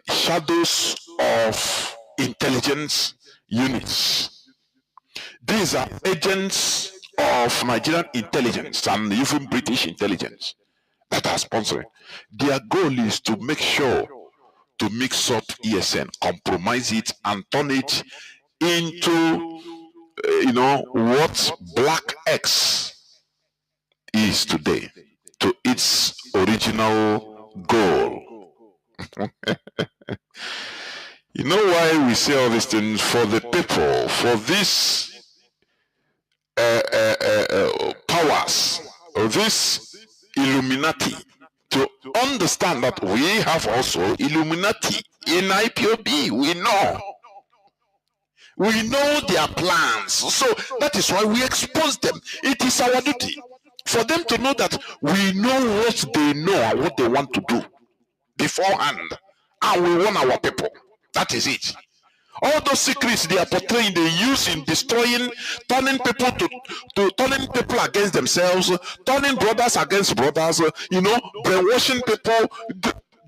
shadows of intelligence units. These are agents of Nigerian intelligence and even British intelligence that are sponsoring. Their goal is to make sure to mix up ESN, compromise it, and turn it into, what Black X is today, to its original goal. You know why we say all these things? For the people, for these powers, or this Illuminati, to understand that we have also Illuminati in IPOB. We know their plans. So that is why we expose them. It is our duty for them to know that we know what they know and what they want to do beforehand. And we want our people. That is it. All those secrets they are portraying, they use in destroying, turning people to turning people against themselves, turning brothers against brothers, brainwashing people,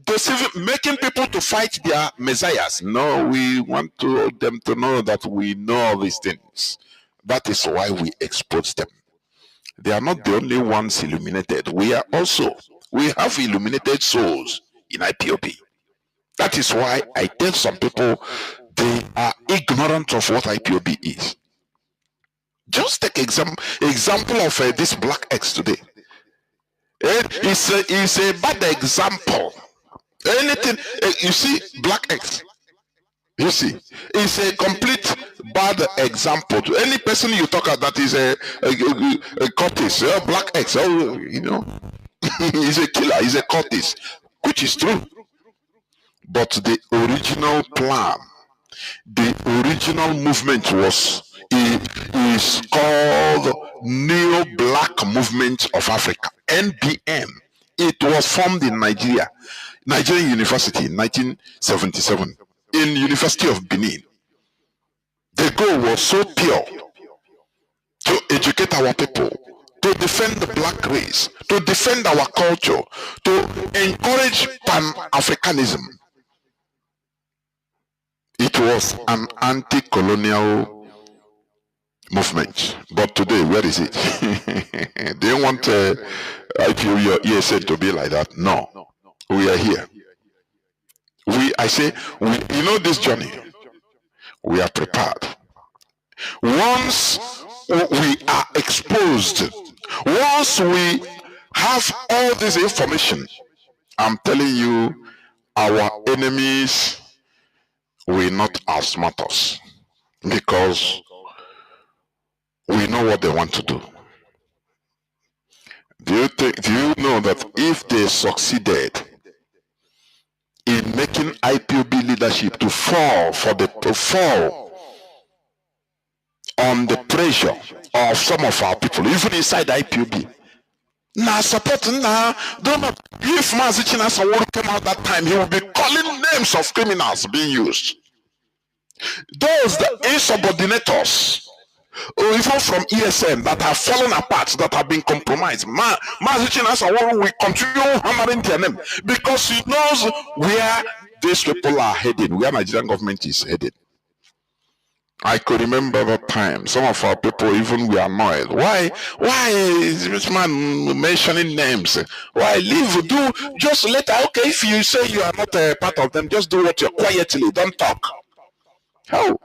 deceiving, making people to fight their messiahs. No, we want them to know that we know all these things. That is why we expose them. They are not the only ones illuminated. We have illuminated souls in IPOB. That is why I tell some people they are ignorant of what IPOB is. Just take example of this Black X today. It's a bad example. Anything you see, Black X. You see, it's a complete bad example to any person you talk about that is a cultist, Black X. He's a killer. He's a cultist, which is true. But the original plan, the original movement is called Neo Black Movement of Africa, NBM. It was formed in Nigerian University in 1977, in University of Benin. The goal was so pure, to educate our people, to defend the black race, to defend our culture, to encourage Pan-Africanism. It was an anti-colonial movement. But today, where is it? Do you want IPO your ESN to be like that? No. We are here. This journey, we are prepared. Once we are exposed, once we have all this information, I'm telling you, our enemies will not outsmart us, because we know what they want to do. Do you know that if they succeeded in making IPOB leadership to fall on the pressure of some of our people, even inside IPOB? Now support now. If Mazi came out that time, he will be calling names of criminals being used. Those the insubordinators, or even from ESN, that have fallen apart, that have been compromised. Mazi will continue hammering their name, because he knows where these people are heading, where Nigerian government is headed. I could remember that time. Some of our people even were annoyed. Why is this man mentioning names? Why just let her, okay, if you say you are not a part of them, just do what you're quietly, don't talk. How?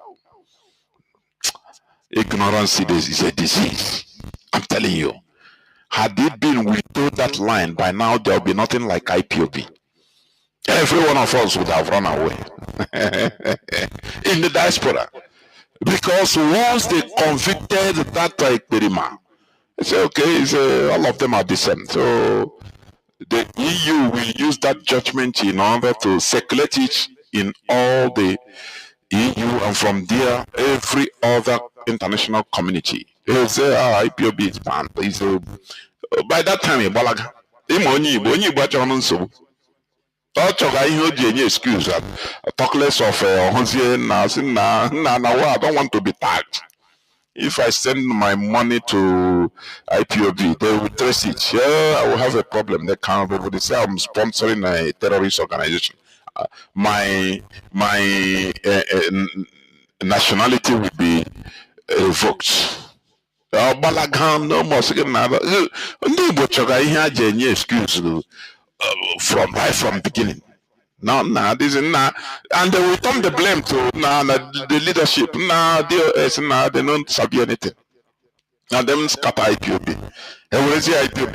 Ignorance is a disease. I'm telling you. Had it been without that line, by now there will be nothing like IPOB. Every one of us would have run away in the diaspora. Because once they convicted that Perima, they say, okay, all of them are the same. So the EU will use that judgment in order to circulate it in all the EU, and from there, every other international community. They say, IPOB is banned. By that time, excuse talk less of I don't want to be tagged. If I send my money to IPOB, they will trace it. Yeah, I will have a problem. They say I'm sponsoring a terrorist organization. my nationality will be revoked. Balagam no more second another. Excuse from right from beginning. No, this is not, and they will turn the blame to the leadership. They don't sabi anything. Now them scatter IPOB. And when I say IPOB,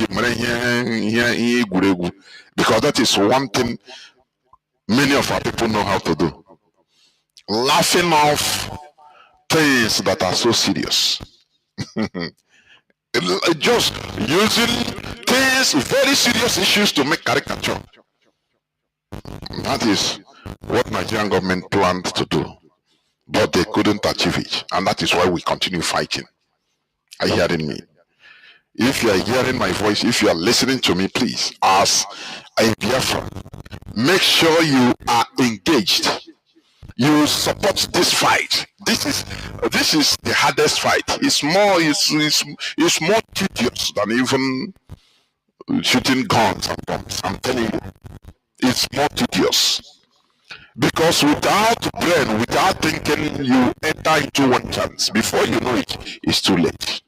because that is one thing many of our people know how to do. Laughing off things that are so serious. Just using things, very serious issues to make caricature. That is what Nigerian government planned to do, but they couldn't achieve it, and that is why we continue fighting. Are you hearing me? If you are hearing my voice, if you are listening to me, please, as a Biafra, make sure you are engaged. You support this fight. This is the hardest fight. It's more tedious than even shooting guns and bombs. I'm telling you, it's more tedious. Because without brain, without thinking, you enter into one chance. Before you know it, it's too late.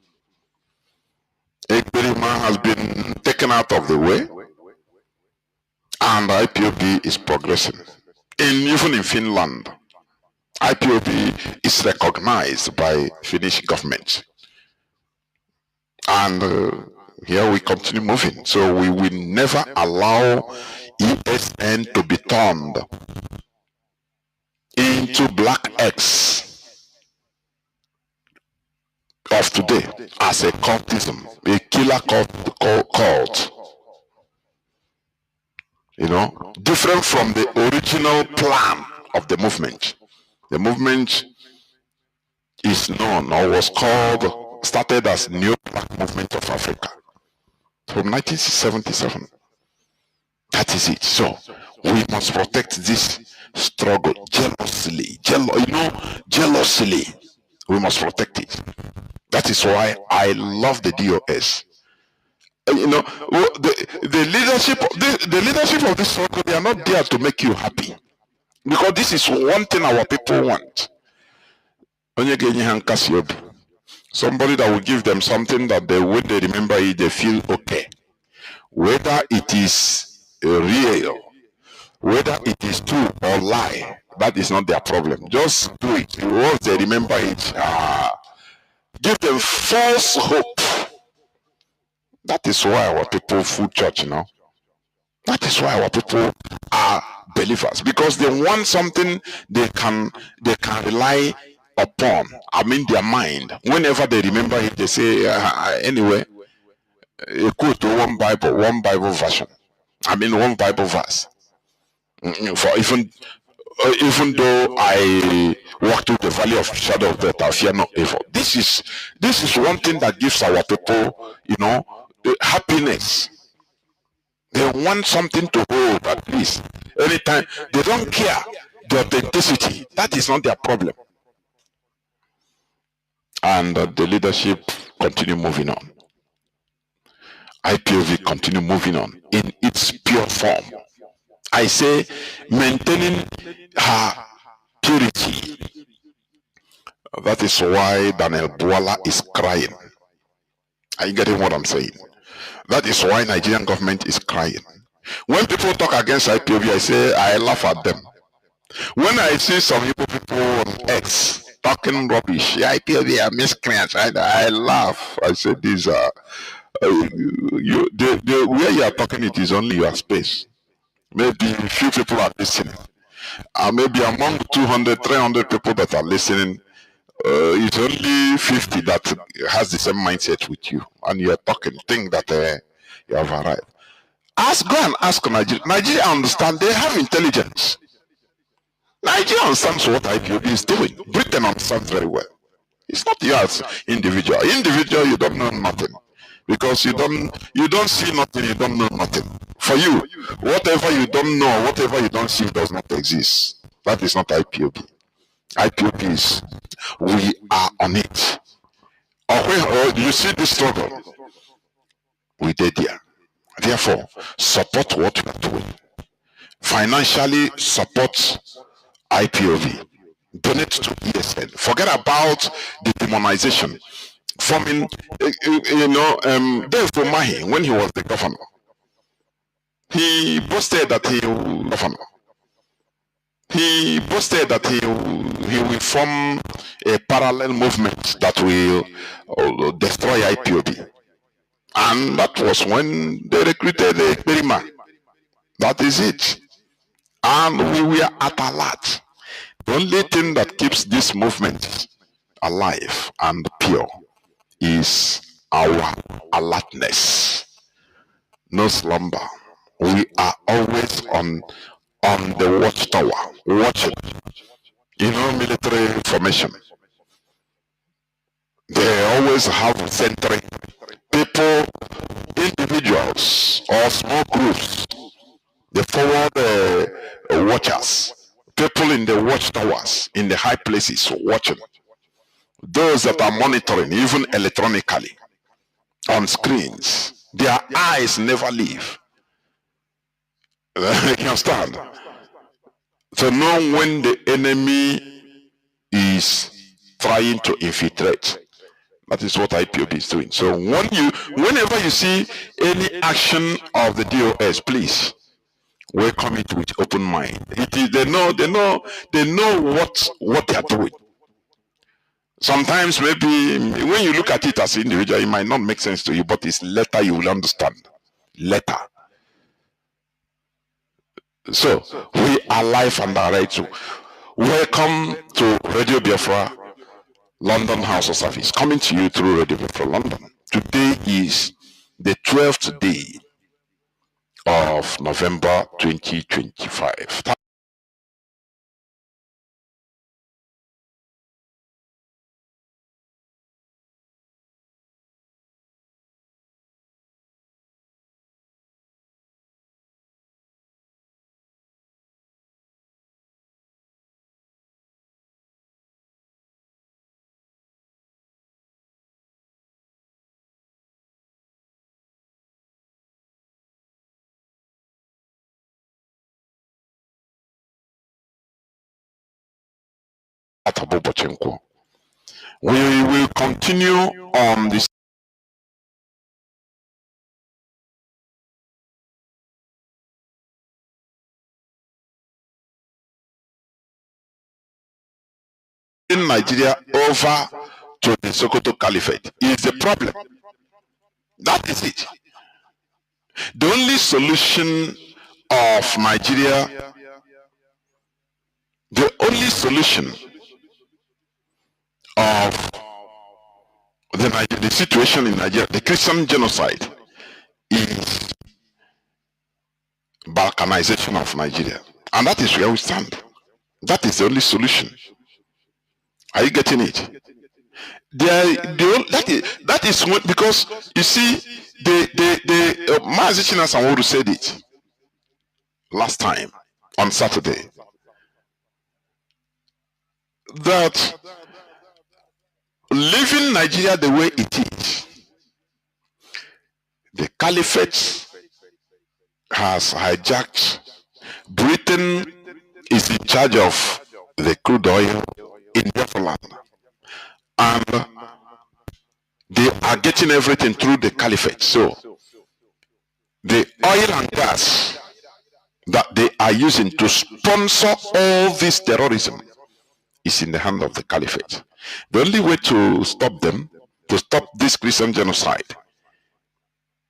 Ekberima has been taken out of the way, and IPOB is progressing. Even in Finland, IPOB is recognized by Finnish government. And here we continue moving. So we will never allow ESN to be turned into black X of today as a cultism, a killer cult. You know, different from the original plan of the movement. The movement is known or was called, started as New Black Movement of Africa from 1977. That is it. So we must protect this struggle jealously. Jealously. We must protect it. That is why I love the DOS. You know, the leadership of this struggle, they are not there to make you happy. Because this is one thing our people want. Somebody that will give them something that when they remember it, they feel okay. Whether it is real, whether it is true or lie, that is not their problem. Just do it. Once they remember it, give them false hope. That is why our people food church, you know. That is why our people are believers, because they want something they can rely upon. I mean, their mind. Whenever they remember it, they say, anyway, go to one Bible version. I mean, one Bible verse. For even though I walk through the valley of shadow of death, I fear no evil. This is one thing that gives our people, you know, happiness. They want something to hold at least. Anytime they don't care the authenticity. That is not their problem. And the leadership continue moving on. IPOV continue moving on in its pure form. I say maintaining her purity. That is why Daniel Bwala is crying. Are you getting what I'm saying? That is why Nigerian government is crying. When people talk against IPOB, I say I laugh at them. When I see some people on X talking rubbish, IPOB are miscreants, I laugh. I say these are the where you are talking, it is only your space. Maybe a few people are listening. Maybe among 200, 300 people that are listening, it's only 50 that has the same mindset with you, and you're talking, think that you have arrived. Go and ask Nigeria. Nigeria understand, they have intelligence. Nigeria understands what IPOB is doing. Britain understands very well. It's not you as individual. Individual, you don't know nothing. Because you don't see nothing, you don't know nothing. For you, whatever you don't know, whatever you don't see does not exist. That is not IPOB. IPOB is, we are on it. Or you see this struggle, we did here. Therefore, support what we are doing. financially support IPOB, donate to ESN. Forget about the demonization. Forming, Dave Umahi, when he was the governor, he boasted that he will form a parallel movement that will destroy IPOB. And that was when they recruited the Perima. That is it. And we were at alert. The only thing that keeps this movement alive and pure is our alertness. No slumber. We are always on the watchtower, watching. Military formation. They always have sentry. People, individuals, or small groups, they forward watchers. People in the watchtowers, in the high places, watching. Those that are monitoring, even electronically, on screens, their eyes never leave. You understand? To know when the enemy is trying to infiltrate. That is what IPOB is doing. So whenever you see any action of the DOS, please welcome it with open mind. They know what they are doing. Sometimes maybe when you look at it as an individual, it might not make sense to you, but it's later you will understand. Later. So we are live and direct. Welcome to Radio Biafra London House of Service, coming to you through Radio Biafra London. Today is the 12th day of November 2025. We will continue on this in Nigeria over to the Sokoto Caliphate is the problem. That is it. The only solution of Nigeria, the only solution of the situation in Nigeria, the Christian genocide, is balkanization of Nigeria. And that is where we stand. That is the only solution. Are you getting it? That is what, because you see, Mazi Chinedu said it last time on Saturday, that leaving Nigeria the way it is, the caliphate has hijacked. Britain is in charge of the crude oil in Biafra land, and they are getting everything through the caliphate. So the oil and gas that they are using to sponsor all this terrorism is in the hand of the caliphate. The only way to stop them, to stop this Christian genocide,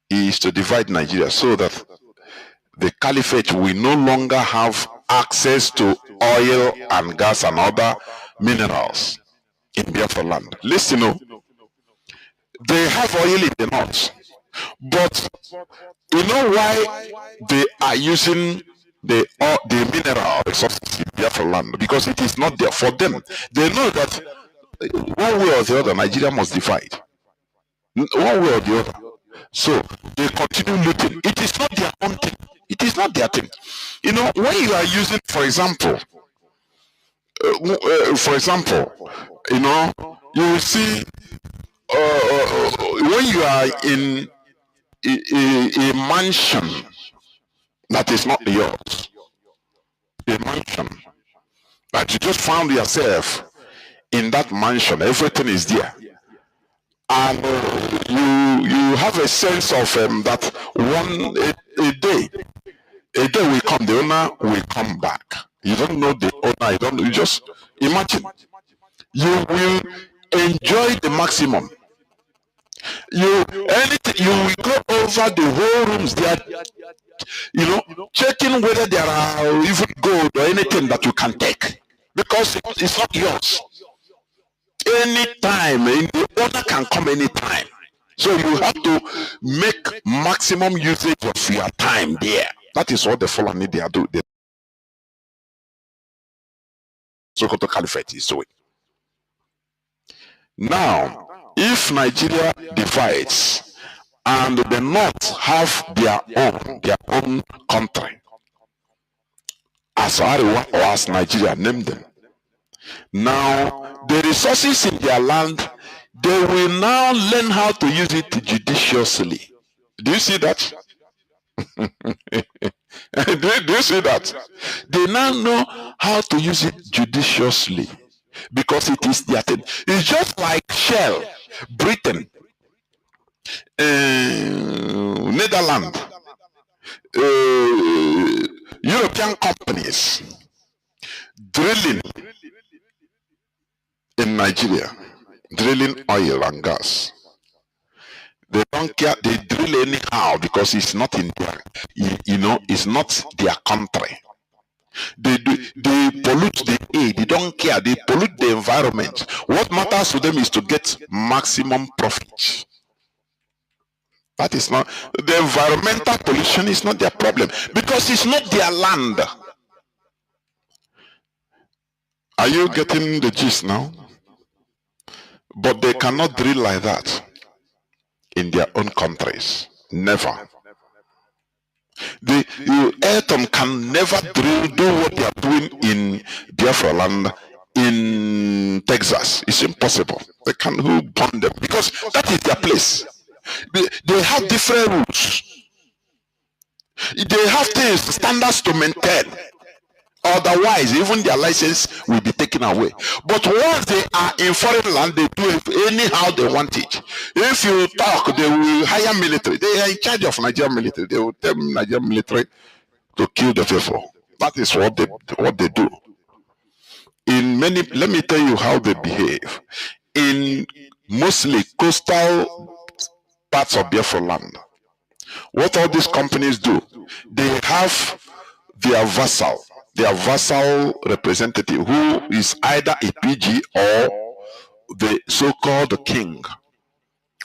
is to divide Nigeria so that the caliphate will no longer have access to oil and gas and other minerals in Biafra land. Listen, they have oil in the north, but you know why they are using the mineral resources in Biafra land? Because it is not there for them. They know that one way or the other, Nigeria must divide. One way or the other. So they continue looting. It is not their own thing. It is not their thing. When you are using, for example, you will see when you are in a mansion that is not yours, a mansion, that you just found yourself in that mansion, everything is there, and you have a sense of that a day will come, the owner will come back. You don't know the owner, you just imagine. You will enjoy the maximum. You will go over the whole rooms there, checking whether there are even gold or anything that you can take, because it's not yours. Anytime, the owner can come anytime. So you have to make maximum usage of your time there. That is what the Fulani they do. The Sokoto Caliphate is doing. Now, if Nigeria divides and the North have their own country, as Ariwa or as Nigeria, name them. Now, the resources in their land, they will now learn how to use it judiciously. Do you see that? do you see that? They now know how to use it judiciously, because it is their thing. It's just like Shell, Britain, Netherlands, European companies drilling in Nigeria, drilling oil and gas. They don't care, they drill anyhow, because it's not in their, it's not their country. They pollute the air, they don't care, they pollute the environment. What matters to them is to get maximum profit. That is not, the environmental pollution is not their problem, because it's not their land. Are you getting the gist now? But they cannot drill like that in their own countries. Never. The Ayrton can never do what they are doing in Biafra land, in Texas. It's impossible. They can who burn them, because that is their place. They have different rules. They have things, standards to maintain. Otherwise, even their license will be taken away. But once they are in foreign land, they do it anyhow they want it. If you talk, they will hire military. They are in charge of Nigerian military. They will tell Nigerian military to kill the people. That is what they do. In many, let me tell you how they behave. In mostly coastal parts of Biafra land, what all these companies do, they have their vassal representative, who is either a PG or the so-called king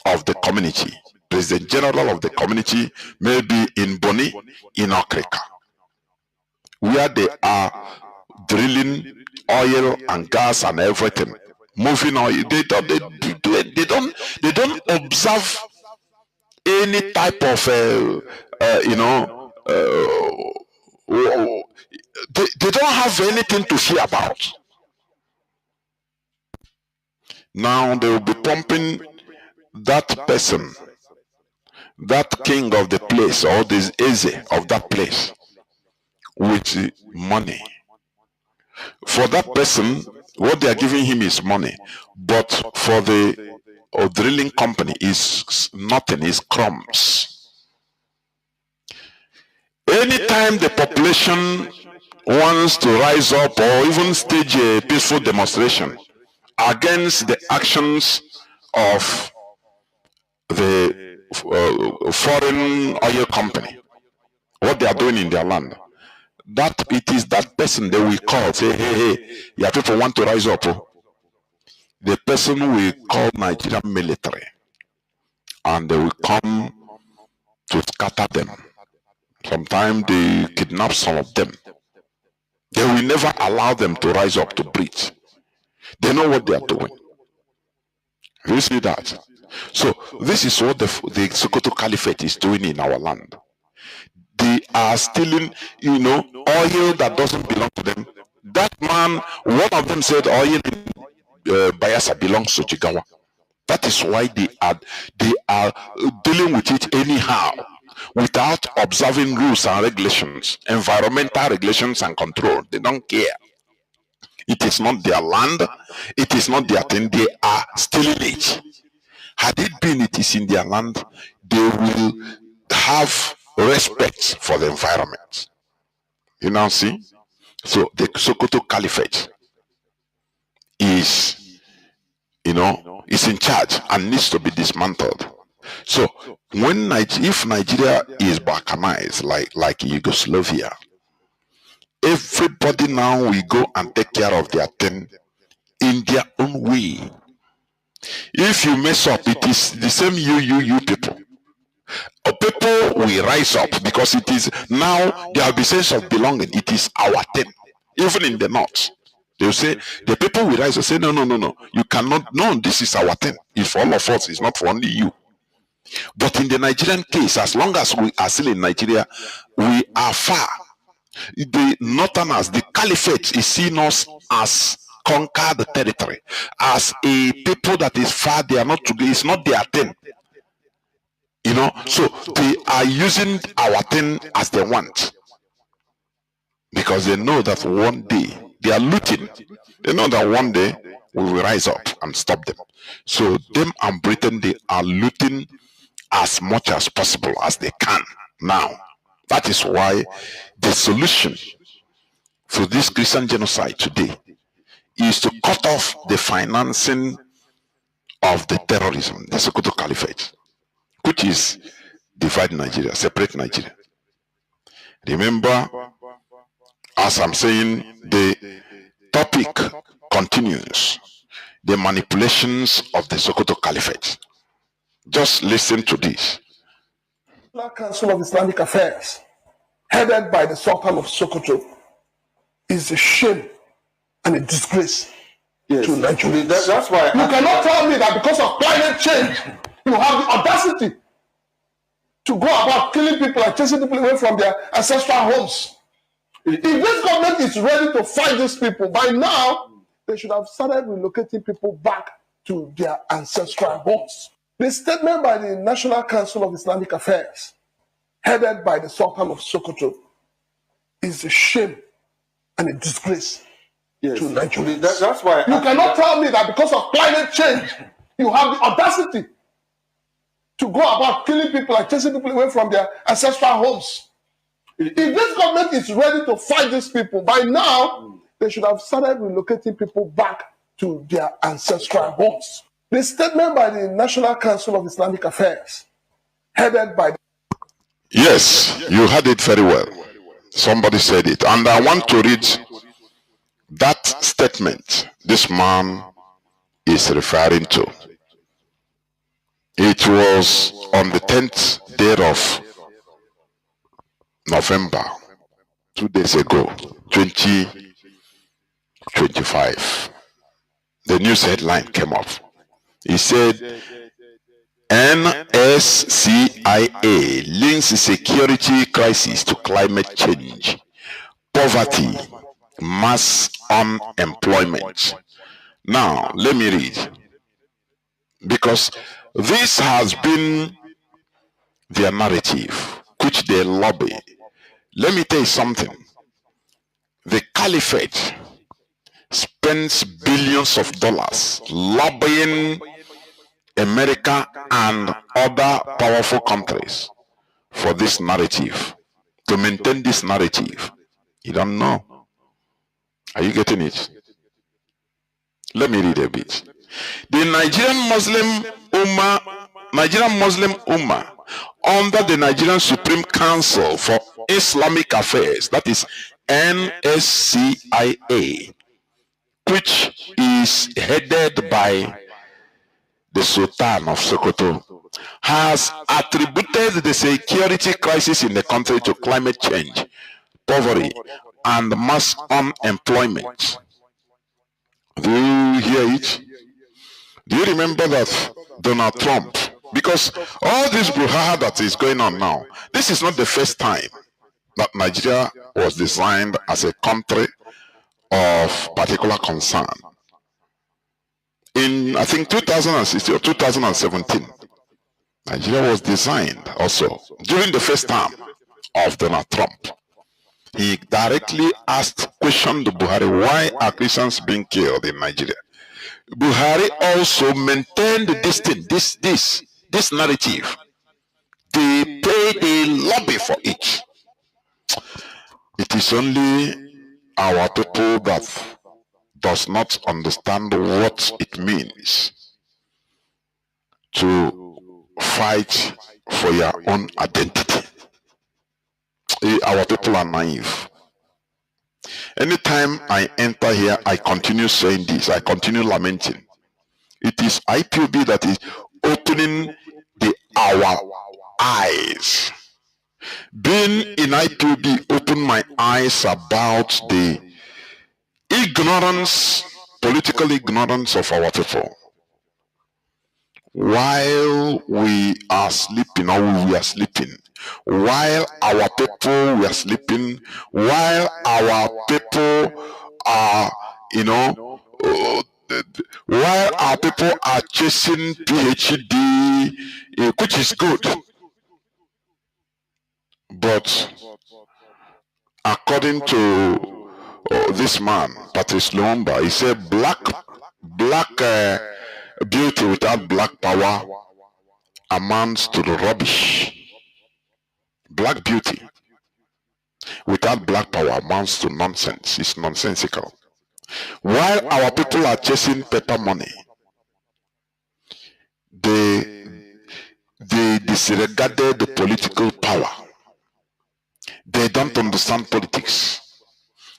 of the community, president general of the community, maybe in Boni, in Okrika, where they are drilling oil and gas and everything, moving oil. They don't observe any type of they don't have anything to fear about. Now they will be pumping that person, that king of the place, or this Eze of that place, with money. For that person, what they are giving him is money, but for the drilling company is nothing, is crumbs. Anytime the population wants to rise up or even stage a peaceful demonstration against the actions of the foreign oil company, what they are doing in their land, that it is that person they will call, say, hey, your people want to rise up. The person will call Nigerian military, and they will come to scatter them. Sometimes they kidnap some of them. They will never allow them to rise up to breathe. They know what they are doing. You see that? So this is what the Sokoto Caliphate is doing in our land. They are stealing, oil that doesn't belong to them. That man, one of them said oil in Bayelsa belongs to Jigawa. That is why they are dealing with it anyhow. without observing rules and regulations, environmental regulations and control. They don't care. It is not their land. It is not their thing. They are stealing it. Had it been it is in their land, they will have respect for the environment. You now see? So the Sokoto Caliphate is, is in charge and needs to be dismantled. So when if Nigeria is balkanized like Yugoslavia, everybody now will go and take care of their thing in their own way. If you mess up, it is the same you people. People will rise up because it is now there will be sense of belonging. It is our thing. Even in the north, they will say the people will rise and say, no, you cannot. No, this is our thing. It's for all of us. It's not for only you. But in the Nigerian case, as long as we are still in Nigeria, we are far. The northerners, the caliphate is seen us as conquered territory, as a people that is far. They are not together. It's not their thing. So they are using our thing as they want, because they know that one day they are looting. They know that one day we will rise up and stop them. So them and Britain, they are looting as much as possible as they can now. That is why the solution for this Christian genocide today is to cut off the financing of the terrorism, the Sokoto Caliphate, which is divide Nigeria, separate Nigeria. Remember, as I'm saying, the topic continues, the manipulations of the Sokoto Caliphate. Just listen to this. The Council of Islamic Affairs, headed by the Sultan of Sokoto, is a shame and a disgrace to Nigeria. That's why you cannot tell me that because of climate change, you have the audacity to go about killing people and chasing people away from their ancestral homes. If this government is ready to fight these people, by now, they should have started relocating people back to their ancestral homes. The statement by the National Council of Islamic Affairs, headed by the Sultan of Sokoto, is a shame and a disgrace to Nigeria. That's why you cannot tell me that because of climate change, you have the audacity to go about killing people and chasing people away from their ancestral homes. If this government is ready to fight these people, by now, they should have started relocating people back to their ancestral homes. The statement by the National Council of Islamic Affairs, headed by... Yes, you heard it very well. Somebody said it. And I want to read that statement this man is referring to. It was on the 10th day of November, 2 days ago, 2025. The news headline came up. He said, NSCIA links security crisis to climate change, poverty, mass unemployment. Now, let me read, because this has been their narrative, which they lobby. Let me tell you something. The caliphate spends billions of dollars lobbying America and other powerful countries for this narrative, to maintain this narrative. You don't know. Are you getting it? Let me read a bit. The Nigerian Muslim Ummah, under the Nigerian Supreme Council for Islamic Affairs, that is NSCIA, which is headed by the Sultan of Sokoto, has attributed the security crisis in the country to climate change, poverty, and mass unemployment. Do you hear it? Do you remember that Donald Trump, because all this brouhaha that is going on now, this is not the first time that Nigeria was designed as a country of particular concern. In, I think, 2016 or 2017, Nigeria was designed also during the first term of Donald Trump. He directly questioned Buhari, why are Christians being killed in Nigeria? Buhari also maintained this narrative. They lobby for it. It is only our people that does not understand what it means to fight for your own identity. Our people are naive. Anytime I enter here, I continue saying this, I continue lamenting. It is IPOB that is opening our eyes. Being in IPOB opened my eyes about the ignorance, political ignorance of our people. While we are sleeping, while our people were sleeping, while our people are, while our people are chasing PhD, which is good, but according to this man, Patrice Lumumba, he said black beauty without black power amounts to the rubbish. Black beauty without black power amounts to nonsense. It's nonsensical. While our people are chasing paper money, they disregarded the political power. They don't understand politics.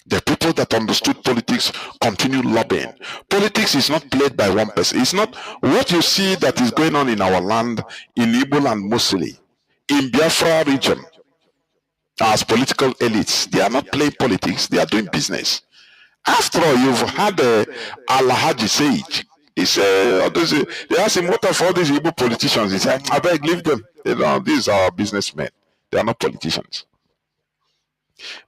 The people that understood politics continue lobbying. Politics is not played by one person. It's not what you see that is going on in our land, in Igbo and mostly in Biafra region. As political elites, they are not playing politics. They are doing business. After all, you've had Alhaji Sage. He said, they asked him, what are all these Igbo politicians? He said, I beg, leave them. These are businessmen. They are not politicians.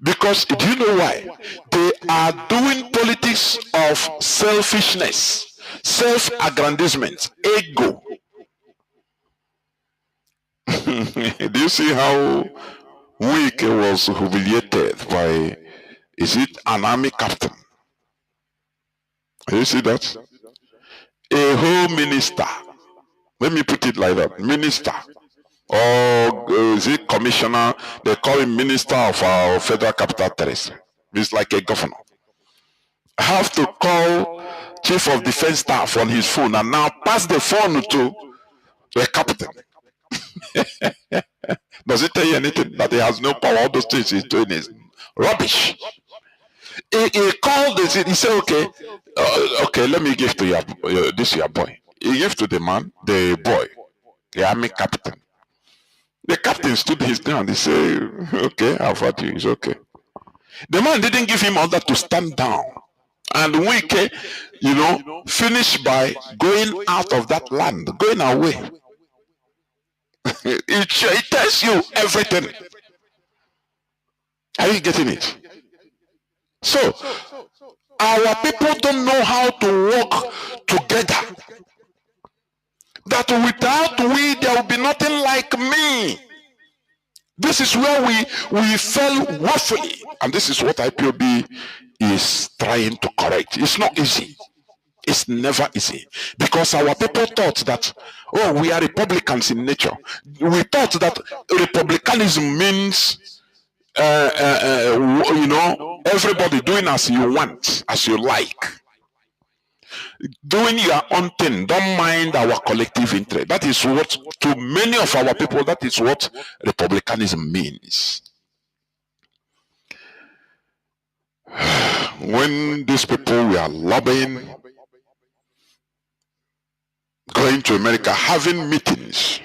Because do you know why? They are doing politics of selfishness, self-aggrandizement, ego. Do you see how weak was humiliated by, is it an army captain? Do you see that? A whole minister, let me put it like that, minister, or is it commissioner? They call him minister of our federal capital territory. It's like a governor. Have to call chief of defense staff on his phone and now pass the phone to the captain. Does it tell you anything? That he has no power? All those things he's doing is rubbish. He called this, he said, okay, let me give to your boy. He gave to the man, the boy, the army captain. The captain stood his ground. He said, okay, I've heard you. It's okay. The man didn't give him order to stand down. And Wike, finished by going out of that land, going away. It tells you everything. Are you getting it? So, our people don't know how to work together. That without we, there will be nothing like me. This is where we fell woefully. And this is what IPOB is trying to correct. It's not easy. It's never easy. Because our people thought that, we are Republicans in nature. We thought that republicanism means, everybody doing as you want, as you like. Doing your own thing, don't mind our collective interest. That is what, to many of our people, that is what republicanism means. When these people were lobbying, going to America, having meetings,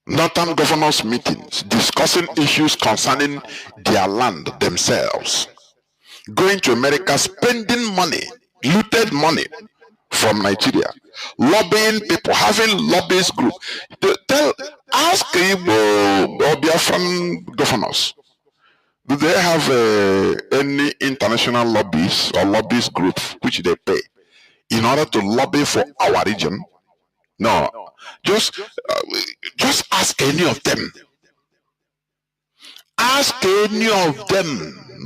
northern governors meetings, discussing issues concerning their land themselves, going to America, spending money, looted money from Nigeria, lobbying people, having lobbyist group. Ask Igbo or Biafran governors, do they have any international lobbies or lobbyist group which they pay in order to lobby for our region? No, just ask any of them. Ask any of them.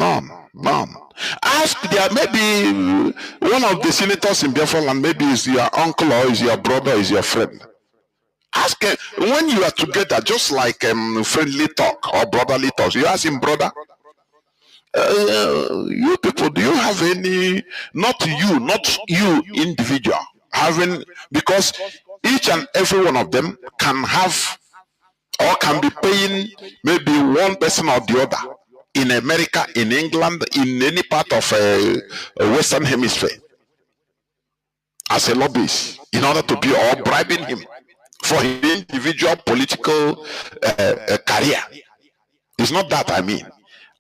None. Ask there, maybe one of the senators in Biafra land, maybe is your uncle or is your brother or is your friend. Ask when you are together, just like friendly talk or brotherly talk. You ask him, brother, you people, do you have any, not you individual, having, because each and every one of them can have or can be paying maybe one person or the other in America, in England, in any part of a Western Hemisphere as a lobbyist in order to be, or bribing him for his individual political career. It's not that I mean.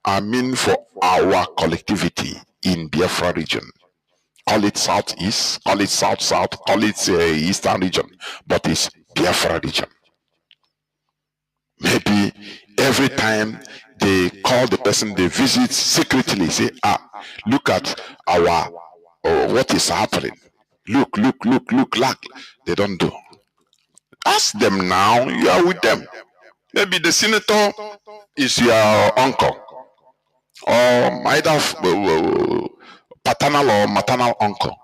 I mean for our collectivity in Biafra region. Call it Southeast, call it South, call it Eastern region, but it's Biafra region. Maybe every time they call the person, they visit secretly, say, look at our, what is happening. Look. They don't do. Ask them now, you are with them. Maybe the senator is your uncle, or either paternal or maternal uncle.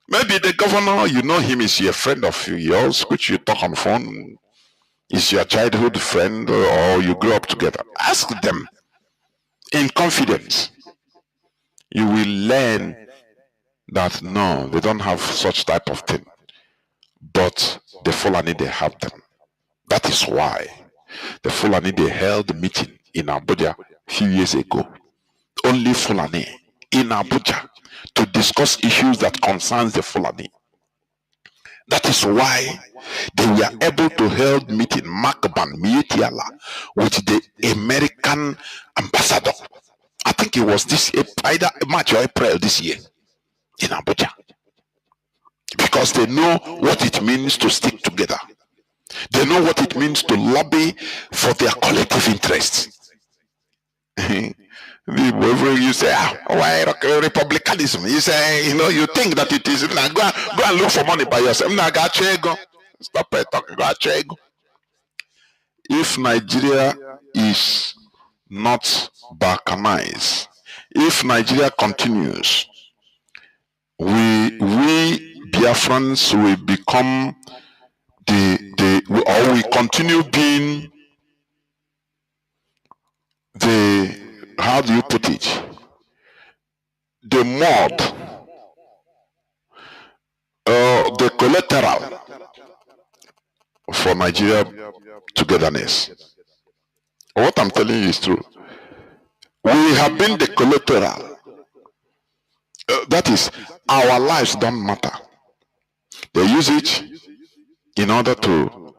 Maybe the governor, you know him, is your friend of yours, which you talk on the phone, is your childhood friend, or you grew up together. Ask them in confidence. You will learn that no, they don't have such type of thing. But the Fulani, they have them. That is why the Fulani, they held a meeting in Abuja a few years ago. Only Fulani in Abuja to discuss issues that concerns the Fulani. That is why they were able to hold meeting Makban Mietiala with the American ambassador. I think it was this either March or April this year in Abuja. Because they know what it means to stick together. They know what it means to lobby for their collective interests. You say, why republicanism? You say, you think that it is. Go and look for money by yourself. Stop talking. If Nigeria is not balkanized, if Nigeria continues, we Biafrans will become or we continue being the, how do you put it, the mud, the collateral for Nigeria togetherness. What I'm telling you is true. We have been the collateral. That is, our lives don't matter. They use it in order to,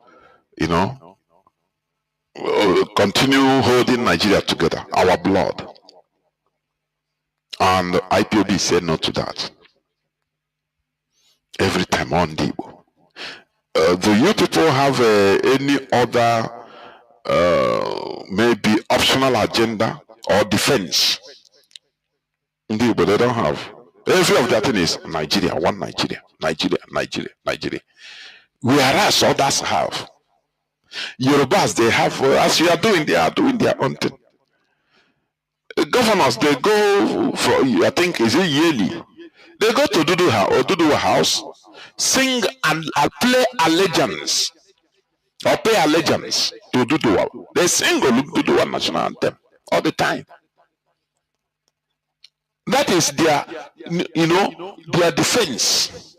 continue holding Nigeria together, our blood. And IPOB said no to that. Every time on Debo. Do you people have any other maybe optional agenda or defense? Indeed, but they don't have. Every of that thing is Nigeria, one Nigeria. Whereas others have. Yorubas, they have, as you are doing, they are doing their own thing. Governors, they go for, I think, is it yearly? They go to Dudu house, sing and play allegiance, or pay allegiance to Dudu. They sing Dudu national anthem all the time. That is their, their defense.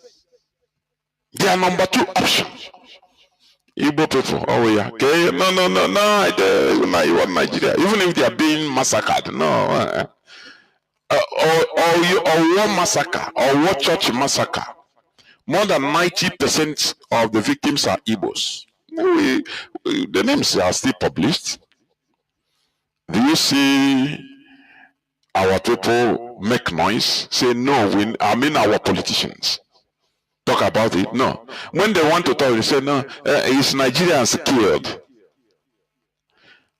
Their number 2 option. Igbo people, oh yeah, okay, no, you want Nigeria, even if they are being massacred, no, or war massacre, or war church massacre, more than 90% of the victims are Igbos. The names are still published. Do you see our people make noise? Say no, I mean our politicians. Talk about it. No. When they want to talk, they say, no, it's Nigerians killed.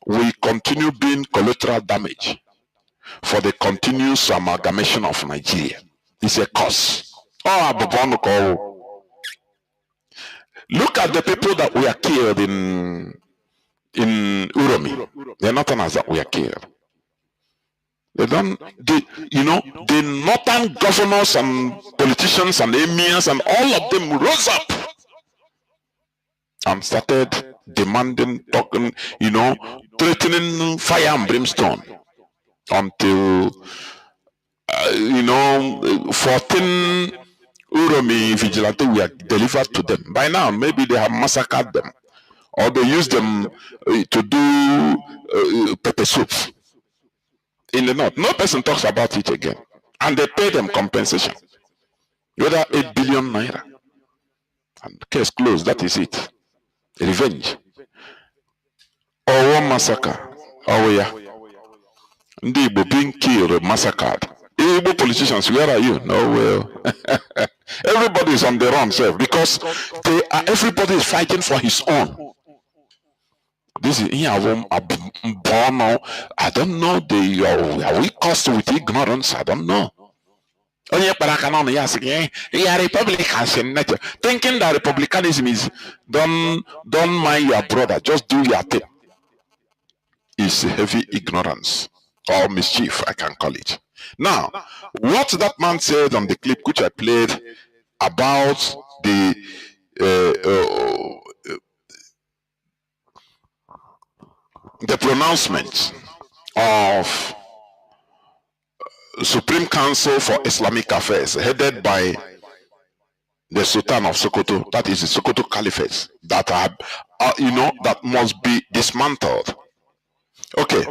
We continue being collateral damage for the continuous amalgamation of Nigeria. It's a cause. Look at the people that were killed in Uromi. The northerners that were killed. The northern governors and politicians and emirs and all of them rose up and started demanding, talking, threatening fire and brimstone until 14 Uromi vigilante were delivered to them. By now, maybe they have massacred them, or they used them to do pepper soup in the north. No person talks about it again, and they pay them compensation, whether 8 billion naira, and case closed. That is it. Revenge. Or one massacre. Oh yeah. Ndị Igbo being killed, massacred. Igbo politicians, where are you? No, well, everybody is on their own self because everybody is fighting for his own. This is I don't know. Are we caused with ignorance? I don't know. Republicans thinking that republicanism is don't mind your brother, just do your thing. It's heavy ignorance or mischief, I can call it. Now, what that man said on the clip which I played about the pronouncement of Supreme Council for Islamic Affairs, headed by the Sultan of Sokoto, that is the Sokoto Caliphate, that that must be dismantled. Okay,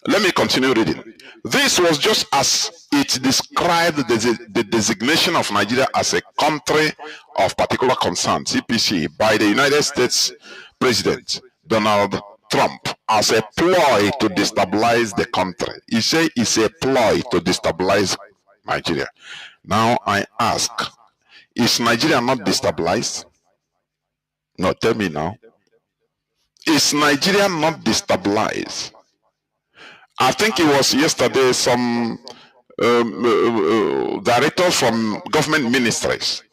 let me continue reading. This was just as it described the designation of Nigeria as a country of particular concern, CPC, by the United States President Donald Trump as a ploy to destabilize the country. He said it's a ploy to destabilize Nigeria. Now I ask, is Nigeria not destabilized? No, tell me now. Is Nigeria not destabilized? I think it was yesterday some directors from government ministries,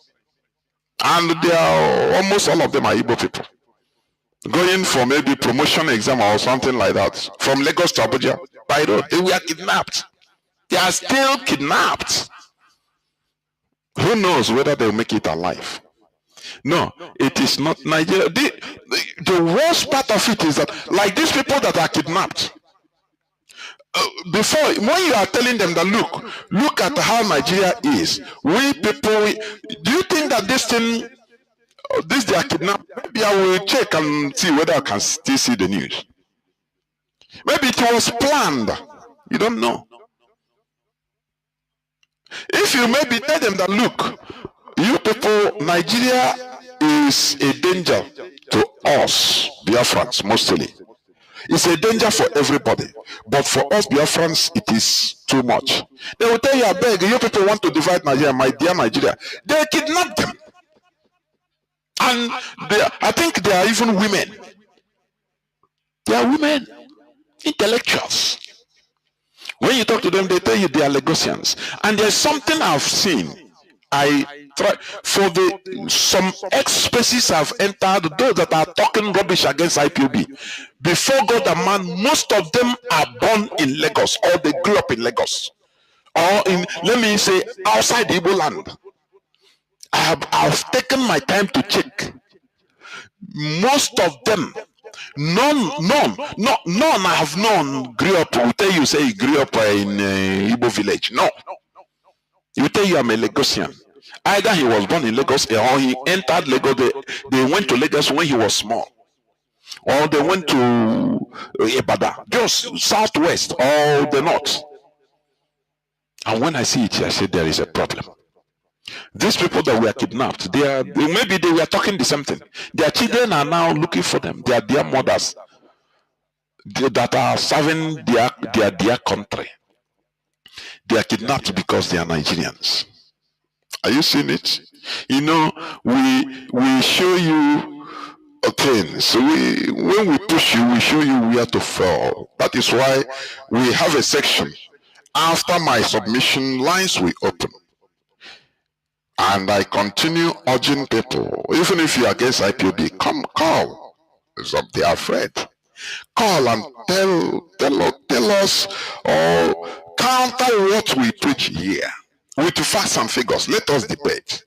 and they are almost all of them are Igbo people, going for maybe promotion exam or something like that from Lagos to Abuja by road. They were kidnapped. They are still kidnapped. Who knows whether they'll make it alive? No, it is not Nigeria. The worst part of it is that, like these people that are kidnapped, before, when you are telling them that look at how Nigeria is, we people, do you think that this they are kidnapped? Maybe I will check and see whether I can still see the news. Maybe it was planned. You don't know. If you maybe tell them that look, you people, Nigeria is a danger to us, Biafrans, mostly. It's a danger for everybody. But for us Biafrans, it is too much. They will tell you, I beg, you people want to divide Nigeria, my dear Nigeria. They kidnap them. And I think they are even women. They are women, intellectuals. When you talk to them, they tell you they are Lagosians. And there's something I've seen. Some ex-species have entered, those that are talking rubbish against IPOB. Before God and man, most of them are born in Lagos, or they grew up in Lagos, or in, let me say, outside the Igbo land. I've taken my time to check. Most of them, none I have known grew up. Will tell you, say he grew up in Igbo village. No. You tell you I'm a Lagosian. Either he was born in Lagos or he entered Lagos. They went to Lagos when he was small. Or they went to Ibadan, just southwest or the north. And when I see it, I said there is a problem. These people that were kidnapped, maybe they were talking the same thing. Their children are now looking for them. They are their mothers that are serving their country. They are kidnapped because they are Nigerians. Are you seeing it? You know, we show you things. When we push you, we show you where to fall. That is why we have a section. After my submission, lines will open. And I continue urging people, even if you're against IPOB, come call. So they are afraid. Call and tell us or counter what we preach here with facts and figures. Let us debate.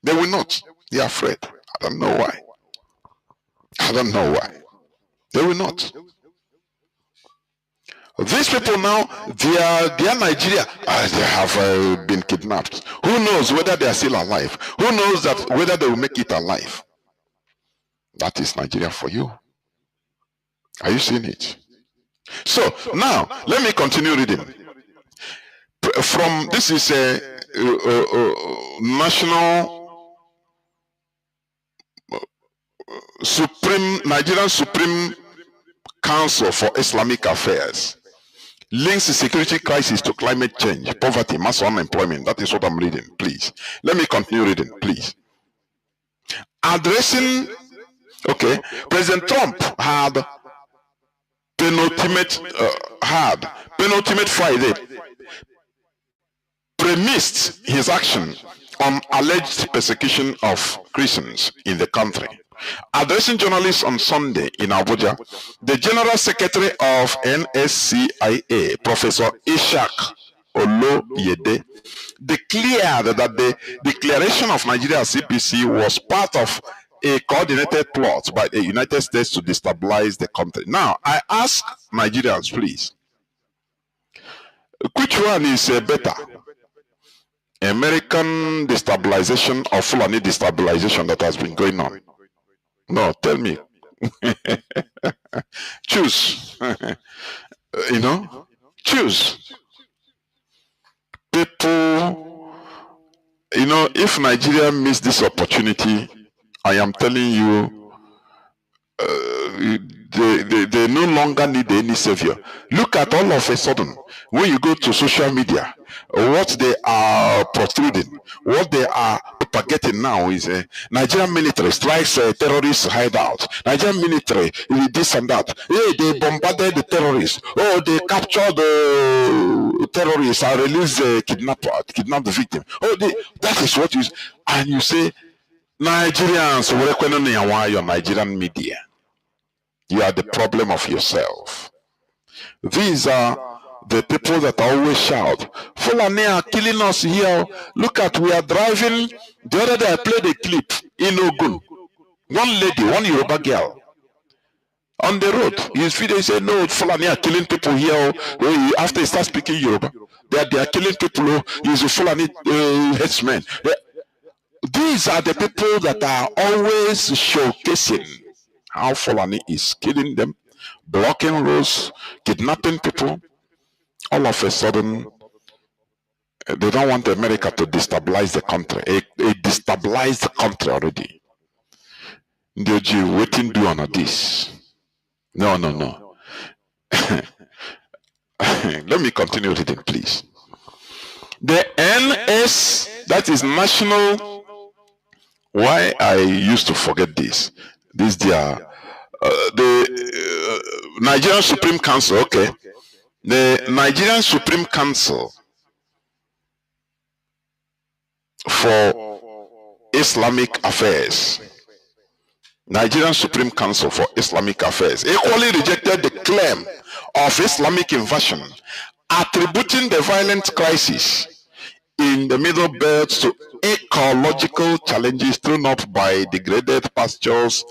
They will not. They are afraid. I don't know why. I don't know why. They will not. These people now, they are Nigeria. They have been kidnapped. Who knows whether they are still alive? Who knows that whether they will make it alive? That is Nigeria for you. Are you seeing it? So now let me continue reading. From this is a national Nigerian Supreme Council for Islamic Affairs links the security crisis to climate change, poverty, mass unemployment. That is what I'm reading, please. Let me continue reading, please. Addressing, okay, President Trump had penultimate Friday premised his action on alleged persecution of Christians in the country. Addressing journalists on Sunday in Abuja, the General Secretary of NSCIA, Professor Ishaq Oloyede, declared that the declaration of Nigeria as CPC was part of a coordinated plot by the United States to destabilize the country. Now, I ask Nigerians, please, which one is better? American destabilization or Fulani destabilization that has been going on? No, tell me. Choose. You know, choose. People, you know, if Nigeria missed this opportunity, I am telling you, they no longer need any savior. Look at all of a sudden, when you go to social media, what they are protruding, what they are propagating now is Nigerian military strikes a terrorist hideout. Nigerian military, this and that. Hey, they bombarded the terrorists. Oh, they captured the terrorists and released the kidnapped the victim. Oh, that is what you, and you say, Nigerians, your Nigerian media. You are the problem of yourself. These are the people that always shout, Fulani are killing us here. Look at, we are driving. The other day I played a clip in Ogun. One lady, one Yoruba girl, on the road. His video said, no, Fulani are killing people here. After he starts speaking Yoruba, they are killing people. He's a Fulani headsman. These are the people that are always showcasing how Fulani is killing them, blocking roads, kidnapping people. All of a sudden, they don't want America to destabilize the country. It destabilized the country already. Ndoji, waiting do on this. No. Let me continue reading, please. The NS, that is National. Why I used to forget this? This the Nigerian Supreme Council. Okay, the Nigerian Supreme Council for Islamic Affairs. Nigerian Supreme Council for Islamic Affairs equally rejected the claim of Islamic invasion, attributing the violent crisis in the Middle Belt to ecological challenges thrown up by degraded pastures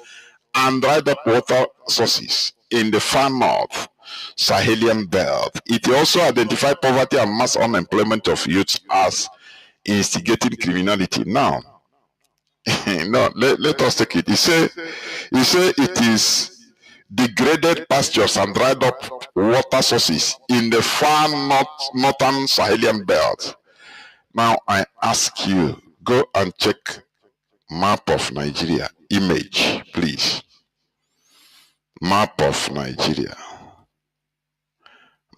and dried up water sources in the far north Sahelian belt. It also identified poverty and mass unemployment of youth as instigating criminality. Now, no, let us take it. He say it is degraded pastures and dried up water sources in the far northern Sahelian belt. Now I ask you, go and check map of Nigeria image, please. Map of Nigeria.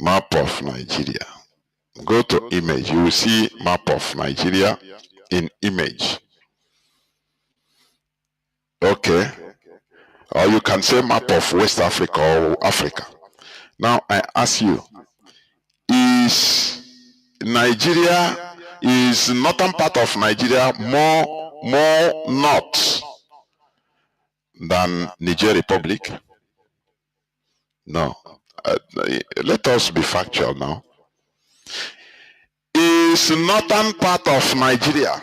Map of Nigeria. Go to image. You will see map of Nigeria in image. Okay. Or you can say map of West Africa or Africa. Now I ask you, is Nigeria is northern part of Nigeria more north than Niger Republic? No. Let us be factual now. Is northern part of Nigeria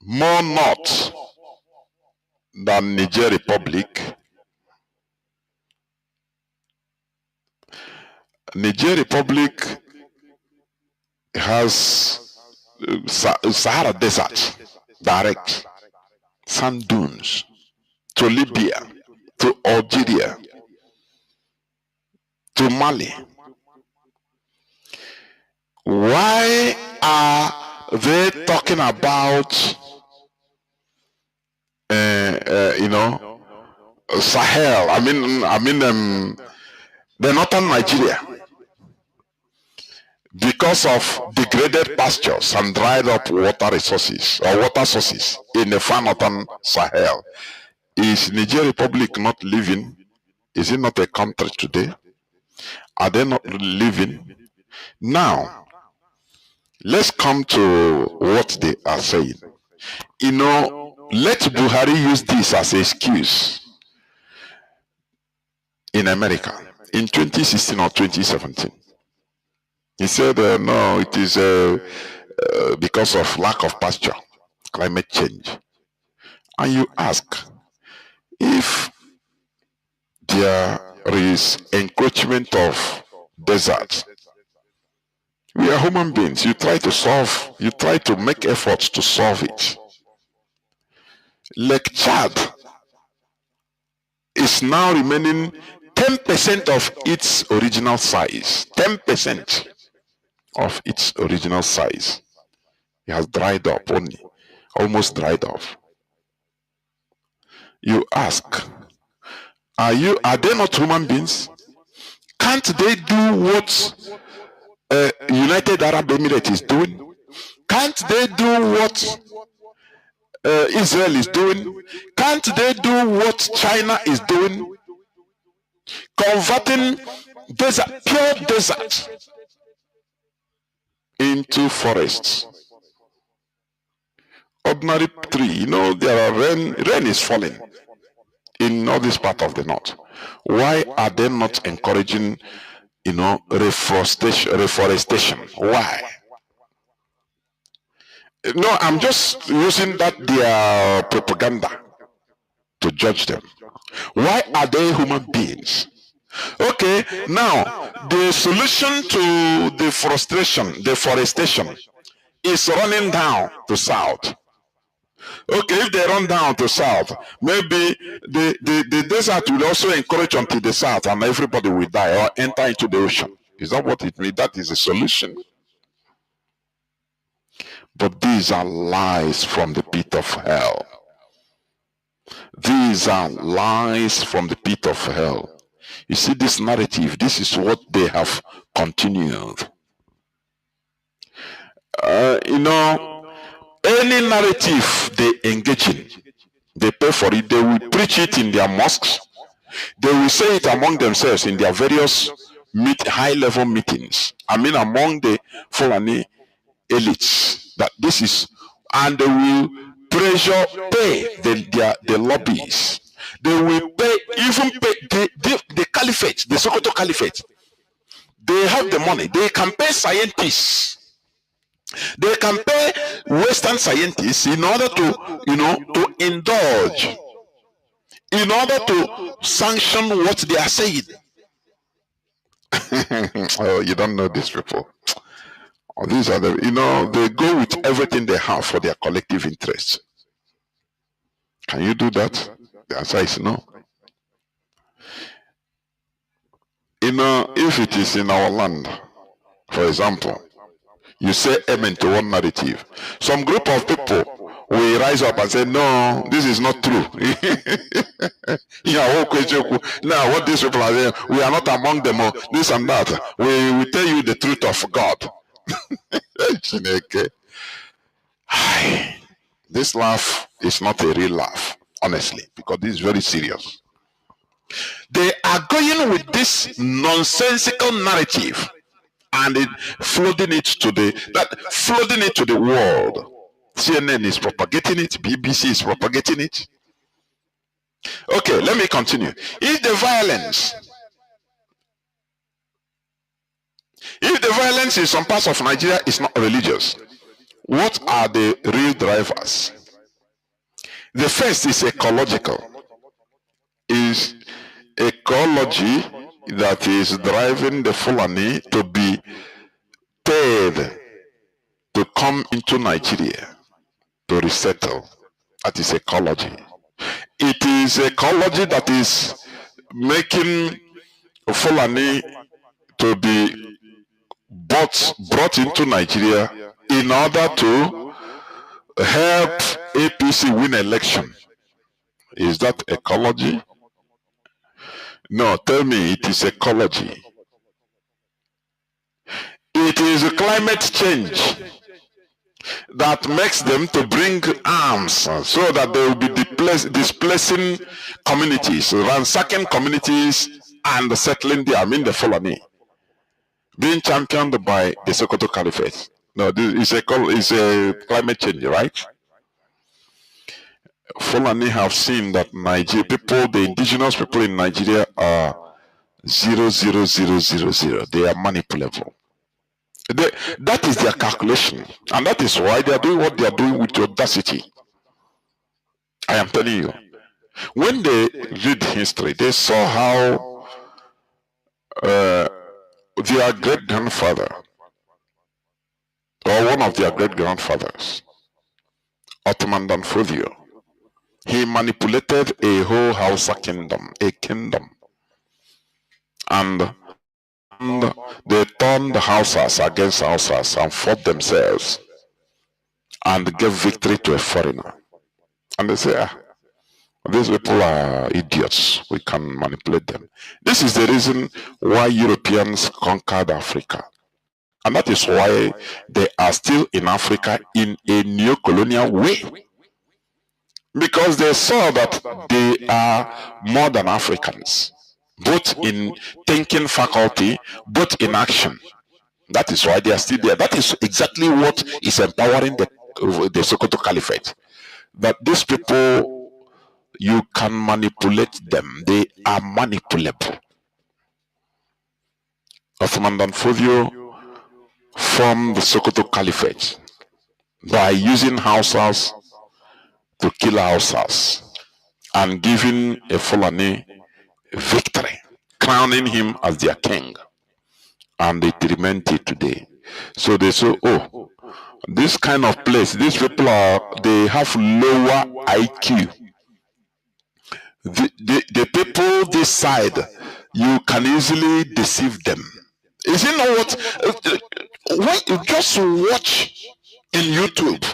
more north than Niger Republic? Niger Republic has Sahara Desert, direct, sand dunes, to Libya, to Algeria, to Mali. Why are they talking about, Sahel? The northern Nigeria, because of degraded pastures and dried up water resources or water sources in the far northern Sahel. Is Niger Republic not living? Is it not a country today? Are they not living? Now, let's come to what they are saying. Let Buhari use this as an excuse in America in 2016 or 2017. He said, no, it is because of lack of pasture, climate change. And you ask, if there is encroachment of desert, we are human beings. You try to make efforts to solve it. Lake Chad is now remaining 10% of its original size. 10% of its original size. It has dried up only, almost dried off. You ask, are they not human beings? Can't they do what United Arab Emirates is doing? Can't they do what Israel is doing? Can't they do what China is doing? Converting desert, pure desert, into forests. Ordinary tree, there are rain is falling in all this part of the north. Why are they not encouraging, reforestation? Why? No, I'm just using their propaganda to judge them. Why are they human beings? Okay, now the solution to deforestation is running down to south. Okay, if they run down to south, maybe the desert will also encroach onto the south and everybody will die or enter into the ocean. Is that what it means? That is a solution. But these are lies from the pit of hell. These are lies from the pit of hell. You see this narrative, this is what they have continued. Any narrative they engage in, they pay for it, they will preach it in their mosques, they will say it among themselves in their various high-level meetings. Among the Fulani elites, that this is, and they will pay the lobbies. They will even pay the caliphate, the Sokoto caliphate. They have the money. They can pay scientists. They can pay Western scientists in order to indulge, in order to sanction what they are saying. Oh, you don't know these people. Oh, these are they go with everything they have for their collective interests. Can you do that? The answer is no. If it is in our land, for example, you say amen to one narrative, some group of people will rise up and say, no, this is not true. Now what these people are saying, we are not among them, or this and that. We will tell you the truth of God. This laugh is not a real laugh, honestly, because this is very serious. They are going with this nonsensical narrative and flooding it to the world. CNN is propagating it, BBC is propagating it. Okay, let me continue. If the violence in some parts of Nigeria is not religious, what are the real drivers? The first is ecological. Is ecology that is driving the Fulani to be paid to come into Nigeria to resettle. That is ecology. It is ecology that is making Fulani to be brought into Nigeria in order to help APC win election. Is that ecology? No, tell me it is ecology. It is climate change that makes them to bring arms so that they will be displacing communities, ransacking communities and settling there. I mean the Fulani. Being championed by the Sokoto Caliphate. No, this is a climate change, right? Fulani have seen that Nigeria people, the indigenous people in Nigeria are 00000. They are manipulable. That is their calculation, and that is why they are doing what they are doing with audacity. I am telling you. When they read history, they saw how their great-grandfather, or one of their great-grandfathers, Ottoman Danfodio, he manipulated a whole Hausa kingdom, a kingdom. And they turned the Hausas against Hausas and fought themselves and gave victory to a foreigner. And they say, these people are idiots. We can manipulate them. This is the reason why Europeans conquered Africa. And that is why they are still in Africa in a neo-colonial way. Because they saw that they are more than Africans, both in thinking faculty, both in action. That is why they are still there. That is exactly what is empowering the Sokoto Caliphate. That these people, you can manipulate them. They are manipulable. Ottoman Danfodio formed the Sokoto Caliphate by using Hausas to kill Hausas and giving a Fulani victory, crowning him as their king. And it remains today. So they say, oh, this kind of place, these people they have lower IQ. The people this side, you can easily deceive them. Is it not what? When you just watch in YouTube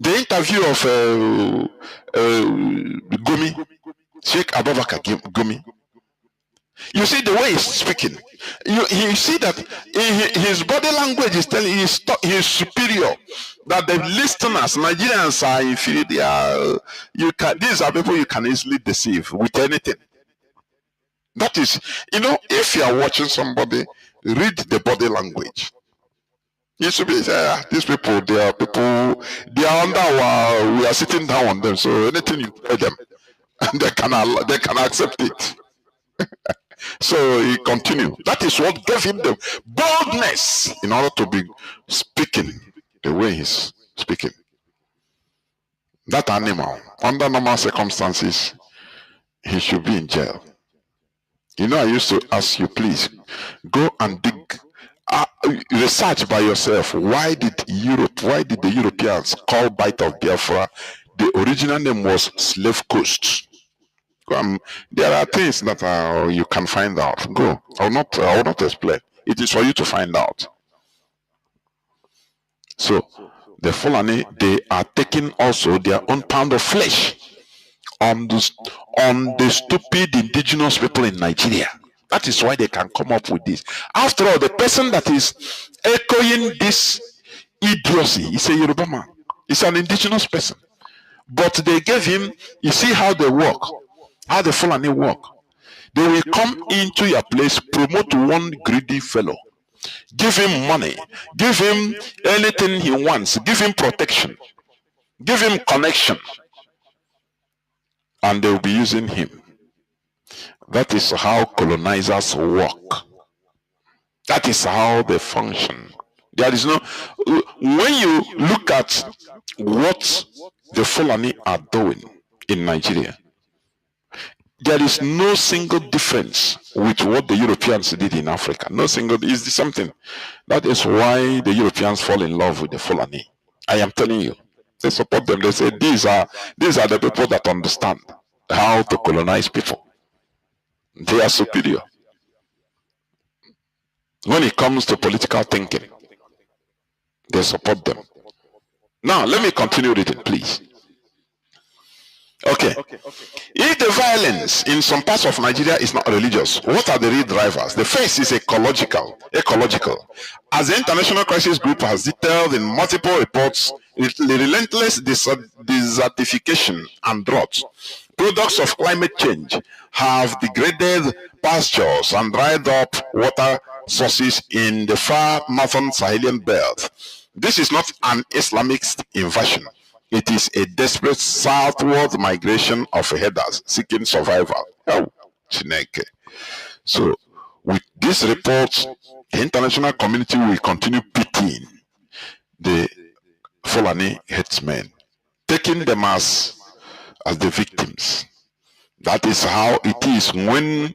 the interview of Gumi, Sheikh Abubakar Gumi, you see the way he's speaking. You see that his body language is telling he's superior. That the listeners, Nigerians are inferior. These are people you can easily deceive with anything. That is, if you are watching somebody, read the body language. You should be these people, they are under our, we are sitting down on them. So anything you tell them, they can accept it. So he continued. That is what gave him the boldness in order to be speaking the way he's speaking. That animal, under normal circumstances, he should be in jail. I used to ask you, please, go and dig, research by yourself. Why did the Europeans call Bight of Biafra? The original name was Slave Coast. There are things that you can find out. Go. I will not explain. It is for you to find out. So the Fulani, they are taking also their own pound of flesh on the stupid indigenous people in Nigeria. That is why they can come up with this. After all, the person that is echoing this idiocy is a Yoruba man. It's an indigenous person. But they gave him, you see how they work, how the Fulani work. They will come into your place, promote one greedy fellow, give him money, give him anything he wants, give him protection, give him connection, and they will be using him. That is how colonizers work. That is how they function. There is no, when you look at what the Fulani are doing in Nigeria, there is no single difference with what the Europeans did in Africa. No single, is something. That is why the Europeans fall in love with the Fulani. I am telling you. They support them. They say these are the people that understand how to colonize people. They are superior. When it comes to political thinking, they support them. Now, let me continue reading, please. Okay. If the violence in some parts of Nigeria is not religious, what are the real drivers? The first is ecological. As the International Crisis Group has detailed in multiple reports, the relentless desertification and drought, products of climate change, have degraded pastures and dried up water sources in the far northern Sahelian belt. This is not an Islamist invasion. It is a desperate southward migration of herders seeking survival. Oh, Chineke. So, with this report, the international community will continue pitying the Fulani headsmen, taking them as the victims. That is how it is when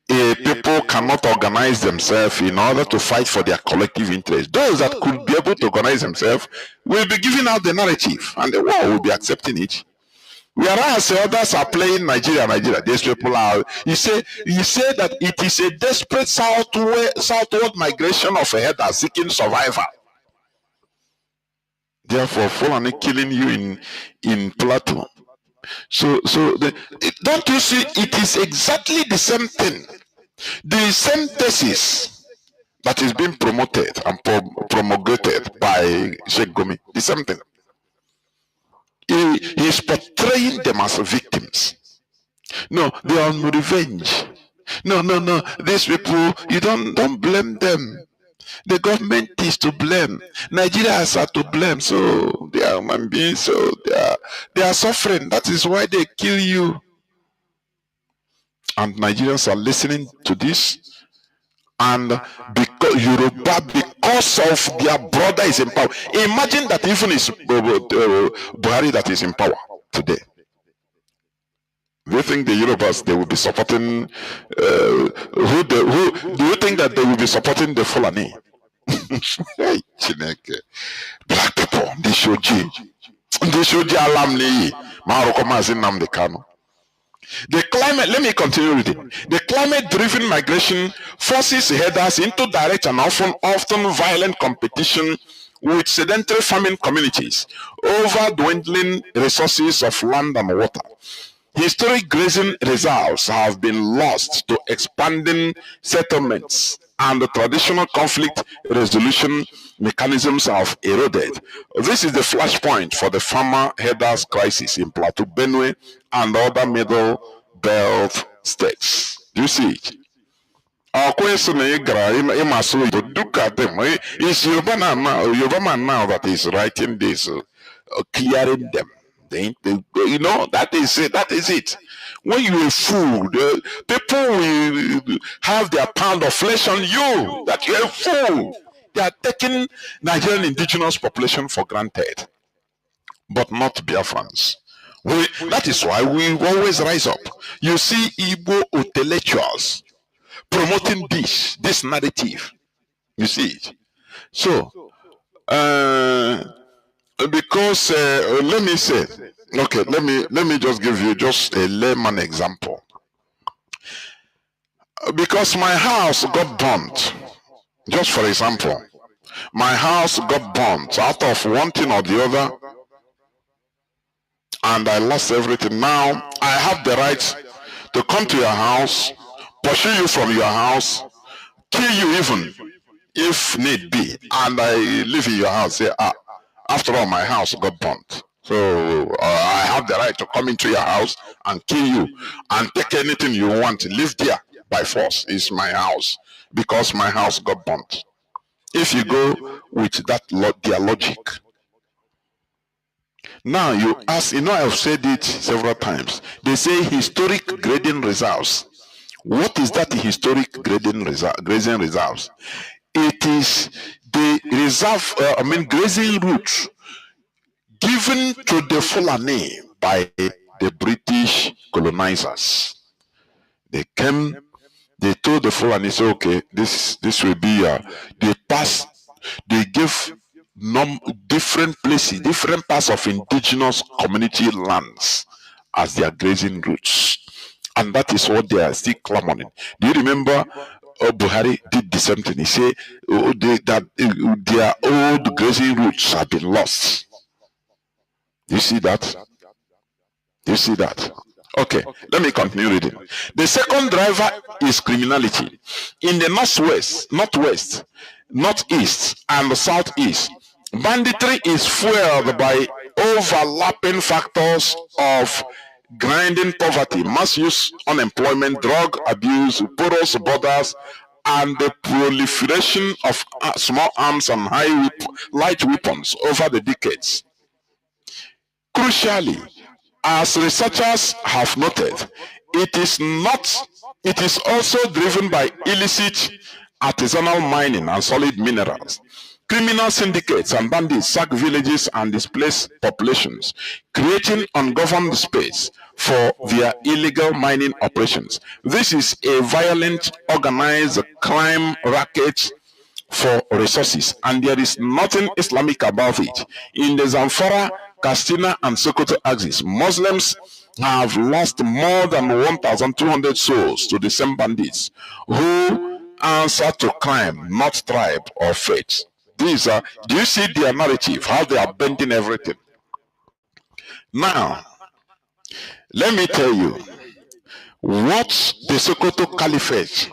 people cannot organize themselves in order to fight for their collective interest. Those that could be able to organize themselves will be giving out the narrative, and the world will be accepting it. Whereas others are playing Nigeria. These people are. You say that it is a desperate southward migration of a herder seeking survival. Therefore, Fulani killing you in Plateau. So don't you see? It is exactly the same thing, the same thesis that is being promoted and promulgated by Sheikh Gumi. The same thing. He is portraying them as victims. No, they are on revenge. No. These people, you don't blame them. The government is to blame. Nigerians are to blame. So they are human beings. So they are suffering. That is why they kill you. And Nigerians are listening to this. And because Yoruba, because of their brother is in power. Imagine that even it's Buhari that is in power today. Do you think the Yorubas, they will be supporting who do you think that they will be supporting the Fulani? Black people, the shoji alamni Maroko Mazi Nnamdi Kanu. The climate, let me continue reading. The climate-driven migration forces herders into direct and often violent competition with sedentary farming communities over dwindling resources of land and water. Historic grazing reserves have been lost to expanding settlements, and the traditional conflict resolution mechanisms have eroded. This is the flashpoint for the farmer herders crisis in Plateau, Benue, and other middle belt states. Do you see it? Look at them. It's Yoruba man now that is writing this, clearing them. You know, that is it. That is it. When you are fool, people will have their pound of flesh on you. That you are a fool. They are taking Nigerian indigenous population for granted, but not Biafrans. That is why we always rise up. You see Igbo intellectuals promoting this narrative. You see it. So, because let me say, okay, let me just give you just a layman example. Because my house got burnt, just for example, my house got burnt out of one thing or the other, and I lost everything. Now I have the right to come to your house, pursue you from your house, kill you even if need be, and I live in your house. Say, after all, my house got burnt. So I have the right to come into your house and kill you and take anything you want. Live there by force. It's my house because my house got burnt. If you go with that their logic. Now you ask, I've said it several times. They say historic grading reserves. What is that historic grading reserves? It is the reserve, grazing routes given to the Fulani by the British colonizers. They came, they told the Fulani, say, okay, this will be, they give different places, different parts of indigenous community lands as their grazing routes. And that is what they are still clamoring. Do you remember Buhari did the same thing? He said that their old grazing routes have been lost. You see that? You see that? Okay, let me continue reading. The second driver is criminality. In the northwest, northeast, and the southeast, banditry is fueled by overlapping factors of grinding poverty, mass use, unemployment, drug abuse, porous borders, and the proliferation of small arms and light weapons over the decades. Crucially, as researchers have noted, it is also driven by illicit artisanal mining and solid minerals. Criminal syndicates and bandits sack villages and displace populations, creating ungoverned space for their illegal mining operations. This is a violent, organized crime racket for resources, and there is nothing Islamic about it. In the Zamfara, Katsina, and Sokoto axis, Muslims have lost more than 1,200 souls to the same bandits who answer to crime, not tribe or faith. These are, do you see their narrative, how they are bending everything? Now, let me tell you, what the Sokoto Caliphate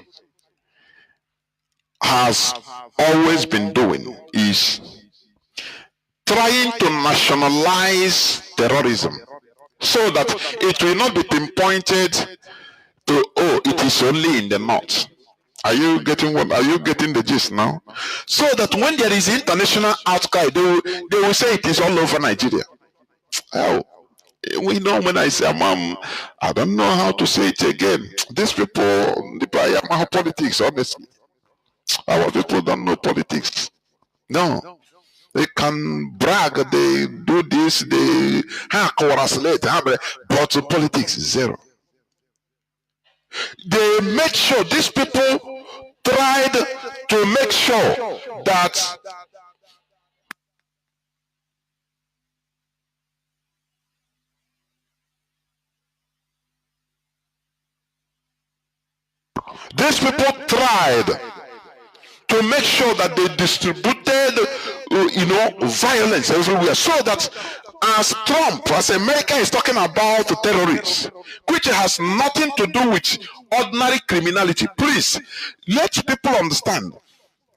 has always been doing is trying to nationalize terrorism so that it will not be pinpointed to, oh, it is only in the north. Are you getting the gist now? So that when there is international outcry, they will say it is all over Nigeria. Oh, we know when I say, I don't know how to say it again. These people, the politics, honestly. Our people don't know politics. No. They can brag, they do this, they correlate, but politics is zero. They make sure, these people tried to make sure that these people tried to make sure that they distributed, violence everywhere, so that as Trump, as America is talking about terrorists, which has nothing to do with ordinary criminality. Please, let people understand,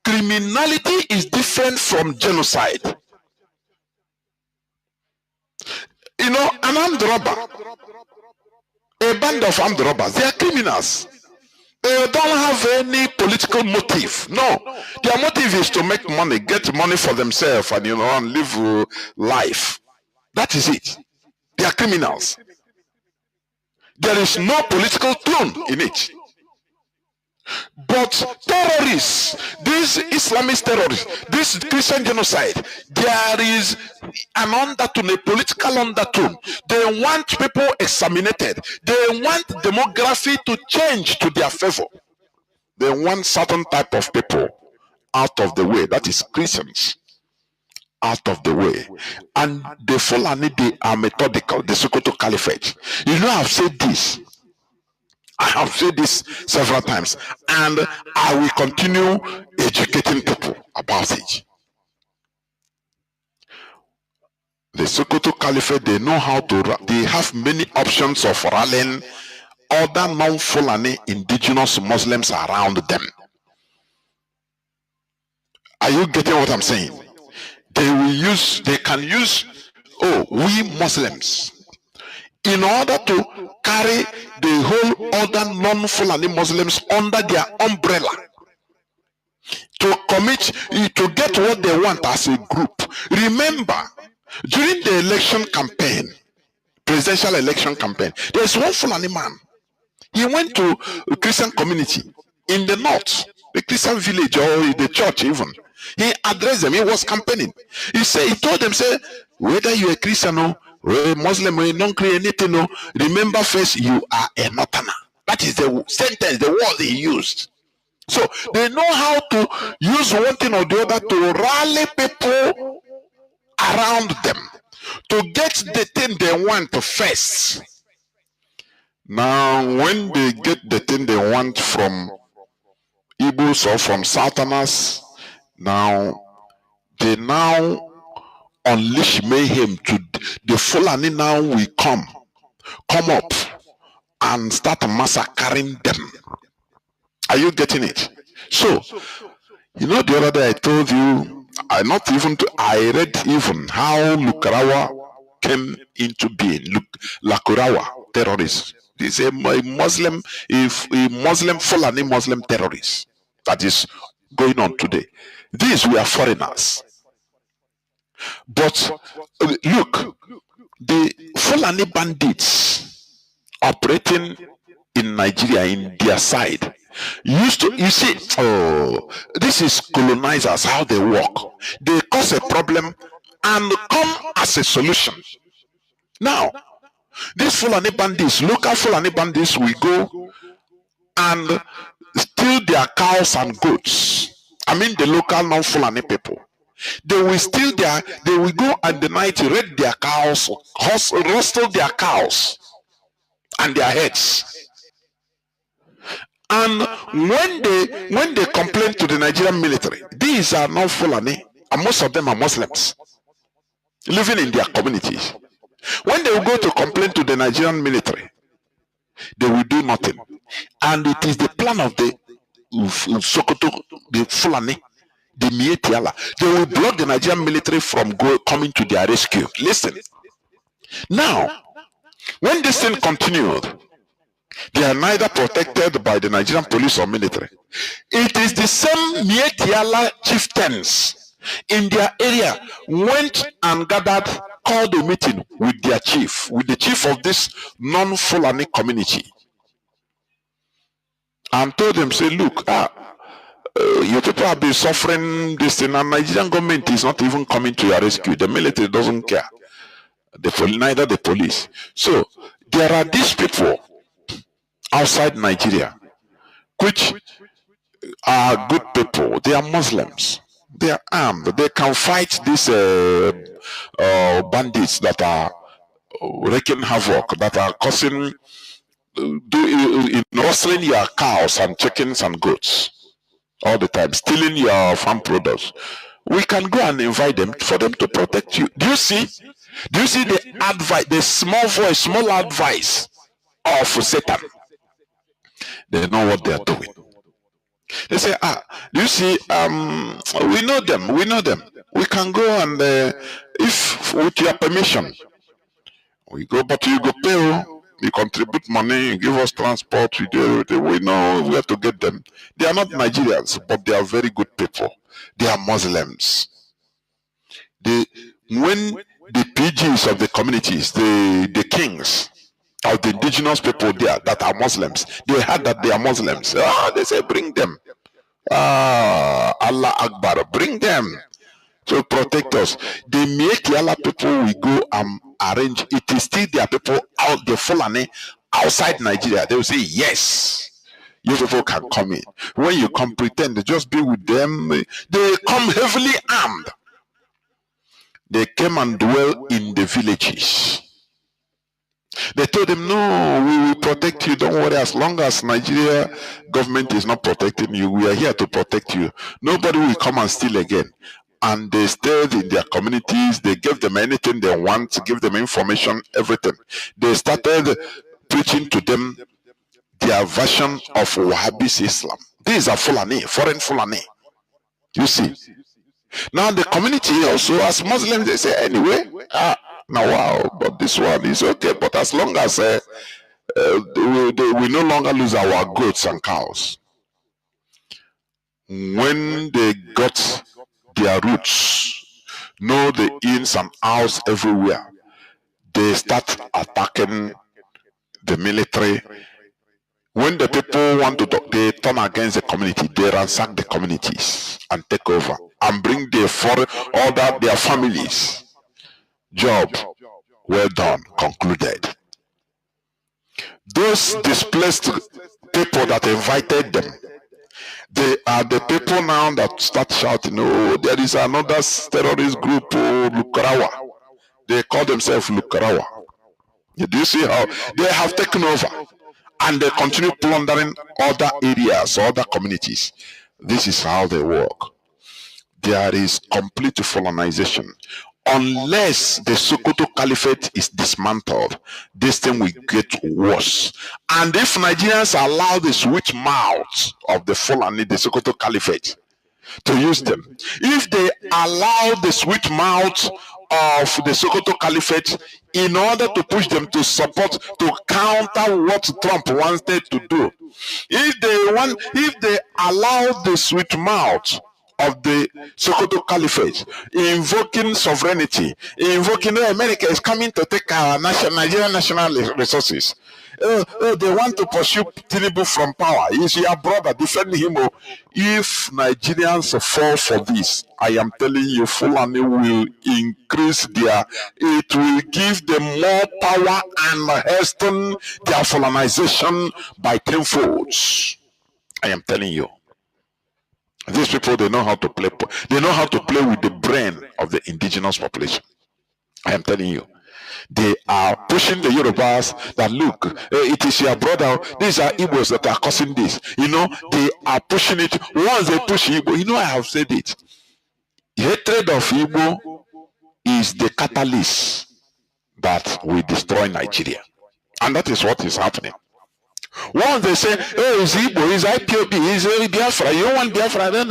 criminality is different from genocide. An armed robber, a band of armed robbers, they are criminals. They don't have any political motive. No, their motive is to make money, get money for themselves, and and live life. That is it. They are criminals. There is no political tone in it. But terrorists, these Islamist terrorists, this Christian genocide, there is an undertone, a political undertone. They want people exterminated. They want demography to change to their favor. They want certain type of people out of the way. That is Christians out of the way. And the Fulani, they are methodical. The Sokoto Caliphate. I've said this. I have said this several times, and I will continue educating people about it. The Sokoto Caliphate, they know how to, they have many options of rallying other non-Fulani indigenous Muslims around them. Are you getting what I'm saying? They can use oh, we Muslims, in order to carry the whole other non-Fulani Muslims under their umbrella, to commit, to get what they want as a group. Remember, during the election campaign, presidential election campaign, there's one Fulani man. He went to a Christian community in the north, the Christian village or the church even. He addressed them. He was campaigning. He told them, say, whether you're a Christian or a Muslim or a non-Christian, anything, remember first, you are a northerner. That is the sentence, the word he used. So they know how to use one thing or the other to rally people around them, to get the thing they want first. Now, when they get the thing they want from Igbos or from Southerners, now they now unleash mayhem to the Fulani. Now we come up and start massacring them. Are you getting it? So, you know, the other day I told you, I read even how Lukurawa came into being. Lukurawa terrorists. It's a Muslim Fulani Muslim terrorist that is going on today. These were foreigners. But look, the Fulani bandits operating in Nigeria, in their side, used to, you see, oh, this is colonizers, how they work. They cause a problem and come as a solution. Now, these Fulani bandits, local Fulani bandits, will go and steal their cows and goats. I mean the local non-Fulani people. They will they will go at the night, raid their cows, rustle their cows and their heads. And when they complain to the Nigerian military, these are not Fulani, and most of them are Muslims living in their communities. When they will go to complain to the Nigerian military, they will do nothing. And it is the plan of the Sokoto, the Fulani, the Mietiala. They will block the Nigerian military from coming to their rescue. Listen. Now, when this thing continued, they are neither protected by the Nigerian police or military. It is the same Mietiala chieftains in their area went and gathered, called a meeting with their chief, with the chief of this non-Fulani community, and told them, say, look, you people have been suffering this thing, and Nigerian government is not even coming to your rescue. The military doesn't care. Neither the police. So there are these people outside Nigeria, which are good people. They are Muslims. They are armed. They can fight these bandits that are wreaking havoc, that are causing, rustling your cows and chickens and goats all the time, stealing your farm products. We can go and invite them for them to protect you. Do you see the advice, the small advice of Satan? They know what they are doing. They say, do you see, we know them. We can go and, if with your permission, we go, but you go pay, you contribute money, you give us transport, we do everything. We know where to get them. They are not Nigerians, but they are very good people. They are Muslims. When the PGs of the communities, the kings of the indigenous people there that are Muslims, they heard that they are Muslims. They say, bring them. Allah Akbar, bring them to protect us. The Mietiala people will go and arrange. It is still their people out, the Fulani outside Nigeria. They will say, yes, you people can come in. When you come, pretend to just be with them. They come heavily armed. They came and dwell in the villages. They told them, no, we will protect you. Don't worry. As long as Nigeria government is not protecting you, we are here to protect you. Nobody will come and steal again. And they stayed in their communities. They gave them anything they want, give them information, everything. They started preaching to them their version of Wahhabis Islam. These are Fulani, foreign Fulani. You see. Now the community also, as Muslims, they say, anyway, Now, wow, but this one is okay. But as long as we no longer lose our goats and cows, when they got their roots, know the ins and outs everywhere, they start attacking the military. When the people want to talk, they turn against the community, they ransack the communities and take over and bring their foreign order, their families. Job well done, concluded. Those displaced people that invited them, they are the people now that start shouting, oh, there is another terrorist group, oh, Lukarawa. They call themselves Lukarawa. Do you see how they have taken over and they continue plundering other areas, other communities? This is how they work. There is complete colonization. Unless the Sokoto Caliphate is dismantled, this thing will get worse. And if Nigerians allow the sweet mouth of the Fulani, the Sokoto Caliphate, to use them, if they allow the sweet mouth of the Sokoto Caliphate in order to push them to support, to counter what Trump wanted to do, if they allow the sweet mouth of the Sokoto Caliphate, invoking sovereignty, invoking America is coming to take our Nigerian national resources. They want to pursue Tinubu from power. He's your brother, defend him. If Nigerians fall for this, I am telling you, Fulani will increase it will give them more power and hasten their Fulanization by tenfold. I am telling you. These people, they know how to play. They know how to play with the brain of the indigenous population. I am telling you. They are pushing the Yorubas that look, it is your brother. These are Igbos that are causing this. They are pushing it. Once they push Igbo, I have said it. Hatred of Igbo is the catalyst that will destroy Nigeria. And that is what is happening. Once they say, oh, it's Igbo, it's IPOB, it's Biafra, you don't want Biafra, no.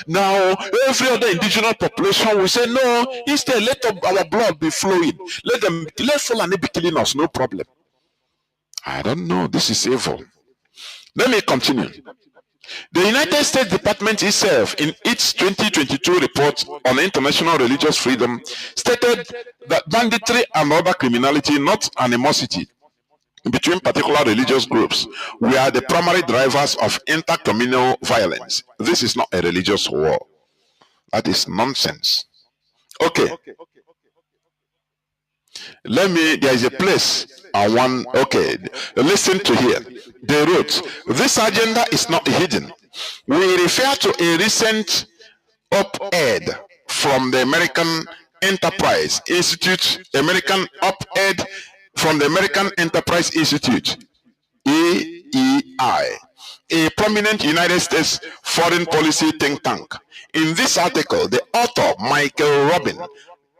Now, every other indigenous population will say, no, instead, let our blood be flowing. Let Fulani be killing us, no problem. I don't know, this is evil. Let me continue. The United States Department itself, in its 2022 report on international religious freedom, stated that banditry and other criminality, not animosity between particular religious groups, were the primary drivers of intercommunal violence. This is not a religious war. That is nonsense. Okay. There is a place I want, okay, listen to here. They wrote, this agenda is not hidden. We refer to a recent op-ed from the American Enterprise Institute, from the American Enterprise Institute, AEI, a prominent United States foreign policy think tank. In this article, the author, Michael Robin,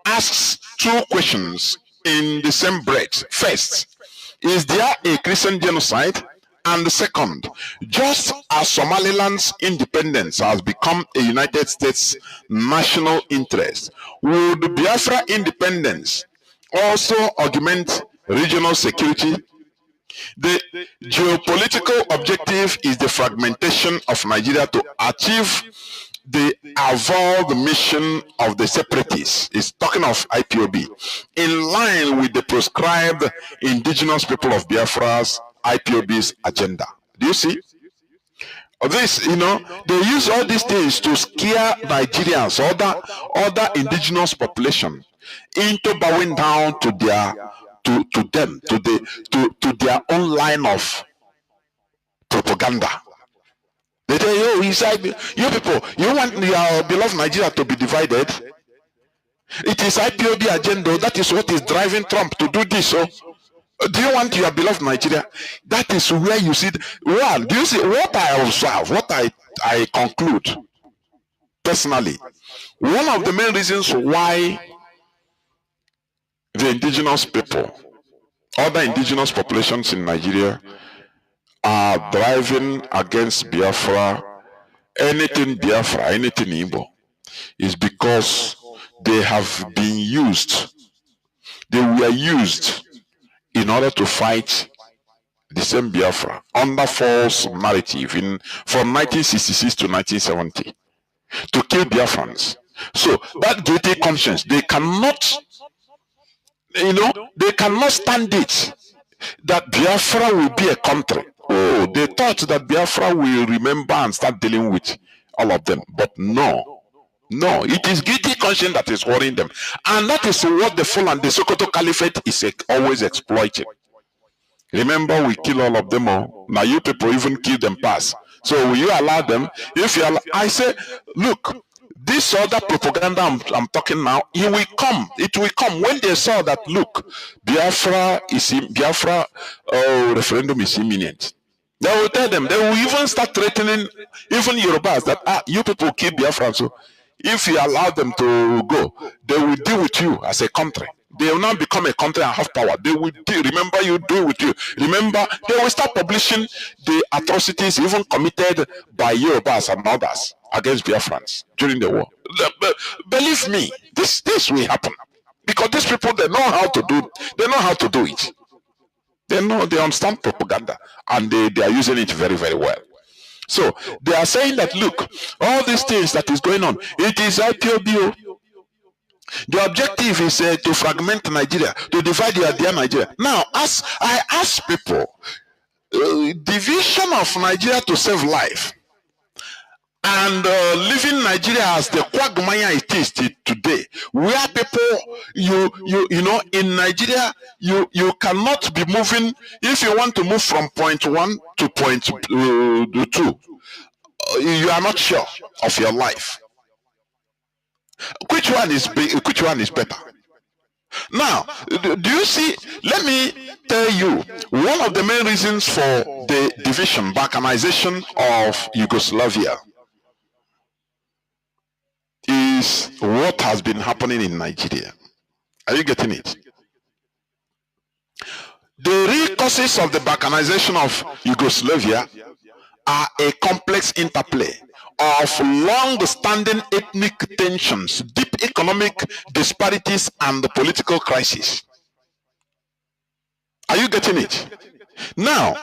asks two questions in the same breath. First, is there a Christian genocide? And second, just as Somaliland's independence has become a United States national interest, would Biafra independence also augment regional security? The geopolitical objective is the fragmentation of Nigeria to achieve the avowed mission of the separatists. It's talking of IPOB, in line with the proscribed indigenous people of Biafra's IPOB's agenda. Do you see? This, they use all these things to scare Nigerians, other indigenous population, into bowing down to their their own line of propaganda. They tell you, you people, you want your beloved Nigeria to be divided? It is IPOB agenda. That is what is driving Trump to do this. So, do you want your beloved Nigeria? That is where you see. Well, do you see what I observe? What I conclude personally? One of the main reasons why the indigenous people, other indigenous populations in Nigeria, are driving against Biafra, anything Igbo, is because they have been used They were used in order to fight the same Biafra under false narrative from 1966 to 1970 to kill Biafrans. So that guilty conscience, they cannot, they cannot stand it that Biafra will be a country. Oh, they thought that Biafra will remember and start dealing with all of them. But no, it is guilty conscience that is worrying them. And that is what the full and the Sokoto Caliphate is always exploiting. Remember, we kill all of them all. Now you people even kill them past. So will you allow them? If you allow, I say, look, this other propaganda I'm talking now, it will come when they saw that, look, Biafra referendum is imminent. They will tell them, they will even start threatening even Yorubas that you people kill Biafra. So if you allow them to go, they will deal with you as a country. They will not become a country and have power. They will remember you, deal with you. Remember, they will start publishing the atrocities even committed by Yorubas and others against Biafrans during the war. Believe me, this will happen. Because these people, they know how to do it. They understand propaganda, and they are using it very, very well. So they are saying that, look, all these things that is going on, it is IPOBO. The objective is to fragment Nigeria, to divide their Nigeria. Now, as I ask people, division of Nigeria to save life, and leaving Nigeria as the quagmire it is today, where people, in Nigeria, you cannot be moving. If you want to move from point 1 to point 2, you are not sure of your life. Which one is better? Now, do you see? Let me tell you, one of the main reasons for the division, balkanization of Yugoslavia, is what has been happening in Nigeria. Are you getting it? The real causes of the balkanization of Yugoslavia are a complex interplay of long-standing ethnic tensions, deep economic disparities, and the political crisis. Are you getting it? Now,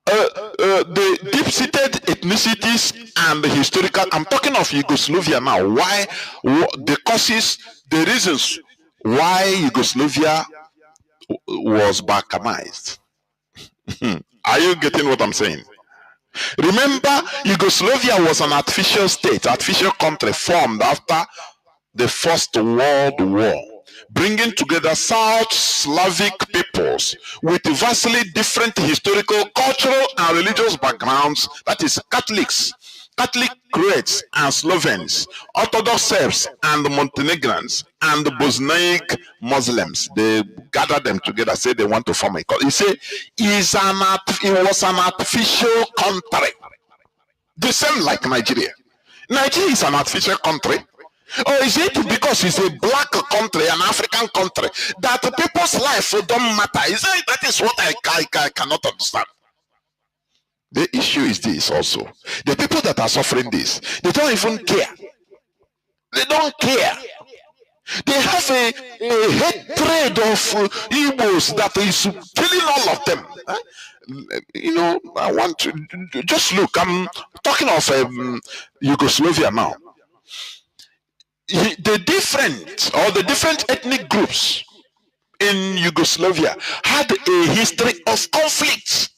the deep-seated ethnicities and the historical, I'm talking of Yugoslavia now, why, the causes, the reasons why Yugoslavia was balkanized. Are you getting what I'm saying? Remember, Yugoslavia was an artificial state, artificial country formed after the First World War, bringing together South Slavic peoples with vastly different historical, cultural, and religious backgrounds, that is Catholics, Catholic Croats and Slovens, Orthodox Serbs and Montenegrins, and Bosniak Muslims. They gathered them together, say they want to form a country. He said it was an artificial country. The same like Nigeria. Nigeria is an artificial country. Or is it because it's a black country, an African country, that the people's life don't matter? That is what I cannot understand. The issue is this also. The people that are suffering this, they don't even care. They don't care. They have a hatred of Igbos that is killing all of them. I want to just look. I'm talking of Yugoslavia now. The different ethnic groups in Yugoslavia had a history of conflict.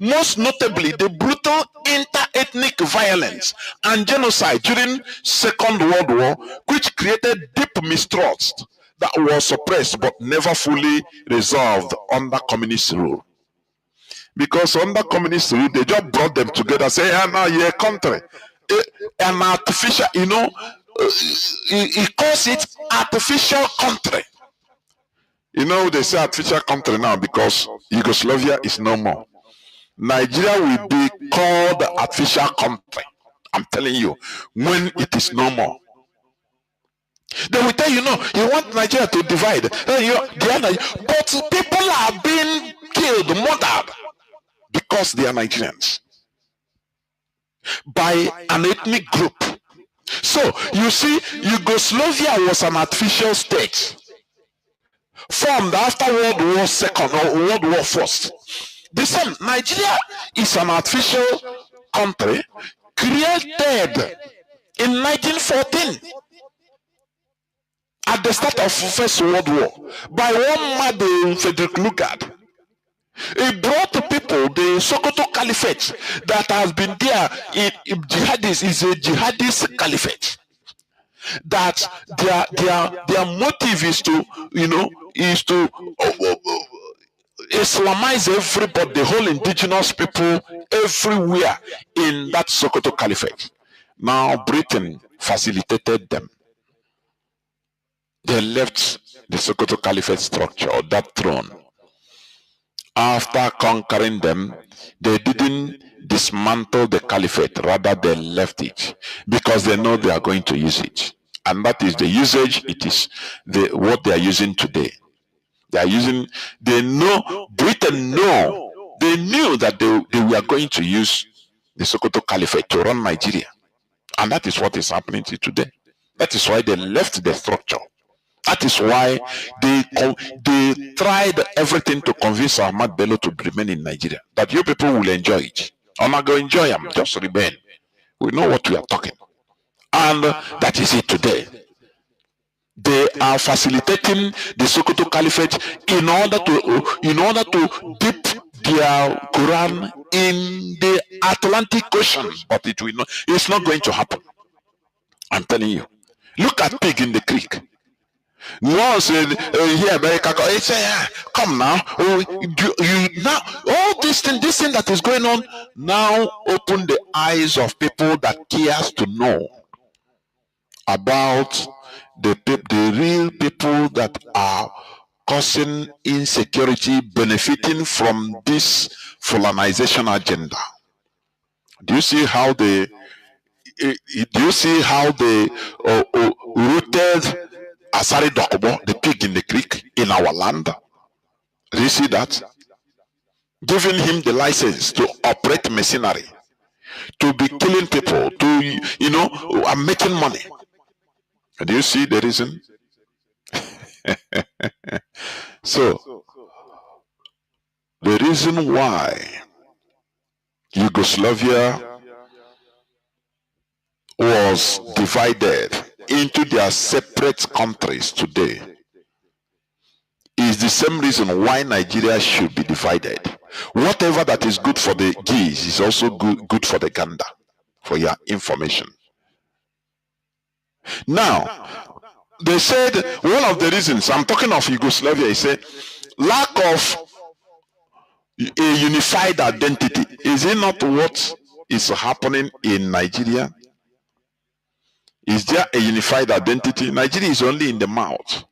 Most notably, the brutal inter-ethnic violence and genocide during Second World War, which created deep mistrust that was suppressed but never fully resolved under communist rule. Because under communist rule, they just brought them together, say, now you're a country. An artificial, he calls it artificial country. They say artificial country now because Yugoslavia is no more. Nigeria will be called the artificial country. I'm telling you, when it is no more. They will tell you, you want Nigeria to divide. But people are being killed, murdered, because they are Nigerians. By an ethnic group. So, you see, Yugoslavia was an artificial state. formed after World War Second or World War First. The same, Nigeria is an artificial country created in 1914 at the start of First World War by one man, Frederick Lugard. He brought to people the Sokoto Caliphate that has been there in jihadis, is a jihadist caliphate. That their motive is to, Islamize everybody, the whole indigenous people everywhere in that Sokoto Caliphate. Now Britain facilitated them. They left the Sokoto Caliphate structure, or that throne. After conquering them, they didn't dismantle the caliphate, rather they left it because they know they are going to use it. And that is the usage, it is what they are using today. They knew they knew that they were going to use the Sokoto Caliphate to run Nigeria. And that is what is happening today. That is why they left the structure. That is why they tried everything to convince Ahmad Bello to remain in Nigeria. That you people will enjoy it. I'm not going to enjoy them, just remain. We know what we are talking. And that is it today. They are facilitating the Sokoto Caliphate in order to dip their Quran in the Atlantic Ocean. But it's not going to happen. I'm telling you. Look at pig in the creek. Once here, America, say, come now. Now all this thing that is going on now open the eyes of people that cares to know about the real people that are causing insecurity, benefiting from this Fulanization agenda. Do you see how they rooted Asari Dokobo, the pig in the creek, in our land? Do you see that? Giving him the license to operate machinery, to be killing people, to and making money. Do you see the reason? So, the reason why Yugoslavia was divided into their separate countries today is the same reason why Nigeria should be divided. Whatever that is good for the geese is also good for the gander, for your information. Now, they said one of the reasons, I'm talking of Yugoslavia, he said lack of a unified identity. Is it not what is happening in Nigeria? Is there a unified identity? Nigeria is only in the mouth.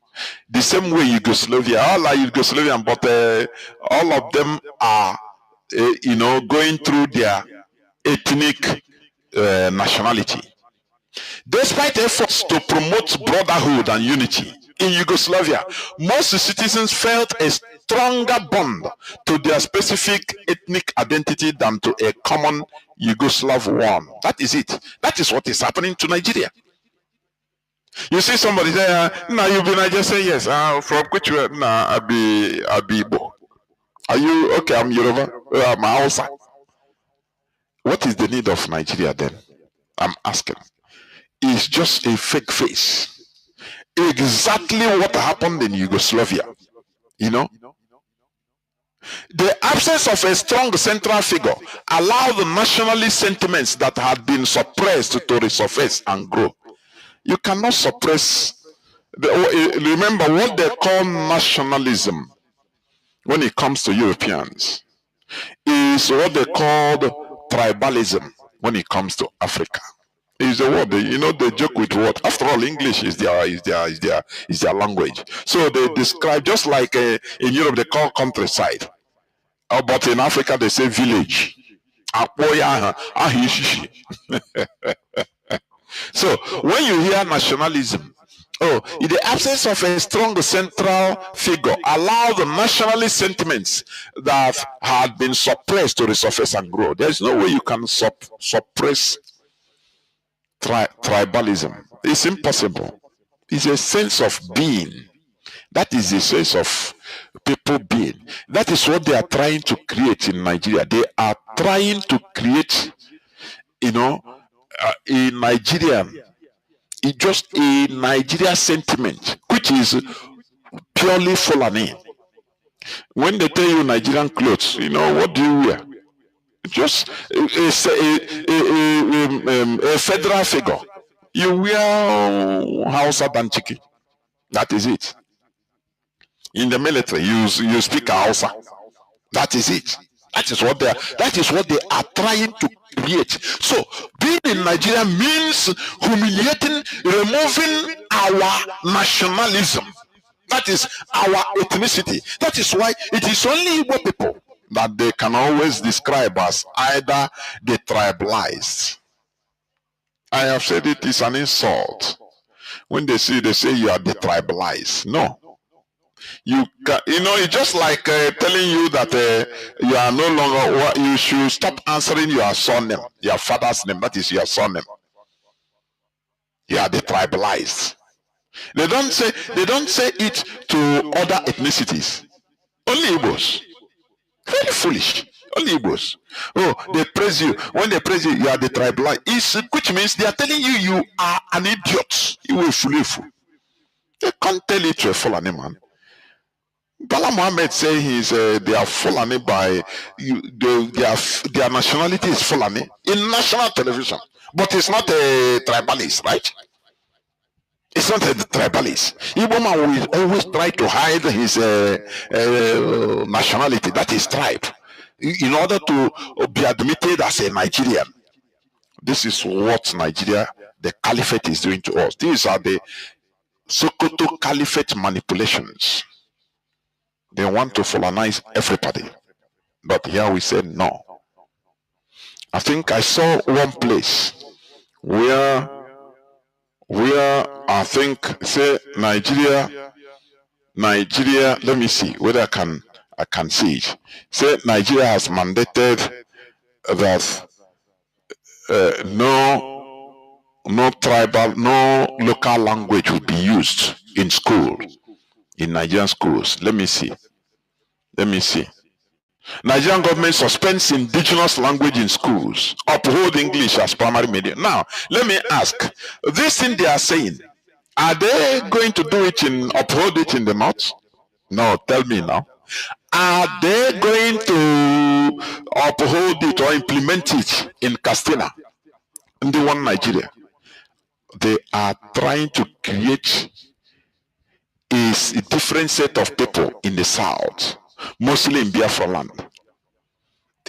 The same way Yugoslavia, all are Yugoslavian, but all of them are, going through their ethnic nationality. Despite efforts to promote brotherhood and unity in Yugoslavia, most citizens felt a stronger bond to their specific ethnic identity than to a common Yugoslav one. That is it. That is what is happening to Nigeria. You see somebody say, "No, you be Nigeria." Say yes. From which way? Nah, I be Igbo. Are you okay? I'm Yoruba. I'm Hausa. What is the need of Nigeria then? I'm asking. It's just a fake face. Exactly what happened in Yugoslavia. The absence of a strong central figure allowed the nationalist sentiments that had been suppressed to resurface and grow. You cannot suppress. Remember what they call nationalism when it comes to Europeans is what they called tribalism when it comes to Africa. Is the word they joke with what? After all, English is their language. So they describe, just like in Europe they call countryside, but in Africa they say village. So when you hear nationalism, in the absence of a strong central figure, allow the nationalist sentiments that had been suppressed to resurface and grow. There's no way you can suppress tribalism. It's impossible. It's a sense of being That is the sense of people being. That is what they are trying to create in Nigeria. They are trying to create, a Nigerian, just a Nigeria sentiment, which is purely Fulani. When they tell you Nigerian clothes, what do you wear? Just a federal figure. You wear Hausa Banchiki. That is it. In the military, you speak Hausa. That is it. That is what they are trying to create. So being in Nigeria means humiliating, removing our nationalism. That is our ethnicity. That is why it is only Igbo people that they can always describe as either the tribalized. I have said it is an insult. When they say you are the tribalized. No. It's just like telling you that you are no longer, you should stop answering your surname, your father's name. That is your surname. You are the tribalized. They don't say it to other ethnicities. Only Igbos. Very foolish. Only Igbos. Oh, they praise you. When they praise you, you are the tribalized. Which means they are telling you are an idiot. You are foolish. They can't tell it to a Fulani man. Bala Mohammed say they are Fulani by their nationality is Fulani in national television, but it's not a tribalist, right? It's not a tribalist. Igbo man will always try to hide his nationality, that is tribe, in order to be admitted as a Nigerian. This is what Nigeria, the caliphate, is doing to us. These are the Sokoto caliphate manipulations. They want to Fulanize everybody. But here we said no. I think I saw one place where I think say Nigeria, let me see whether I can see it. Say Nigeria has mandated that no tribal, no local language will be used in school, in Nigerian schools. Let me see. Nigerian government suspends indigenous language in schools, uphold English as primary medium. Now, let me ask, this thing they are saying, are they going to do it uphold it in the north? No, tell me now. Are they going to uphold it or implement it in Castina, in the one Nigeria? They are trying to create a different set of people in the south, mostly in Biafra land,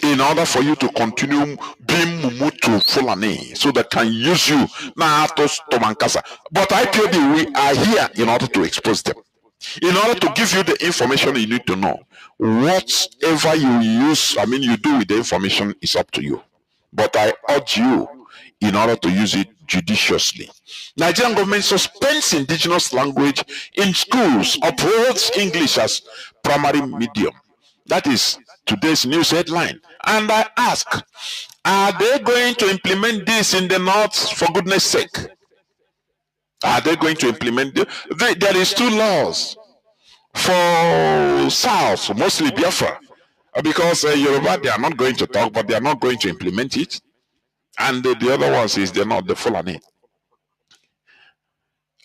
in order for you to continue being Mumutu Fulani, so they can use you now to Tomankasa. But IPOB, we are here in order to expose them, in order to give you the information you need to know. Whatever you you do with the information is up to you. But I urge you, in order to use it judiciously. Nigerian government suspends indigenous language in schools, upholds English as primary medium. That is today's news headline. And I ask, are they going to implement this in the north, for goodness sake? Are they going to implement this? There is 2 laws for south, mostly Biafra, because Yoruba, they are not going to talk, but they are not going to implement it. And the other ones is they're not the Fulani.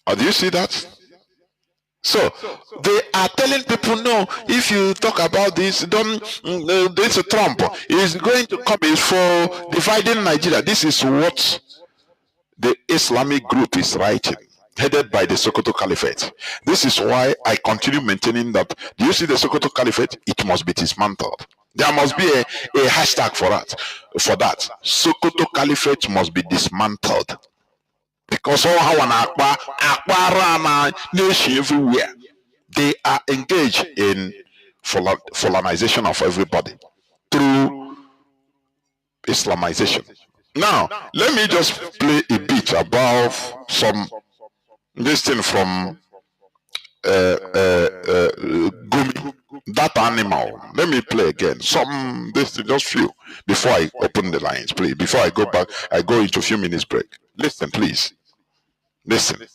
Do you see that? So they are telling people, no, if you talk about this, this Trump is going to come is for dividing Nigeria. This is what the Islamic group is writing, headed by the Sokoto Caliphate. This is why I continue maintaining that. Do you see the Sokoto Caliphate? It must be dismantled. There must be a hashtag for that. Sokoto Caliphate must be dismantled. Because all how an Akbarana nation everywhere, they are engaged in Fulanization of everybody through Islamization. Now, let me just play a bit about this thing from Gumi, that animal. Let me play again. Just few before I open the lines, please. Before I go back, I go into a few minutes break. Listen, please. Listen.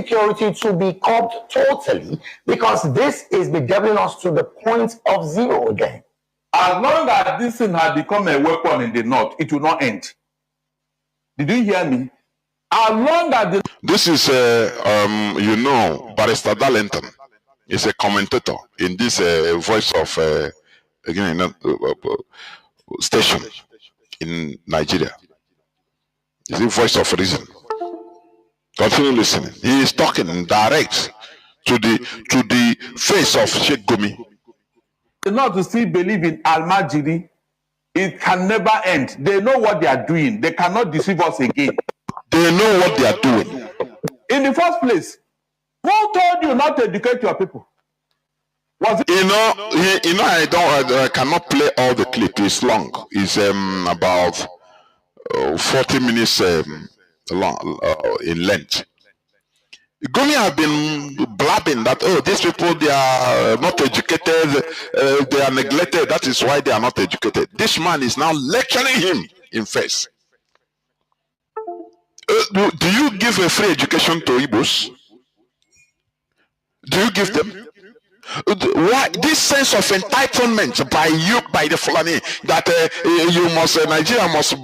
insecurity to be curbed totally, because this is bedeviling us to the point of zero again. As long as this thing had become a weapon in the north, it will not end. Did you hear me? As long as the... This is, you know, Barrister Darlington is a commentator in this voice of, station in Nigeria. Is the voice of reason. Continue listening. He is talking direct to the face of Sheikh Gumi. Not to still believe in Al-Majiri, it can never end. They know what they are doing. They cannot deceive us again. They know what they are doing. In the first place, who told you not to educate your people? Was it? I cannot play all the clip. It's long. It's about 40 minutes long in length. Gumi have been blabbing that, oh, these people, they are not educated, they are neglected, that is why they are not educated. This man is now lecturing him in face. Do you give a free education to Igbos? Do you give them? Why this sense of entitlement by the Fulani that you must Nigeria must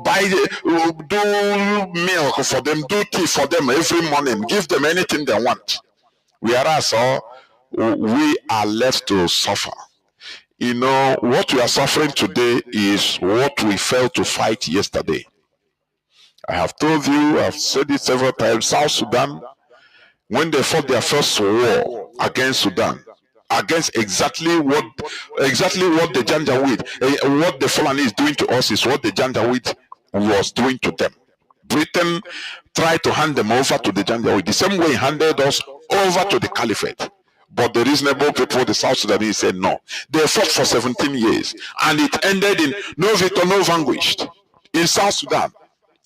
buy do milk for them, do tea for them every morning, give them anything they want, whereas we are left to suffer. You know what we are suffering today is what we failed to fight yesterday. I have told you, I've said it several times. South Sudan, when they fought their first war against Sudan, against exactly what the Janjaweed, what the Fulani is doing to us is what the Janjaweed was doing to them. Britain tried to hand them over to the Janjaweed, the same way he handed us over to the Caliphate. But the reasonable people, the South Sudanese, said no. They fought for 17 years, and it ended in no victor, no vanquished in South Sudan,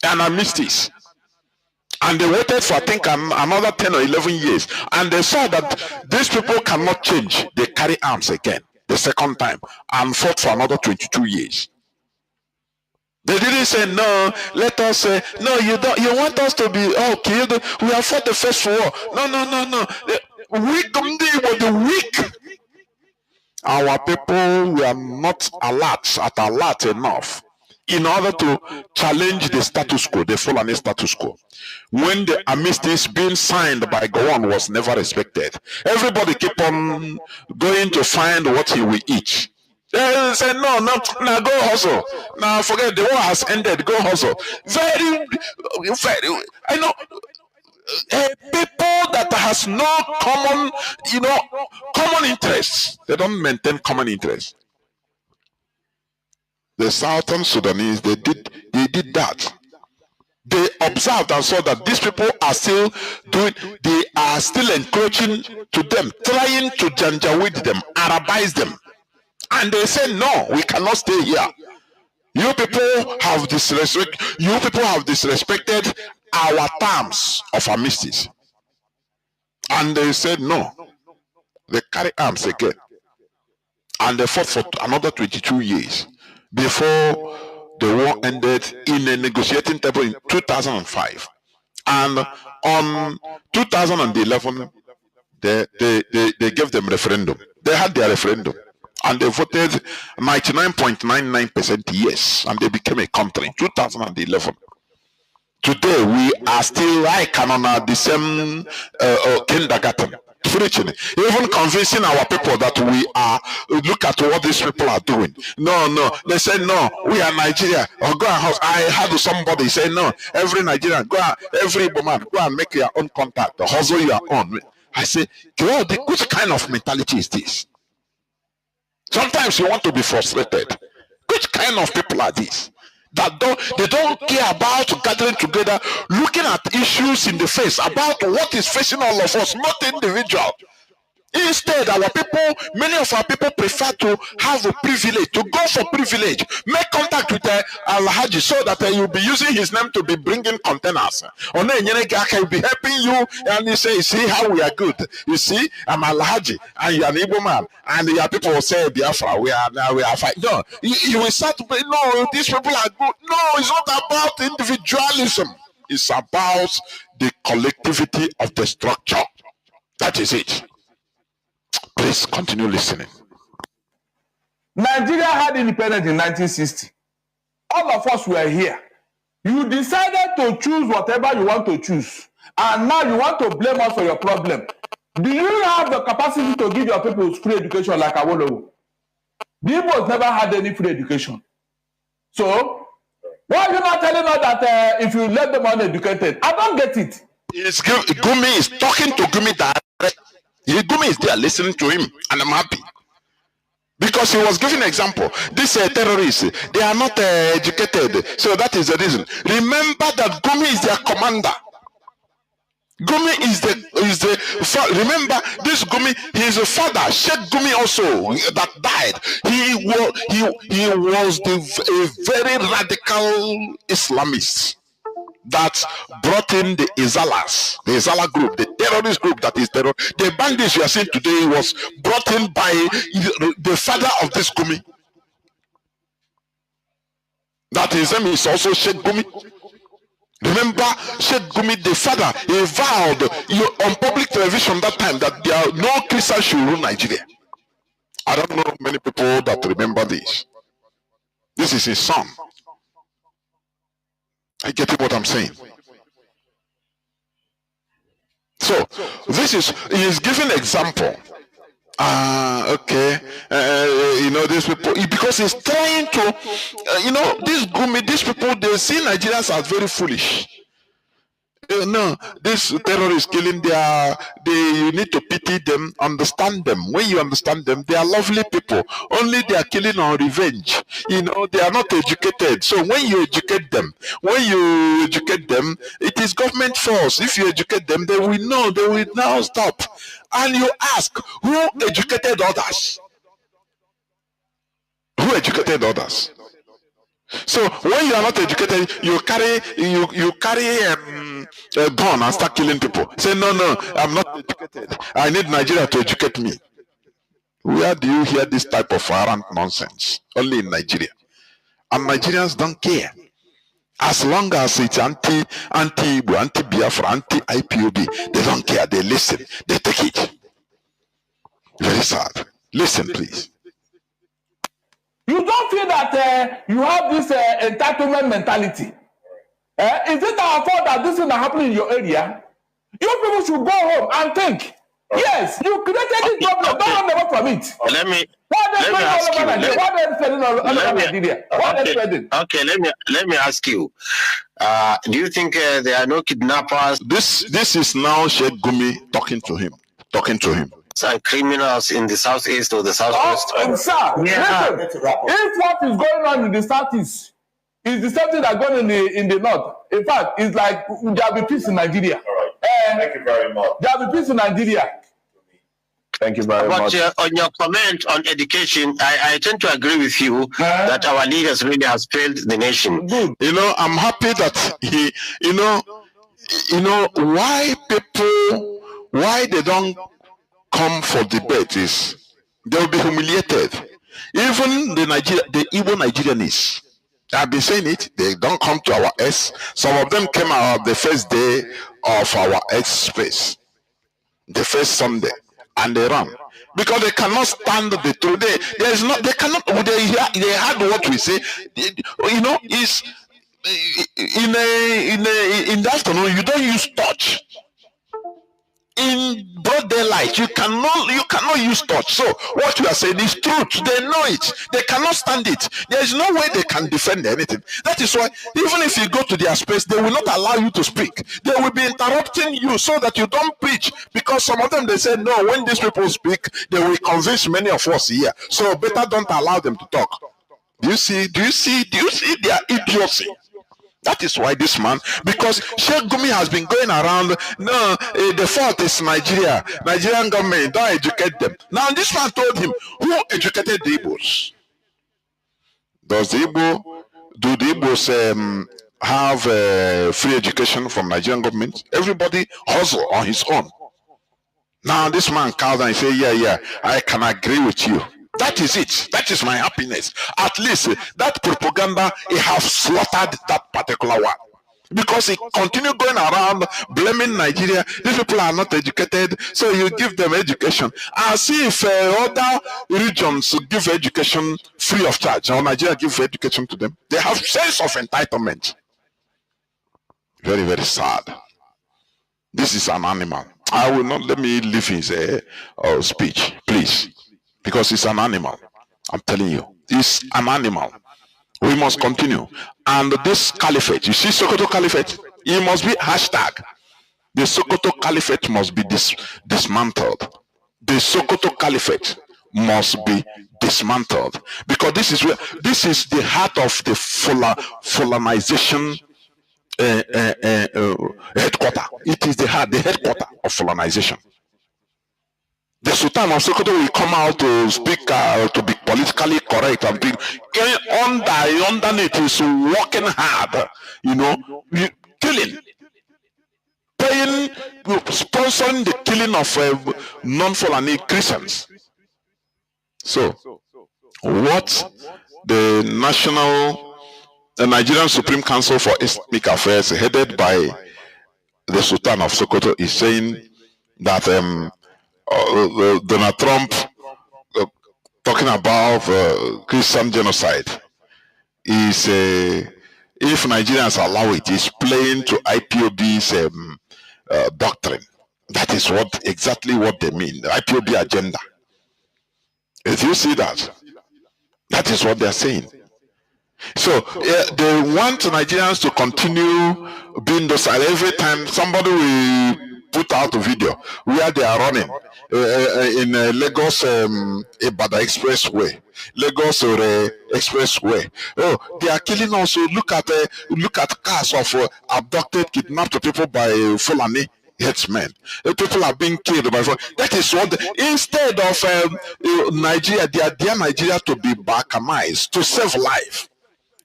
an armistice. And they waited for, I think, another 10 or 11 years. And they saw that these people cannot change. They carry arms again, the second time, and fought for another 22 years. They didn't say, no, let us say, no, you want us to be, okay, we have fought the first war. No. Weak, were the weak. Our people were not alert enough in order to challenge the status quo, the Fulani status quo. When the armistice being signed by Gowon was never respected, everybody keep on going to find what he will eat. They say, no, go hustle. Now forget the war has ended, go hustle. Very, I know, people that has no common interests, they don't maintain common interests. The Southern Sudanese, they did that. They observed and saw that these people are still they are still encroaching to them, trying to Janjaweed them, Arabize them. And they say, no, we cannot stay here. You people have disrespected our terms of armistice. And they said, no. They carry arms again. And they fought for another 22 years. Before the war ended in a negotiating table in 2005. And on 2011, they gave them referendum. They had their referendum. And they voted 99.99% yes. And they became a country in 2011. Today, we are still like on the same kindergarten. Preaching, even convincing our people that we are, look at what these people are doing. No, they say no, we are Nigeria. Or go and house. I had somebody say no, every Nigerian, every woman, go and make your own contact, hustle your own. I say, God, which kind of mentality is this? Sometimes you want to be frustrated. Which kind of people are these? That they don't care about gathering together, looking at issues in the face, about what is facing all of us, not individual. Instead, many of our people prefer to have a privilege, to go for privilege, make contact with Al-Haji so that you'll be using his name to be bringing containers. Or he'll be helping you, and he say, see how we are good. You see, I'm Al-Haji, and you're an Igbo man, and your people will say, Biafra, we are fine. No, you will start to be, no, these people are good. No, it's not about individualism. It's about the collectivity of the structure. That is it. Please continue listening. Nigeria had independence in 1960. All of us were here. You decided to choose whatever you want to choose. And now you want to blame us for your problem. Do you have the capacity to give your people free education like Awolowo? The Igbos never had any free education. So, why are you not telling us that if you let them uneducated? I don't get it. Gumi is talking to Gumi direct. Gumi is there listening to him, and I'm happy. Because he was giving an example. These terrorists, they are not educated. So that is the reason. Remember that Gumi is their commander. Gumi is the remember this Gumi, his father, Sheikh Gumi also, that died. He was a very radical Islamist that brought in the Izala group, the terrorist group that is terror. The bandits you are seeing today was brought in by the father of this Gumi. That his name is also Sheikh Gumi. Remember, Sheikh Gumi, the father, he vowed on public television that time that there are no Christians should rule Nigeria. I don't know many people that remember this. This is his son. I get what I'm saying. So, he is giving example. Okay, these people, because he's trying to, this Gumi, these people, they see Nigerians as very foolish. No, these terrorists killing, you need to pity them, understand them. When you understand them, they are lovely people. Only they are killing on revenge. They are not educated. So when you educate them, it is government force. If you educate them, they will know, they will now stop. And you ask, who educated others? Who educated others? So when you are not educated, you carry a gun and start killing people. Say no, I'm not educated. I need Nigeria to educate me. Where do you hear this type of arrant nonsense? Only in Nigeria. And Nigerians don't care. As long as it's anti-Igbo, anti-Biafra, anti-IPOB, they don't care. They listen. They take it. Very sad. Listen, please. You don't feel that you have this entitlement mentality. Is it our fault that this is not happening in your area? You people should go home and think. Yes, you created this problem. Don't run away from it. Let me ask you. Do you think there are no kidnappers? This is now Sheikh Gumi talking to him. And criminals in the southeast or the southwest? Sir, listen, if what is going on in the southeast is the same thing that's going on in the north, in fact, it's like there will be peace in Nigeria. All right. Thank you very much. There will be peace in Nigeria. Thank you very much. But on your comment on education, I tend to agree with you that our leaders really has failed the nation. Good. I'm happy that he, why they don't come for debate is they will be humiliated. Even the Igbo Nigerians, I've been saying it, they don't come to our S. Some of them came out the first day of our X space, the first Sunday, and they ran because they cannot stand the truth. They had what we say, is in the afternoon you don't use touch. In broad daylight, you cannot use touch. So what you are saying is truth. They know it. They cannot stand it. There is no way they can defend anything. That is why even if you go to their space, they will not allow you to speak. They will be interrupting you so that you don't preach. Because some of them, they say, no, when these people speak, they will convince many of us here. So better don't allow them to talk. Do you see their idiocy? That is why this man, because Sheikh Gumi has been going around, the fault is Nigeria. Nigerian government, don't educate them. Now this man told him, who educated the Igbos? Do the Igbos have free education from Nigerian government? Everybody hustle on his own. Now this man comes and say, yeah, I can agree with you. That is it. That is my happiness. At least that propaganda, it has slaughtered that particular one. because he continue going around blaming Nigeria. These people are not educated, so you give them education. And see if other regions give education free of charge, or Nigeria give education to them. They have sense of entitlement. Very, very sad. This is an animal. I will not, let me leave his speech, please, because it's an animal. I'm telling you, it's an animal. We must continue. And this caliphate, you see Sokoto Caliphate, it must be hashtag. The Sokoto Caliphate must be dismantled. The Sokoto Caliphate must be dismantled, because this is the heart of the Fulanization headquarter. It is the headquarter of Fulanization. The Sultan of Sokoto will come out to speak, to be politically correct, and be underneath is working hard, killing, paying, sponsoring the killing of non-Fulani Christians. So, what the Nigerian Supreme Council for Islamic Affairs, headed by the Sultan of Sokoto, is saying that Donald Trump talking about Christian genocide is, if Nigerians allow it, is playing to IPOB's doctrine. That is exactly what they mean, the IPOB agenda. If you see that, that is what they are saying. So they want Nigerians to continue being docile. Every time somebody will put out a video where they are running in Lagos Ibadan Expressway, Lagos Expressway. Oh, they are killing us. Look at cars of abducted, kidnapped people by Fulani headsmen. People are being killed by Fulani. That is what instead of Nigeria, they are dear Nigeria to be balkanized, to save life,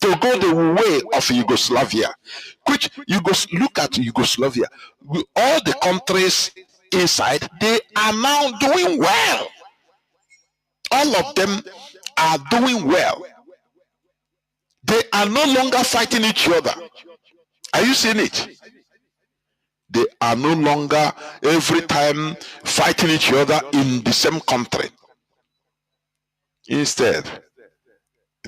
to go the way of Yugoslavia. Which look at Yugoslavia. All the countries inside, they are now doing well. All of them are doing well. They are no longer fighting each other. Are you seeing it? They are no longer every time fighting each other in the same country. Instead,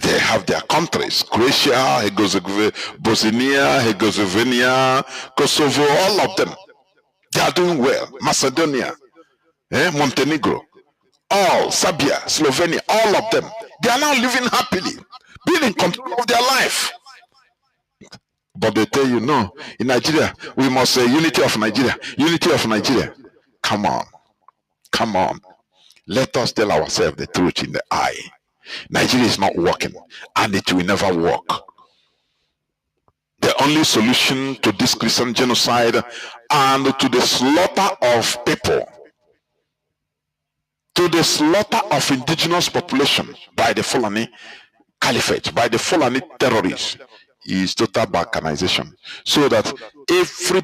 they have their countries: Croatia, Bosnia, Herzegovina, Kosovo, all of them. They are doing well. Macedonia, Montenegro, all, Serbia, Slovenia, all of them. They are now living happily, being in control of their life. But they tell you, no, in Nigeria, we must say unity of Nigeria, unity of Nigeria. Come on, come on. Let us tell ourselves the truth in the eye. Nigeria is not working, and it will never work. The only solution to this Christian genocide and to the slaughter of people, to the slaughter of indigenous population by the Fulani Caliphate, by the Fulani terrorists, is total balkanization, so that every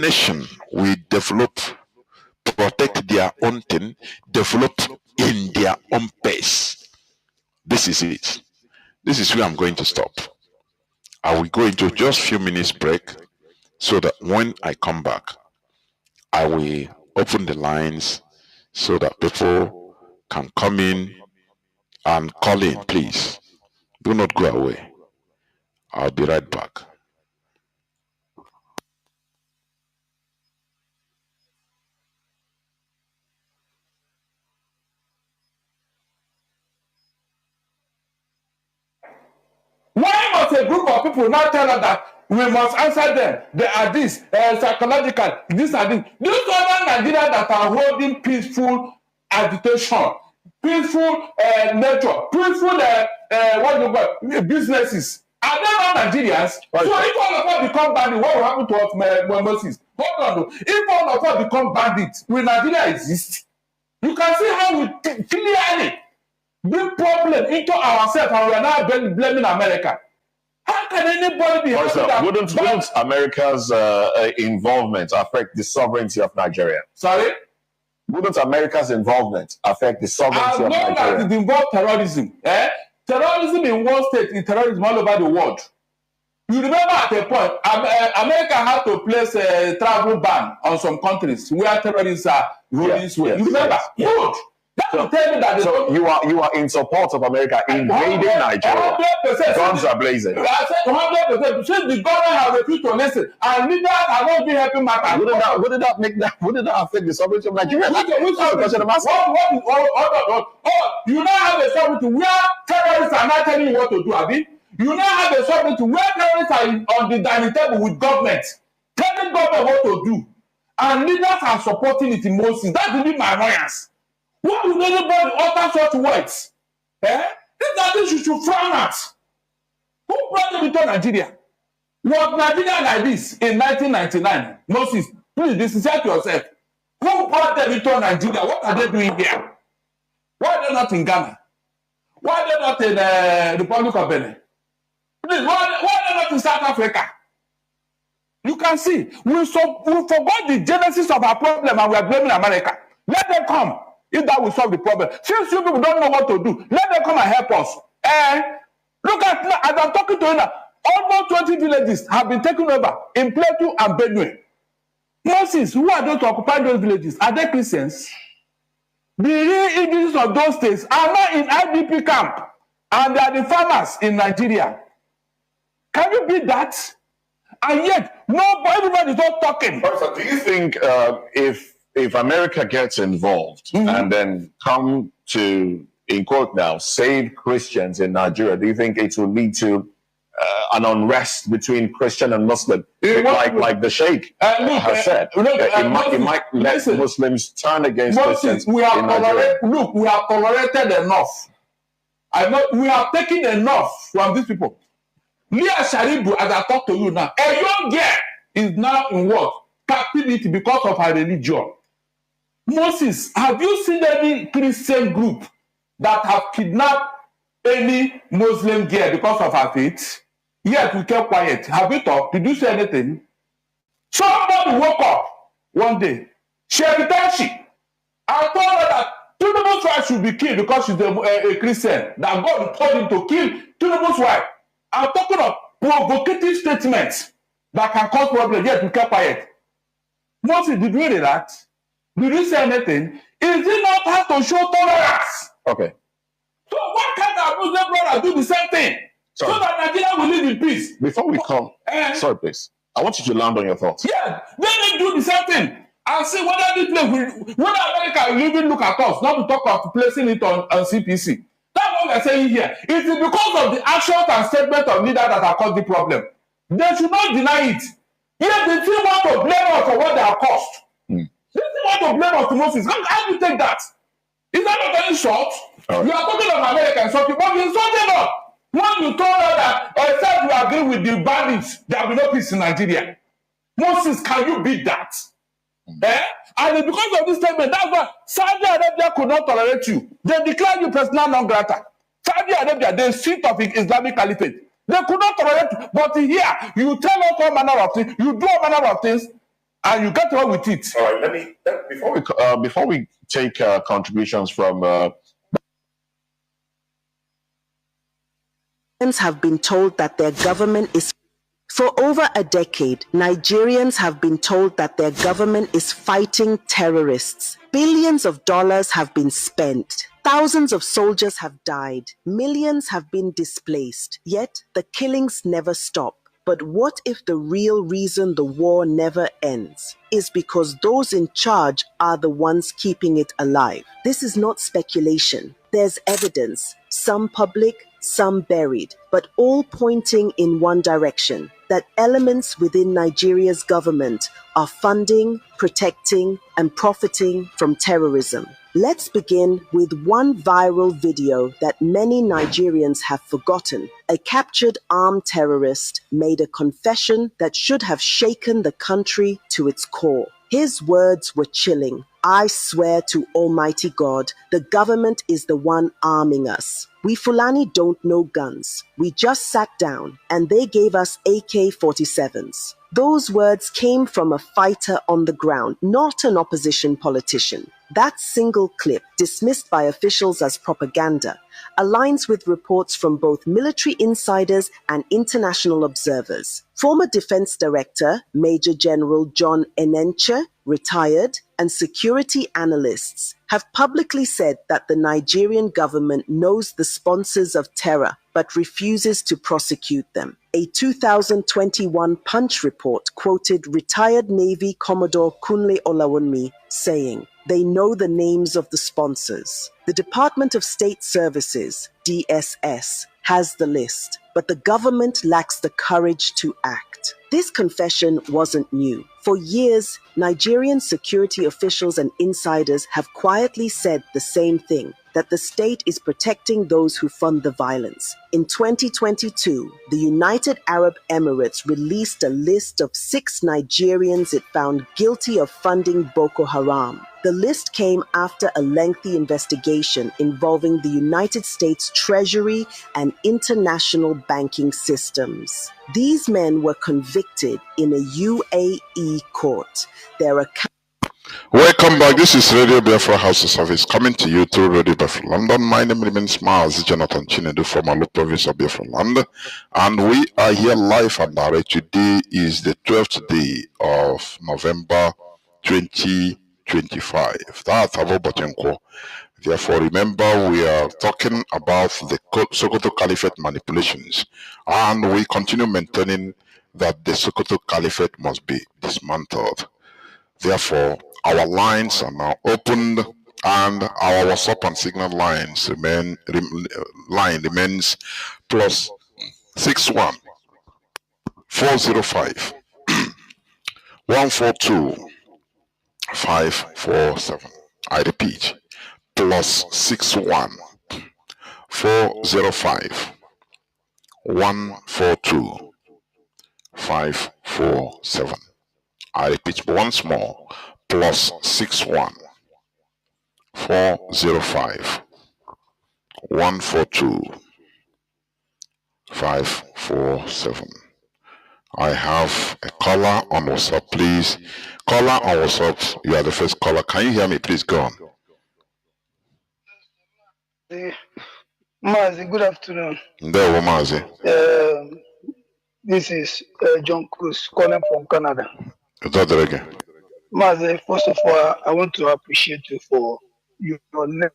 nation will develop, protect their own thing, develop in their own pace. This is it. This is where I'm going to stop. I will go into just a few minutes break, so that when I come back, I will open the lines so that people can come in and call in. Please do not go away. I'll be right back. Why must a group of people now tell us that we must answer them? They are this, psychological, this and this. These other Nigerians that are holding peaceful agitation, peaceful nature, peaceful businesses, are they not Nigerians? Right. So if all of us become bandits, what will happen to us, Moses? Hold on. If all of us become bandits, will Nigeria exist? You can see how we clearly bring problem into ourselves, and we are now blaming America. How can anybody be happy that? Wouldn't America's involvement affect the sovereignty of Nigeria? Sorry? Wouldn't America's involvement affect the sovereignty of Nigeria? As long as it involves terrorism. Terrorism in one state is terrorism all over the world. You remember at a point, America had to place a travel ban on some countries where terrorists are rolling. Yes, You remember? yes. Good. That will tell me that. So you are in support of America invading Nigeria. 100%. Guns are blazing. I said 100%. Since the government has refused to listen, and leaders have not been helping matters. Wouldn't that affect the sovereignty of Nigeria? You now have a sovereignty where terrorists are not telling you what to do, Abi. You now have a sovereignty where terrorists are on the dining table with government, telling government what to do, and leaders are supporting it in Moses. That will be my annoyance. Why would anybody utter such words? These are things you should frown at. Who brought them into Nigeria? Was Nigeria like this in 1999? Moses, please be sincere to yourself. Who brought them into Nigeria? What are they doing here? Why are they not in Ghana? Why are they not in the Republic of Benin? Please, why are they not in South Africa? You can see, we forgot the genesis of our problem and we are blaming America. Let them come. If that will solve the problem. Since you people don't know what to do, let them come and help us. Look at now, as I'm talking to you now, almost 20 villages have been taken over in Plateau and Benue. Moses, who are those to occupy those villages? Are they Christians? The real Indians of those states are not in IDP camp, and they are the farmers in Nigeria. Can you beat that? And yet, everybody is not talking. So do you think if America gets involved and then come to, in quote now, save Christians in Nigeria, do you think it will lead to an unrest between Christian and Muslim? Like the Sheikh has said, it might let Muslims turn against Christians we have tolerated enough. We have taken enough from these people. Leah Sharibu, as I talk to you now, a young girl is now in what? Captivity because of her religion. Moses, have you seen any Christian group that have kidnapped any Muslim girl because of her faith? Yet we kept quiet. Have you talked? Did you say anything? Somebody woke up one day. Sheritashi. I told her that Tinubu's wife should be killed because she's a Christian. That God told him to kill Tinubu's wife. I'm talking of provocative statements that can cause problems. Yet we kept quiet. Moses, did you read that? Did you say anything? Is it not hard to show tolerance? Okay. So why can't our Muslim brothers do the same thing? Sorry. So that Nigeria will live in peace. Before we come, sorry please. I want you to land on your thoughts. Yeah, they do the same thing. And see whether this place whether America will even look at us, not to talk of placing it on CPC. That's what we're saying here. It is because of the actions and statements of leaders that have caused the problem. They should not deny it. Yet they still want to blame us for what they have caused. They still want to blame us to Moses. How do you take that? Is that not any short? Right. You are talking of America and something, but you're insulting us. When you told us that, except you agree with the bandits, there will be no peace in Nigeria. Moses, can you beat that? And because of this statement, that's why Saudi Arabia could not tolerate you. They declared you persona non grata. Saudi Arabia, the seat of Islamic Caliphate. They could not tolerate you. But here, you tell us all manner of things, you do all manner of things, and you get away with it. All right, before we take contributions from have been told that their government is For over a decade, Nigerians have been told that their government is fighting terrorists. Billions of dollars have been spent. Thousands of soldiers have died. Millions have been displaced. Yet the killings never stop. But what if the real reason the war never ends is because those in charge are the ones keeping it alive? This is not speculation. There's evidence, some public, some buried, but all pointing in one direction, that elements within Nigeria's government are funding, protecting, and profiting from terrorism. Let's begin with one viral video that many Nigerians have forgotten. A captured armed terrorist made a confession that should have shaken the country to its core. His words were chilling. I swear to Almighty God, the government is the one arming us. We Fulani don't know guns. We just sat down and they gave us AK-47s. Those words came from a fighter on the ground, not an opposition politician. That single clip, dismissed by officials as propaganda, aligns with reports from both military insiders and international observers. Former Defense Director Major General John Enenche, retired, and security analysts have publicly said that the Nigerian government knows the sponsors of terror but refuses to prosecute them. A 2021 Punch report quoted retired Navy Commodore Kunle Olawunmi saying, "They know the names of the sponsors." The Department of State Services, DSS, has the list, but the government lacks the courage to act. This confession wasn't new. For years, Nigerian security officials and insiders have quietly said the same thing, that the state is protecting those who fund the violence. In 2022, the United Arab Emirates released a list of 6 Nigerians it found guilty of funding Boko Haram. The list came after a lengthy investigation involving the United States Treasury and international banking systems. These men were convicted in a UAE court. Their account. Welcome back. This is Radio Biafra House of Service coming to you through Radio Biafra London. My name remains Mazi Jonathan Chinedu from Alu province of Biafra Land, and we are here live and direct. Today is the 12th day of November 2025. That's Avo Bochenko. Therefore, remember, we are talking about the Sokoto Caliphate manipulations, and we continue maintaining that the Sokoto Caliphate must be dismantled. Therefore, our lines are now opened, and our WhatsApp and Signal lines remains plus 61 405 142 547. I repeat, plus 61 405 142 547. I repeat once more, plus 61 405 142 547. I have a caller on WhatsApp, please. Caller on WhatsApp, you are the first caller. Can you hear me? Please go on. Mazi, good afternoon. There, Mazi. This is John Cruz calling from Canada. Again. Mazi, first of all, I want to appreciate you for your name.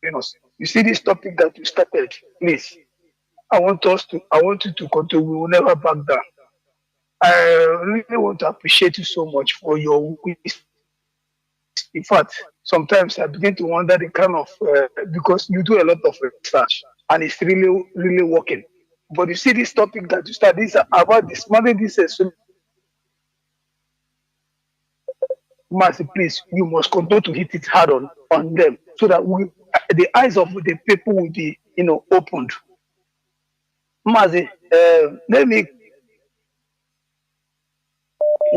You see this topic that you started, please. I want you to continue. We will never back down. I really want to appreciate you so much for your wisdom. In fact, sometimes I begin to wonder the kind of because you do a lot of research and it's really, really working. But you see this topic that you started, this about dismantling this Mazi, please, you must continue to hit it hard on them so that the eyes of the people will be, opened. Mazi, let me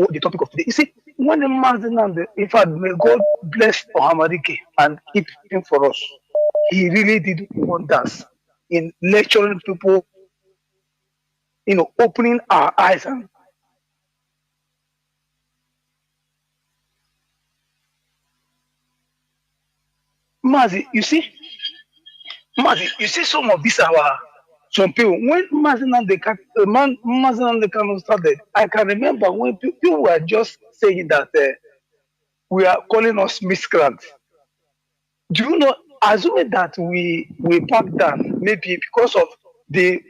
the topic of today. You see, when the Mazi, in fact, may God bless Ohamadike and keep him for us. He really did wonders in lecturing people, opening our eyes and Mazi, you see some of these some people, when Mazi Kanu started, I can remember when people were just saying that we are calling us miscreants. Do you know, assuming that we back down, maybe because of the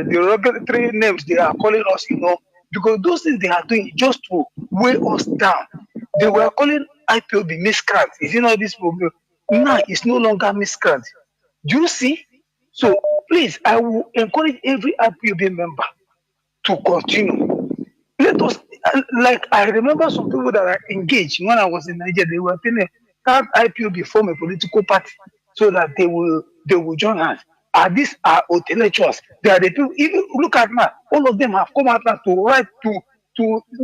regulatory names they are calling us, because those things they are doing just to weigh us down. They were calling IPOB miscreants. Is this problem? Now it's no longer miscreant. Do you see? So please, I will encourage every IPOB member to continue. Let us, like I remember some people that are engaged when I was in Nigeria, they were telling me, can't IPOB form a political party so that they will join us. These are intellectuals. They are the people. Even look at now, all of them have come out now to write to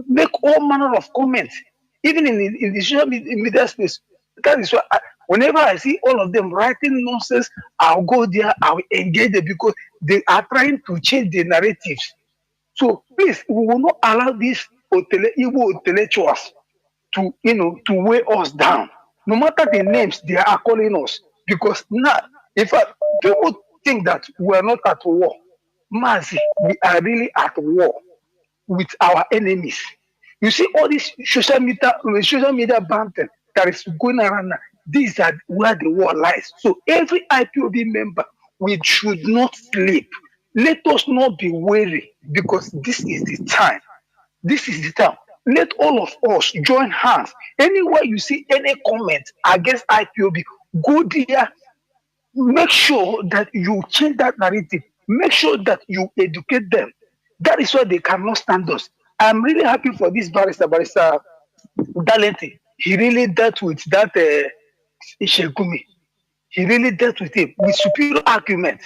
make all manner of comments, even in the social media space. That is why whenever I see all of them writing nonsense, I'll go there, I'll engage them because they are trying to change the narratives. So please, we will not allow these Igbo intellectuals to weigh us down. no matter the names they are calling us. Because now, if people think that we are not at war, Mazi, we are really at war with our enemies. You see all this social media banter that is going around now. These are where the war lies. So every IPOB member, we should not sleep. Let us not be weary because this is the time. This is the time. Let all of us join hands. Anywhere you see any comment against IPOB, go there. Make sure that you change that narrative. Make sure that you educate them. That is why they cannot stand us. I'm really happy for this barrister Dalenti. He really dealt with that Ishegumi. He really dealt with him with superior argument.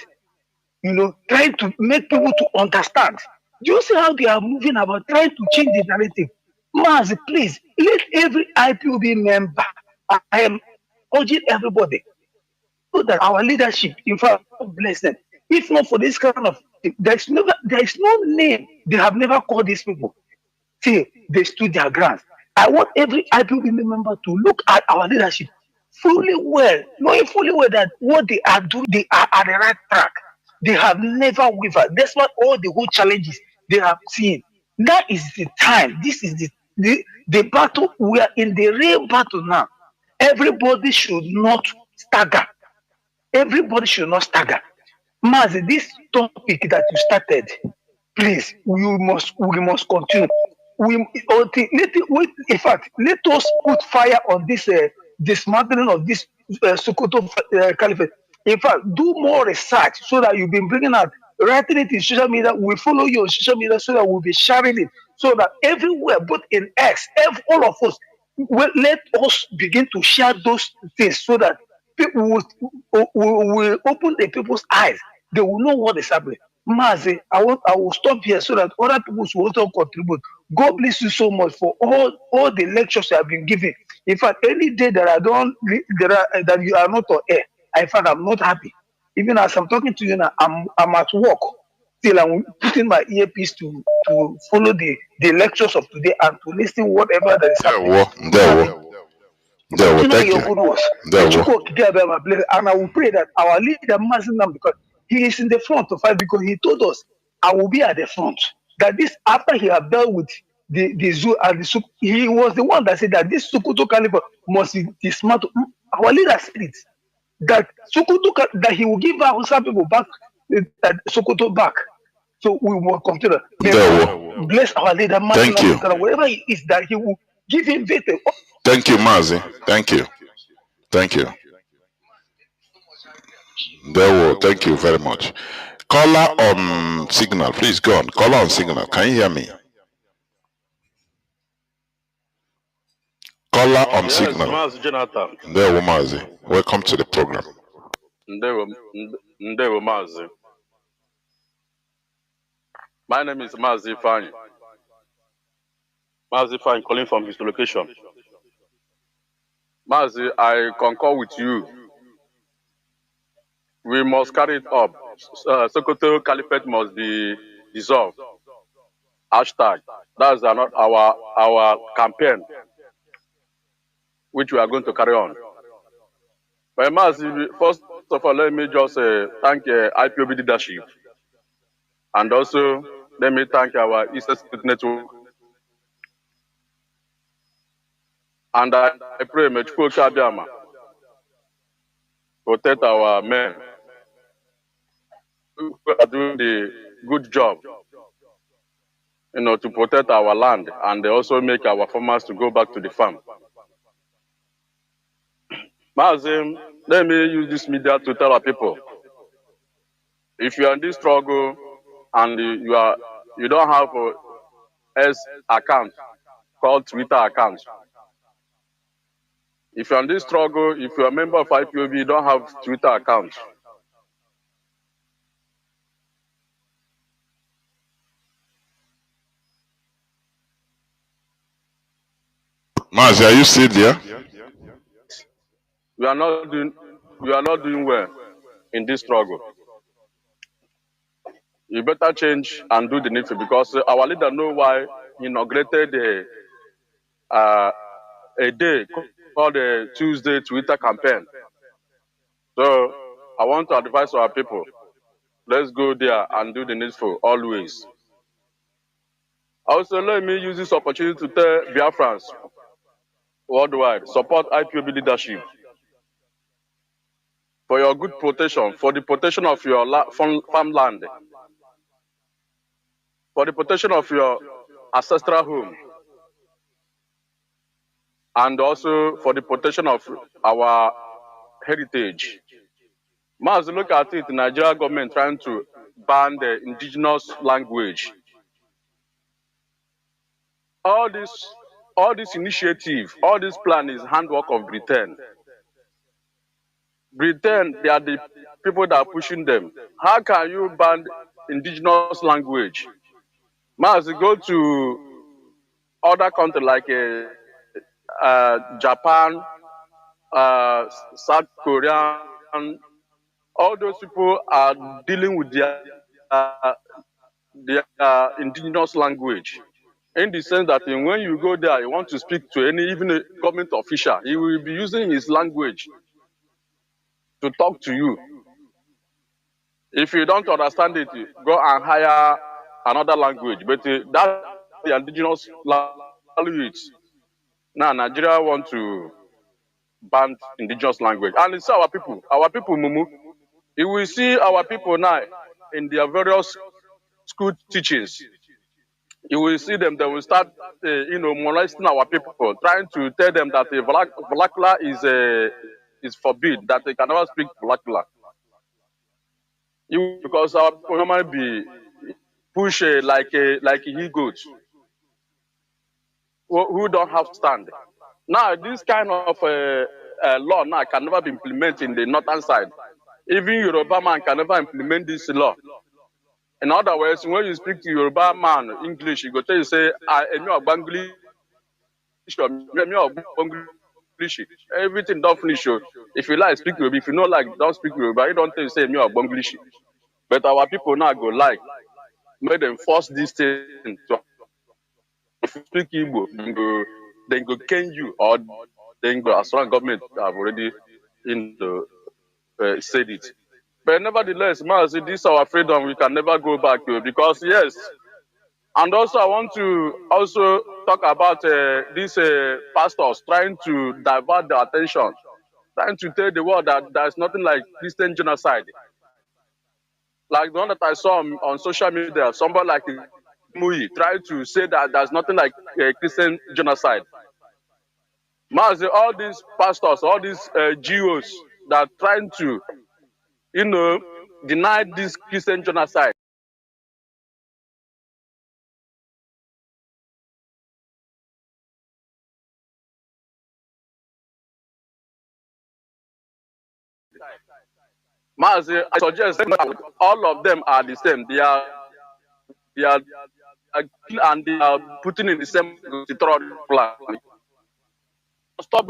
Trying to make people to understand. Do you see how they are moving about trying to change the narrative? Maz, please let every IPOB member. I am urging everybody so that our leadership, in fact, bless them. If not for this kind of thing, there is no name they have never called these people. See, they stood their ground. I want every IPOB member to look at our leadership fully well, knowing fully well that what they are doing, they are at the right track. They have never wavered. That's what all the whole challenges they have seen. That is the time. This is the battle. We are in the real battle now. Everybody should not stagger. Everybody should not stagger. Mazi, this topic that you started, please, we must continue. In fact, let us put fire on this dismantling of this Sokoto Caliphate. In fact, do more research so that you've been bringing out, writing it in social media. We follow you on social media so that we'll be sharing it, so that everywhere, both in X, all of us, let us begin to share those things so that people will open the people's eyes. They will know what is happening. Mazi, I will stop here so that other people will also contribute. God bless you so much for all the lectures you have been giving. In fact, any day that that you are not on air, in fact, I'm not happy. Even as I'm talking to you now, I'm at work. Still, I'm putting my earpiece to follow the lectures of today and to listen whatever that is happening. Continue your good works. And I will pray that our leader Mazinam, because he is in the front to fight, because he told us, I will be at the front. That this, after he have dealt with the zoo and the he was the one that said that this Sokoto caliber must be dismantled. Our leader said it. That that he will give our Hausa people back, Sokoto back. So we will continue. Bless our leader Mazinam. Wherever he is, that he will give him victory. Thank you, Mazi. Thank you. Thank you. Thank you very much. Caller on signal, please go on. Caller on signal. Can you hear me? Caller on signal. Mazi Jonathan. Mazi. Welcome to the program. Ndewo Mazi. My name is Mazi Fine. Mazi Fine calling from his location. Mazi, I concur with you. We must carry it up. Sokoto Caliphate must be dissolved. Hashtag. That's not our campaign, which we are going to carry on. But Mazi, first of all, let me just thank IPOB leadership. And also, let me thank our Eastern State Network. And I pray, may Chukwuka Abiyama protect our men who are doing the good job, to protect our land, and they also make our farmers to go back to the farm. Mazim, let me use this media to tell our people, if you are in this struggle and you don't have a S account called Twitter account, if you're in this struggle, if you're a member of IPOB, you don't have Twitter account. Mazi, are you still there? We are not doing well in this struggle. You better change and do the needful, because our leader know why he inaugurated a day called the Tuesday Twitter campaign. So I want to advise our people, let's go there and do the needful always. Also, let me use this opportunity to tell Biafrans worldwide, support IPOB leadership for your good protection, for the protection of your farmland, for the protection of your ancestral home, and also for the protection of our heritage. Mazi, look at it, the Nigerian government trying to ban the indigenous language. All this initiative, all this plan is handwork of Britain. Britain, they are the people that are pushing them. How can you ban indigenous language? Mazi, go to other countries like Japan, South Korea, all those people are dealing with their indigenous language. In the sense that when you go there, you want to speak to even a government official, he will be using his language to talk to you. If you don't understand it, go and hire another language. But that's the indigenous language. Now, Nigeria want to ban indigenous language. And it's our people, Mumu. You will see our people now in their various school teachings. You will see them, they will start, molesting our people, trying to tell them that vernacular is forbidden, that they can never speak vernacular. Because our people normally be pushed like a he-goat who don't have stand. Now, this kind of law now can never be implemented in the northern side. Even Yoruba man can never implement this law. In other words, when you speak to Yoruba man English, you go tell you say, everything don't finish. If you like, speak Yoruba. If you don't like, don't speak Yoruba. You don't tell you say English. But our people now go like, make them force this thing to speak Igbo. Then go can you, or then go as long government have already said it. But nevertheless, Mazi, this is our freedom. We can never go back to it because yes. And also, I want to also talk about these pastors trying to divert the attention, trying to tell the world that there's nothing like Christian genocide. Like the one that I saw on social media, somebody like Mui tried to say that there's nothing like Christian genocide. Mazi, all these pastors, all these GOs that are trying to, deny this Christian genocide. Mazi, I suggest all of them are the same. They are and they are putting in the same plan. Stop.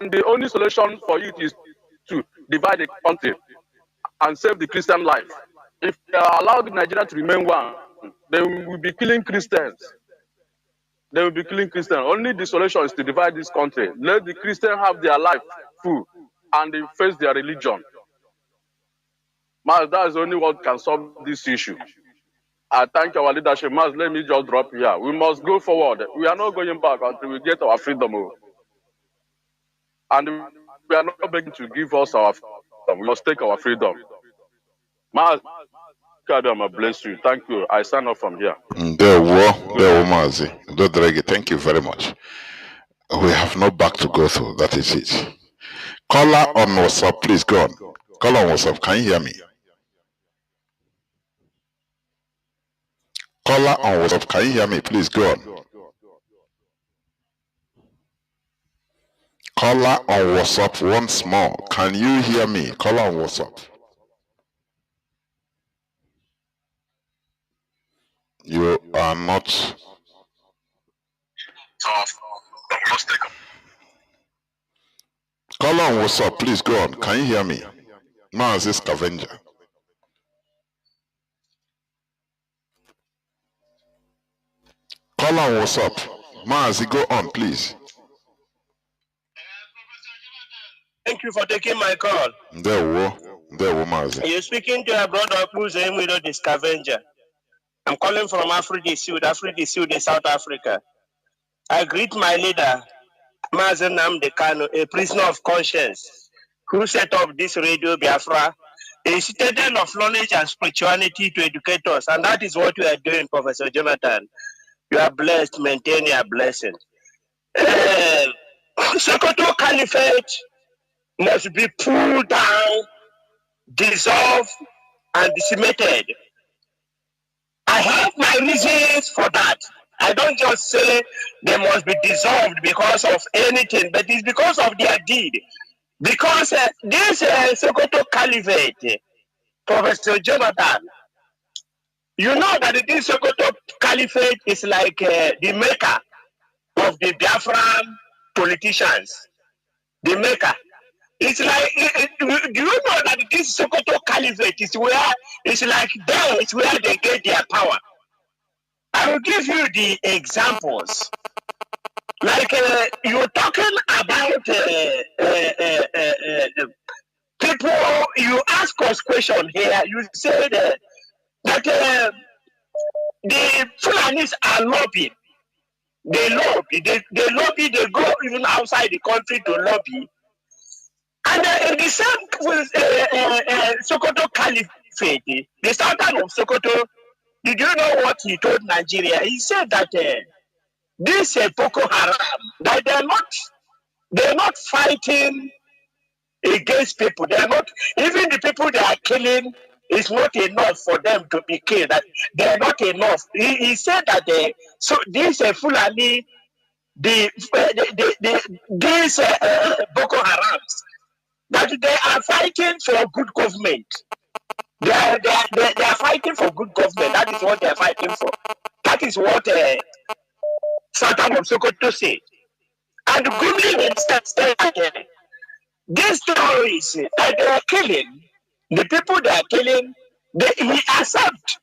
And the only solution for it is to divide the country and save the Christian life. If they allow Nigeria to remain one, they will be killing Christians. They will be killing Christians. Only the solution is to divide this country. Let the Christians have their life full and they face their religion. Mas, that's only what can solve this issue. I thank our leadership. Mas, let me just drop here. We must go forward. We are not going back until we get our freedom. And we are not begging to give us our freedom. We must take our freedom. Mas, God bless you. Thank you. I sign off from here. Mazi. Thank you very much. We have no back to go through. That is it. Caller on WhatsApp, please go on. Caller on WhatsApp, can you hear me? Caller on WhatsApp, can you hear me? Please go on. Caller on WhatsApp once more. Can you hear me? Caller on WhatsApp. You are not. Caller on WhatsApp, please go on. Can you hear me? Mazi Scavenger. Colin, what's up? Mazi, go on, please. Thank you for taking my call. There we Mazi. You're speaking to a brother who's a widow, the scavenger. I'm calling from Africa Sud, South Africa. I greet my leader, Mazi Nnamdi Kanu, a prisoner of conscience, who set up this radio Biafra, a citadel of knowledge and spirituality to educate us. And that is what we are doing, Professor Jonathan. You are blessed, maintain your blessing. Sokoto Caliphate must be pulled down, dissolved, and decimated. I have my reasons for that. I don't just say they must be dissolved because of anything, but it's because of their deed. Because this Sokoto Caliphate, Professor Jonathan, you know that this Sokoto Caliphate is like the maker of the Biafran politicians. The maker. It's like, do you know that this Sokoto Caliphate is where, it's like there is where they get their power. I will give you the examples. Like you're talking about people, you ask us question here, you say that the Fulanis are lobbying. They lobby, they go even outside the country to lobby. And in the same Sokoto Caliphate, the sultan of Sokoto, did you know what he told Nigeria? He said that this Boko Haram, that they're not fighting against people. They are not, even the people they are killing is not enough for them to be killed. That they are not enough. He said that so this Fulani, these Boko Harams, that they are fighting for good government. They are fighting for good government. That is what they are fighting for. That is what Sultan of Sokoto said. And Gumi himself said that these terrorists that they are killing, the people they are killing, he accepts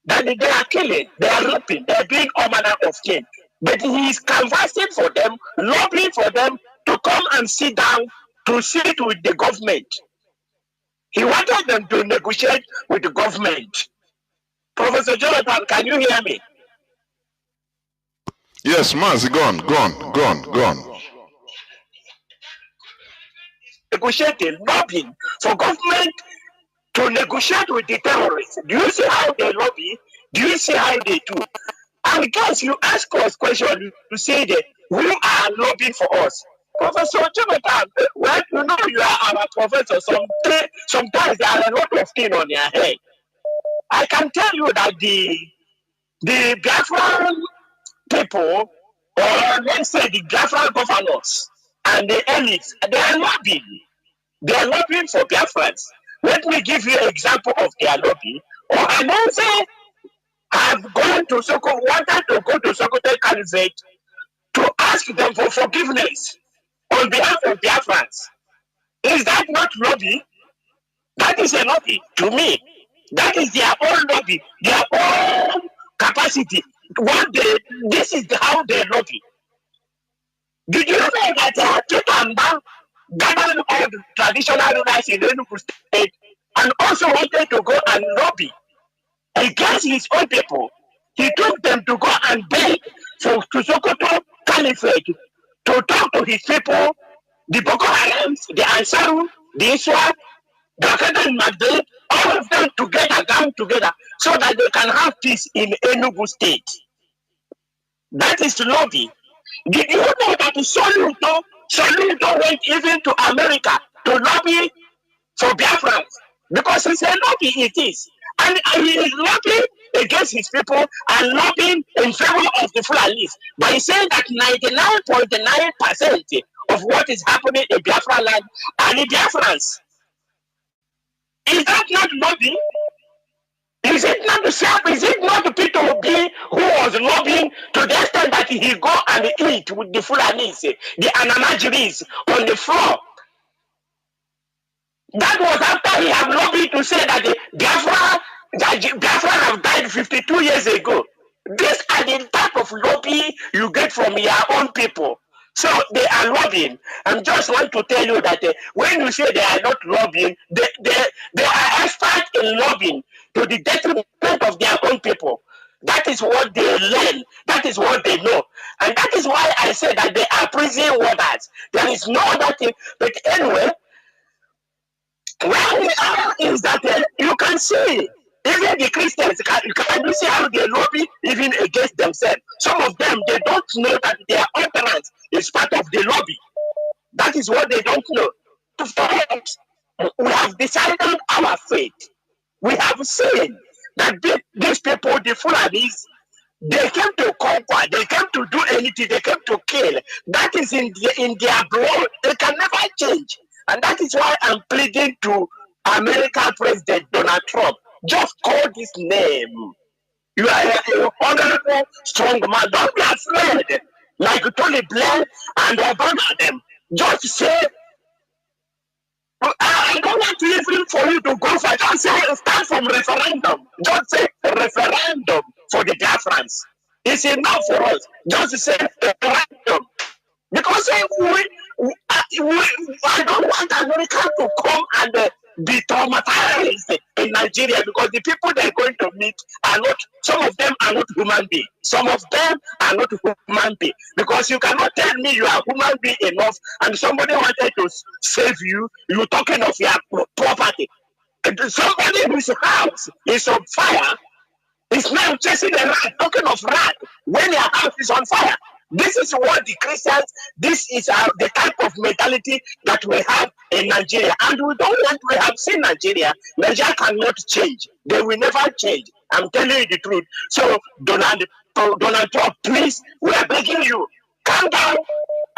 that they are killing, they are raping, they are doing all manner of things. But he is canvassing for them, lobbying for them to come and sit down to sit with the government. He wanted them to negotiate with the government. Professor Jonathan, can you hear me? Yes, Mazi, go on. Negotiating, lobbying for government to negotiate with the terrorists. Do you see how they lobby? Do you see how they do? And guys, you ask us questions to say that we are lobbying for us. Professor Jonathan, well, you know you are our professor. Sometimes there are a lot of things on your head. I can tell you that the Biafran people, or let's say the Biafran governors and the elites, they are lobbying. They are lobbying for Biafrans. Let me give you an example of their lobby. Or Ananse have gone to Sokoto, wanted to go to Sokoto Caliphate to ask them for forgiveness on behalf of Biafrans. Is that not lobby? That is a lobby to me. That is their own lobby, their own capacity. This is how they lobby. Did you know that Chitamba gathered all the traditional rulers in Enugu State and also wanted to go and lobby against his own people? He took them to go and beg to Sokoto Caliphate to talk to his people, the Boko Harams, the Ansaru, the Iswa, the Akadan Magdalene, all of them together, come together, so that they can have peace in Enugu State. That is lobby. Did you know that Soludo went even to America to lobby for Biafrans? Because it's a lobby it is. And he is lobbying against his people and lobbying in favor of the Fulanis. But he's saying that 99.9% of what is happening in Biafra land are the Biafrans. Is that not lobbying? Is it not the same? Is it not the Peter Obi who was lobbying to the extent that he go and eat with the Fulanis, the Anamajiris on the floor? That was after he had lobbied to say that Biafra have died 52 years ago. These are the type of lobby you get from your own people. So they are lobbying. I just want to tell you that when you say they are not lobbying, they are experts in lobbying to the detriment of their own people. That is what they learn. That is what they know. And that is why I say that they are prison warders. There is no other thing. But anyway, where we are is that you can see, even the Christians, can you see how they lobby even against themselves? Some of them, they don't know that their utterance is part of the lobby. That is what they don't know. For us, we have decided our fate. We have seen that these people, the Fulanis, they came to conquer, they came to do anything, they came to kill. That is in their blood. They can never change. And that is why I'm pleading to American President Donald Trump. Just call this name. You are a honorable, strong man. Don't be afraid. Like Tony Blair and Obama them. Just say, I don't want to even for you to go for, just say, start from referendum. Just say referendum for the Biafrans. It's enough for us. Just say referendum. Because I don't want America to come and be traumatized in Nigeria, because the people they're going to meet are not, some of them are not human beings. Some of them are not human beings. Because you cannot tell me you are human being enough and somebody wanted to save you, you're talking of your property. And somebody whose house is on fire is now chasing a rat, talking of rat, when your house is on fire. This is what the Christians, this is the type of mentality that we have in Nigeria. And we don't want, we have seen Nigeria. Nigeria cannot change. They will never change. I'm telling you the truth. So, Donald Trump, please, we are begging you, calm down.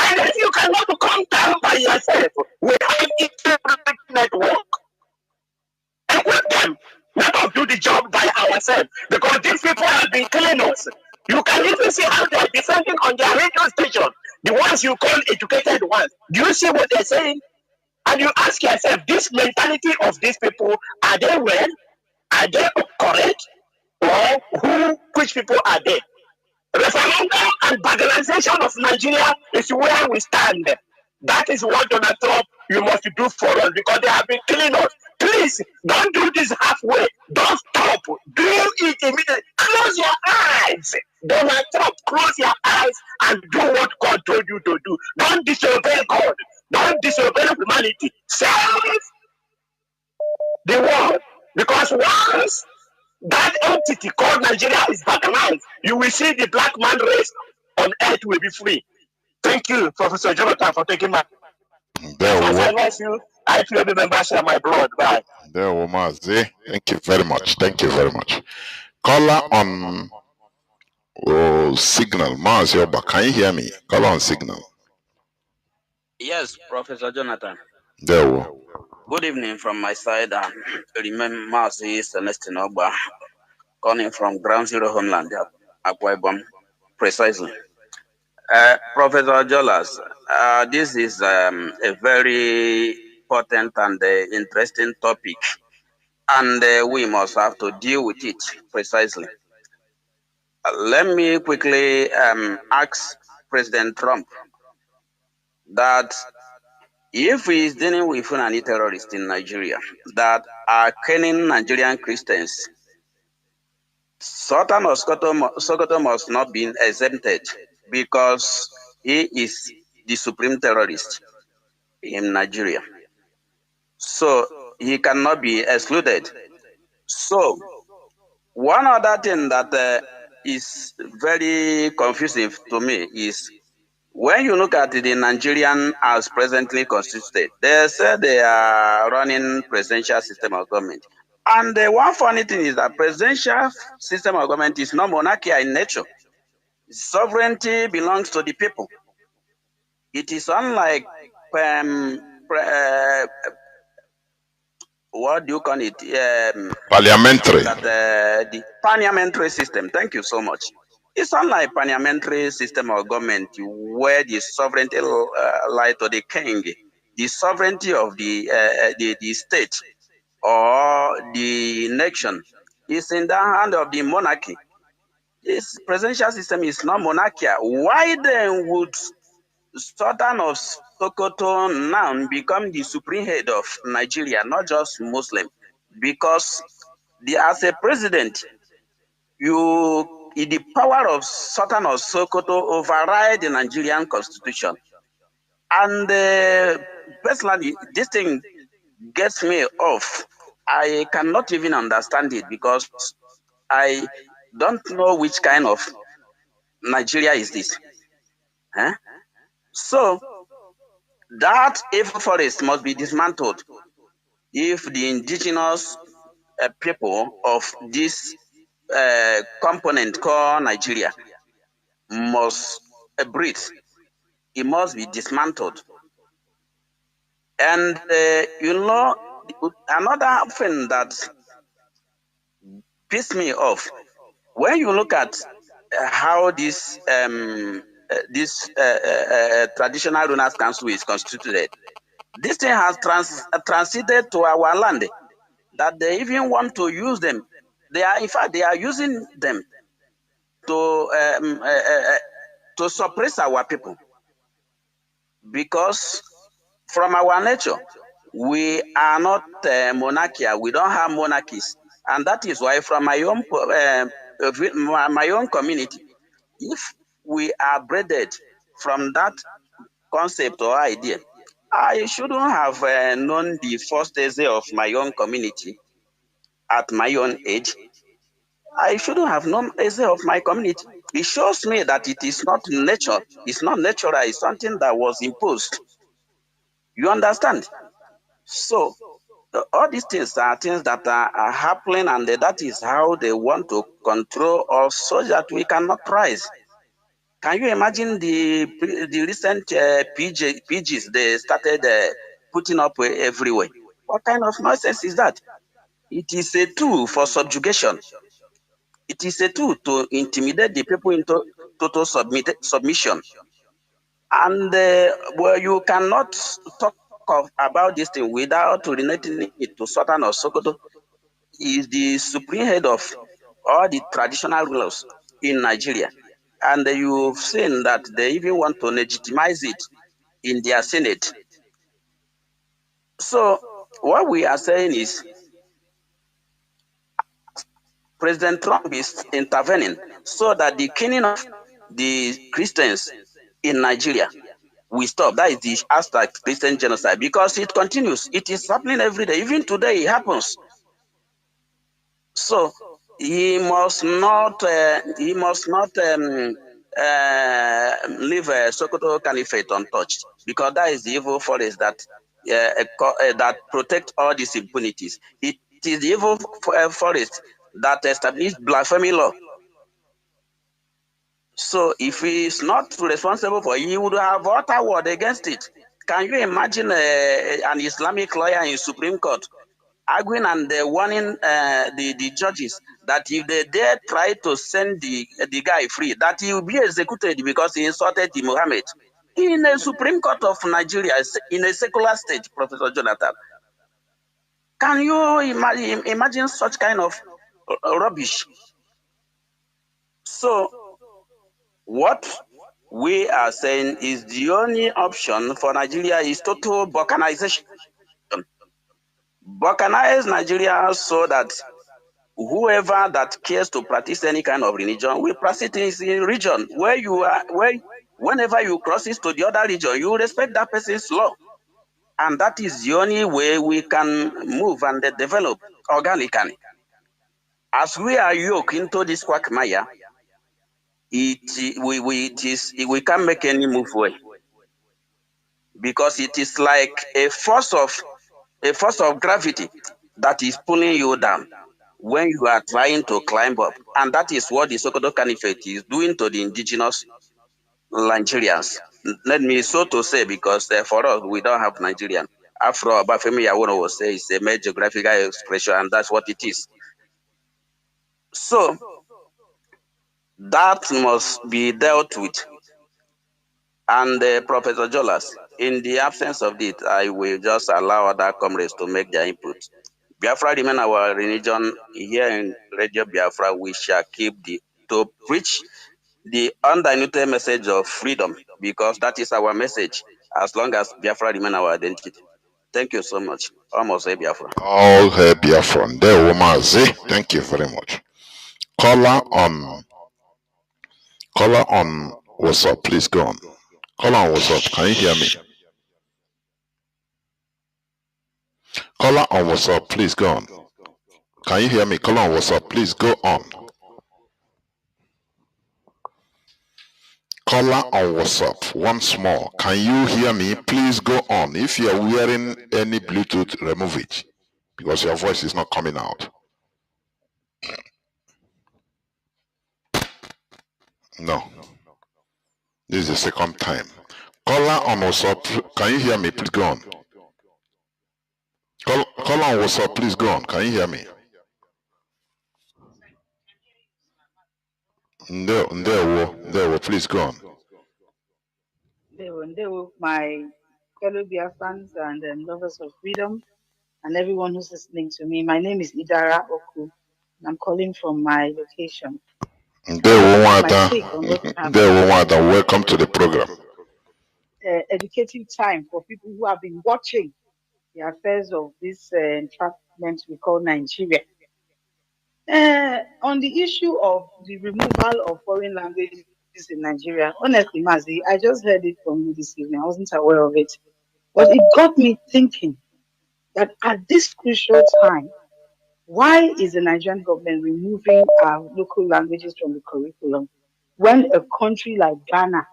And if you cannot calm down by yourself, we have internet network. Equip them. Let us do the job by ourselves, because these people have been killing us. You can even see how they are defending on their radio station. The ones you call educated ones. Do you see what they're saying? And you ask yourself, this mentality of these people, are they well? Are they correct? Or which people are they? Referendum and bagatelization of Nigeria is where we stand. That is what Donald Trump, you must do for us, because they have been killing us. Please, don't do this halfway. Don't stop. Do it immediately. Close your eyes. Donald Trump, close your eyes and do what God told you to do. Don't disobey God. Don't disobey humanity. Save the world. Because once that entity called Nigeria is recognized, you will see the black man race on earth will be free. Thank you, Professor Jonathan, for taking my. I feel the members of my blood. Bye. There we Mazi. Thank you very much. Thank you very much. Caller on signal. Mazi Oba, can you hear me? Caller on signal. Yes, Professor Jonathan. There we. Good evening from my side. Remember Mazi Celestine Oba, calling from Ground Zero Homeland, Akwa Ibom, precisely. Professor Jolas, this is a very important and interesting topic, and we must have to deal with it precisely. Let me quickly ask President Trump that if he is dealing with Fulani terrorists in Nigeria that are killing Nigerian Christians, Sultan of Sokoto must not be exempted, because he is the supreme terrorist in Nigeria. So he cannot be excluded. So one other thing that is very confusing to me is when you look at the Nigerian as presently constituted, they say they are running presidential system of government. And the one funny thing is that presidential system of government is not monarchy in nature. Sovereignty belongs to the people. It is unlike what do you call it? Parliamentary. The parliamentary system. Thank you so much. It's unlike parliamentary system of government where the sovereignty lies to the king. The sovereignty of the state or the nation is in the hand of the monarchy. this presidential system is not monarchical, why then would Sultan of Sokoto now become the supreme head of Nigeria, not just Muslim? Because as a president, the power of Sultan of Sokoto override the Nigerian constitution. And personally, this thing gets me off. I cannot even understand it because I don't know which kind of Nigeria is this. Huh? So that evil forest must be dismantled if the indigenous people of this component called Nigeria must breathe. It must be dismantled. And another thing that pissed me off, when you look at how this traditional rulers council is constituted, this thing has transited to our land, that they even want to use them. In fact, they are using them to suppress our people, because from our nature, we are not monarchical. We don't have monarchies, and that is why, from my own community, if we are bred from that concept or idea, I shouldn't have known the first essay of my own community at my own age. I shouldn't have known essay of my community. It shows me that it is not nature. It's not natural. It's something that was imposed. You understand? So all these things are things that are happening, and that is how they want to control us so that we cannot rise. Can you imagine the recent PGs they started putting up everywhere? What kind of nonsense is that? It is a tool for subjugation. It is a tool to intimidate the people into total submission. And you cannot talk about this thing without relating it to Sultan of Sokoto. He is the supreme head of all the traditional rulers in Nigeria. And you've seen that they even want to legitimize it in their Senate. So what we are saying is, President Trump is intervening so that the killing of the Christians in Nigeria will stop. That is the hashtag Christian genocide, because it continues. It is happening every day. Even today, it happens. So he must not leave Sokoto Caliphate untouched, because that is the evil forest that protect all these impunities. It is the evil forest that established blasphemy law. So if he is not responsible for it, he would have uttered word against it. Can you imagine an Islamic lawyer in Supreme Court arguing and warning the judges that if they dare try to send the guy free, that he will be executed because he insulted the Muhammad? In a Supreme Court of Nigeria, in a secular state, Professor Jonathan. Can you imagine such kind of rubbish? So what we are saying is the only option for Nigeria is total balkanization. Balkanize Nigeria so that whoever that cares to practice any kind of religion will practice in a region where you are, whenever you cross it to the other region, you respect that person's law. And that is the only way we can move and develop organically. As we are yoked into this quagmire, we can't make any move away, because it is like a force of gravity that is pulling you down when you are trying to climb up. And that is what the Sokoto Caliphate is doing to the indigenous Nigerians. Let me so to say, because for us, we don't have Nigerian. Afro Abafemi Yawono will say it's a mere geographical expression, and that's what it is. So that must be dealt with. And Professor Jolas, in the absence of it, I will just allow other comrades to make their input. Biafra remain our religion. Here in Radio Biafra, we shall keep the to preach the undiluted message of freedom, because that is our message as long as Biafra remain our identity. Thank you so much. Almost say Biafra. All hail Biafra. There, Mazi. Thank you very much. Caller on WhatsApp, please go on. Caller on WhatsApp, can you hear me? Caller on WhatsApp, please go on. Can you hear me? Caller on WhatsApp, please go on. Caller on WhatsApp, once more. Can you hear me? Please go on. If you are wearing any Bluetooth, remove it, because your voice is not coming out. No. This is the second time. Caller on WhatsApp, can you hear me? Please go on. Caller on WhatsApp, please go on. Can you hear me? There, please go on. There were my fellow Biafrans and lovers of freedom, and everyone who's listening to me. My name is Idara Oku, and I'm calling from my location. Welcome to the program. Educative time for people who have been watching the affairs of this entrapment we call Nigeria. On the issue of the removal of foreign languages in Nigeria, honestly, Mazi, I just heard it from you this evening. I wasn't aware of it. But it got me thinking that at this crucial time, why is the Nigerian government removing our local languages from the curriculum when a country like Ghana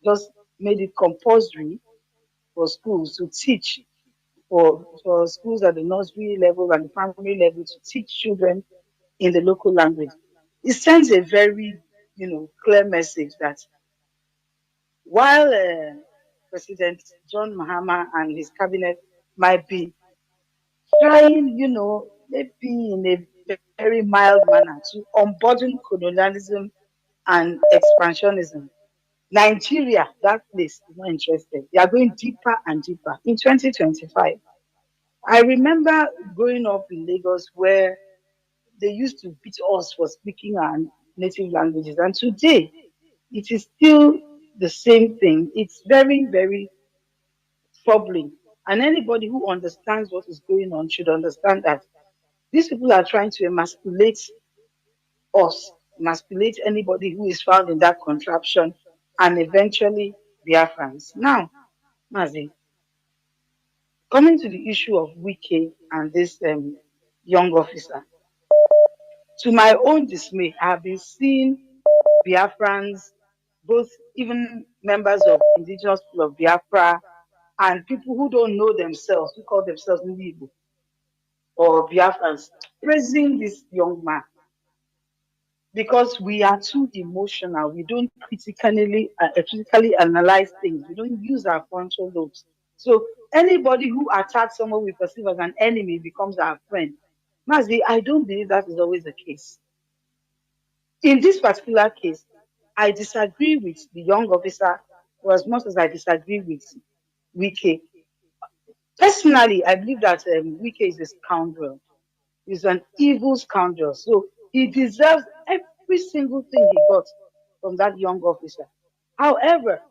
just made it compulsory for schools to teach, for schools at the nursery level and the primary level to teach children in the local language? It sends a very, clear message that while President John Mahama and his cabinet might be trying, maybe in a very mild manner to unburden colonialism and expansionism, Nigeria, that place, is not interested. They are going deeper and deeper. In 2025, I remember growing up in Lagos where they used to beat us for speaking our native languages. And today, it is still the same thing. It's very, very troubling. And anybody who understands what is going on should understand that these people are trying to emasculate us, emasculate anybody who is found in that contraption, and eventually Biafrans. Now, Mazi, coming to the issue of Wike and this young officer, to my own dismay, I have been seeing Biafrans, both even members of indigenous people of Biafra and people who don't know themselves, who call themselves Nnamdi or Biafrans, praising this young man because we are too emotional. We don't critically analyze things. We don't use our frontal lobes. So anybody who attacks someone we perceive as an enemy becomes our friend. Mazi, I don't believe that is always the case. In this particular case, I disagree with the young officer for as much as I disagree with Wike. Personally, I believe that Wike is a scoundrel. He's an evil scoundrel. So he deserves every single thing he got from that young officer. However,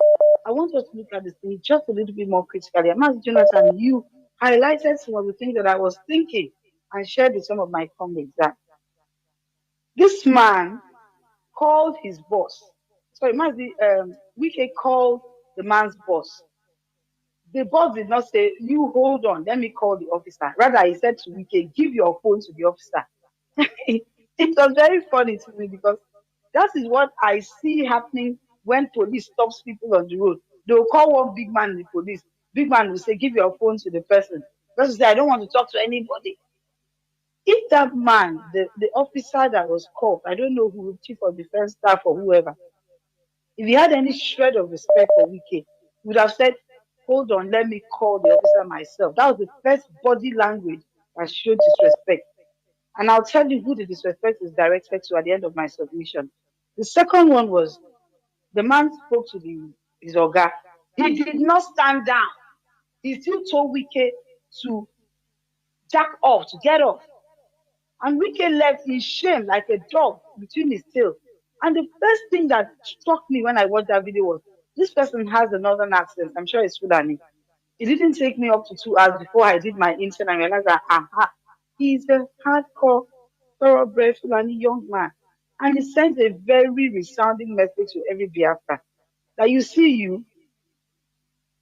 I want us to look at this thing just a little bit more critically. Mazi Jonathan, you highlighted some of the things that I was thinking and shared with some of my colleagues that this man called his boss. Sorry, Mazi, Wike called the man's boss. The boss did not say, "You hold on, let me call the officer." Rather, he said to Wike, "Give your phone to the officer." It was very funny to me because that is what I see happening when police stops people on the road. They will call one big man in the police. Big man will say, "Give your phone to the person." The person will say, "I don't want to talk to anybody." If that man, the officer that was called, I don't know who, chief of defense staff or whoever, if he had any shred of respect for Wike, he would have said, "Hold on, let me call the officer myself." That was the first body language that showed disrespect. And I'll tell you who the disrespect is directed to at the end of my submission. The second one was the man spoke to his Oga. He did not stand down. He still told Wike to jack off, to get off. And Wike left in shame like a dog between his tail. And the first thing that struck me when I watched that video was this person has a northern accent. I'm sure it's Fulani. It didn't take me up to 2 hours before I did my intern and realized that, aha, he's a hardcore, thoroughbred Fulani young man. And he sent a very resounding message to every Biafra that you see you,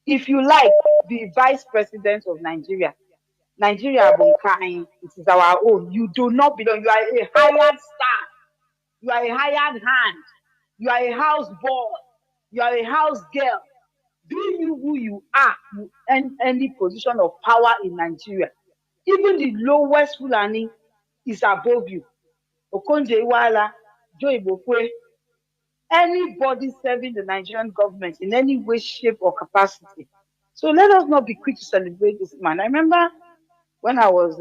if you like, be vice president of Nigeria. Nigeria Bunkai, it is our own. You do not belong. You are a hired staff. You are a hired hand. You are a house boy. You are a house girl. Be you who you are, you earn any position of power in Nigeria. Even the lowest Fulani is above you. Okonje Iweala, Joe Ibokwe, anybody serving the Nigerian government in any way, shape, or capacity. So let us not be quick to celebrate this man. I remember when I was,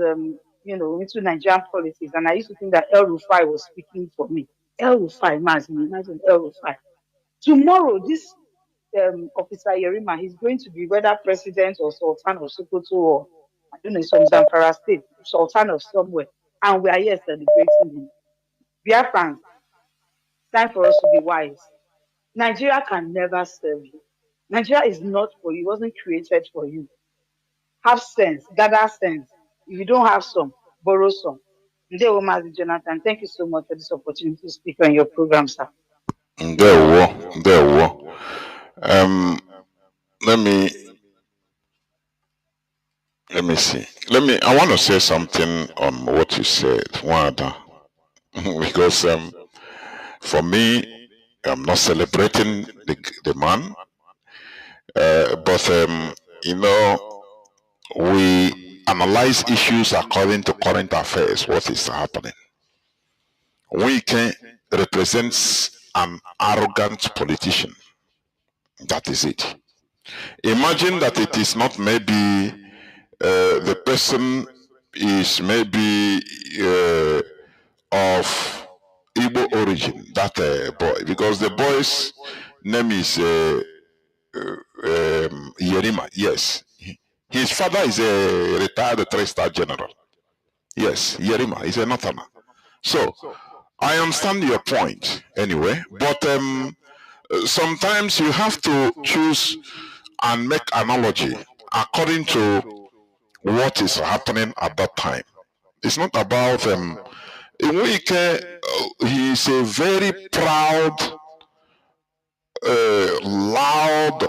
into Nigerian politics, and I used to think that El Rufai was speaking for me. El Rufai, Mazi, imagine El Rufai. Tomorrow, this Officer Yerima, he's going to be whether president or Sultan of Sokoto or, I don't know, some Zamfara state, Sultan of somewhere. And we are here celebrating him. Biafrans, time for us to be wise. Nigeria can never serve you. Nigeria is not for you. It wasn't created for you. Have sense, gather sense. If you don't have some, borrow some. Ndewo Mazi Jonathan, thank you so much for this opportunity to speak on your program, sir. There were. Let me see. I want to say something on what you said, Wanda, because for me, I'm not celebrating the man, but we analyze issues according to current affairs. What is happening? Wike represents an arrogant politician. That is it. Imagine that it is not maybe the person is maybe of Igbo origin, that boy, because the boy's name is Yerima. Yes, his father is a retired 3-star general. Yes, Yerima is a Northerner. So I understand your point anyway, but sometimes you have to choose and make analogy according to what is happening at that time. It's not about Nweke, he is a very proud, loud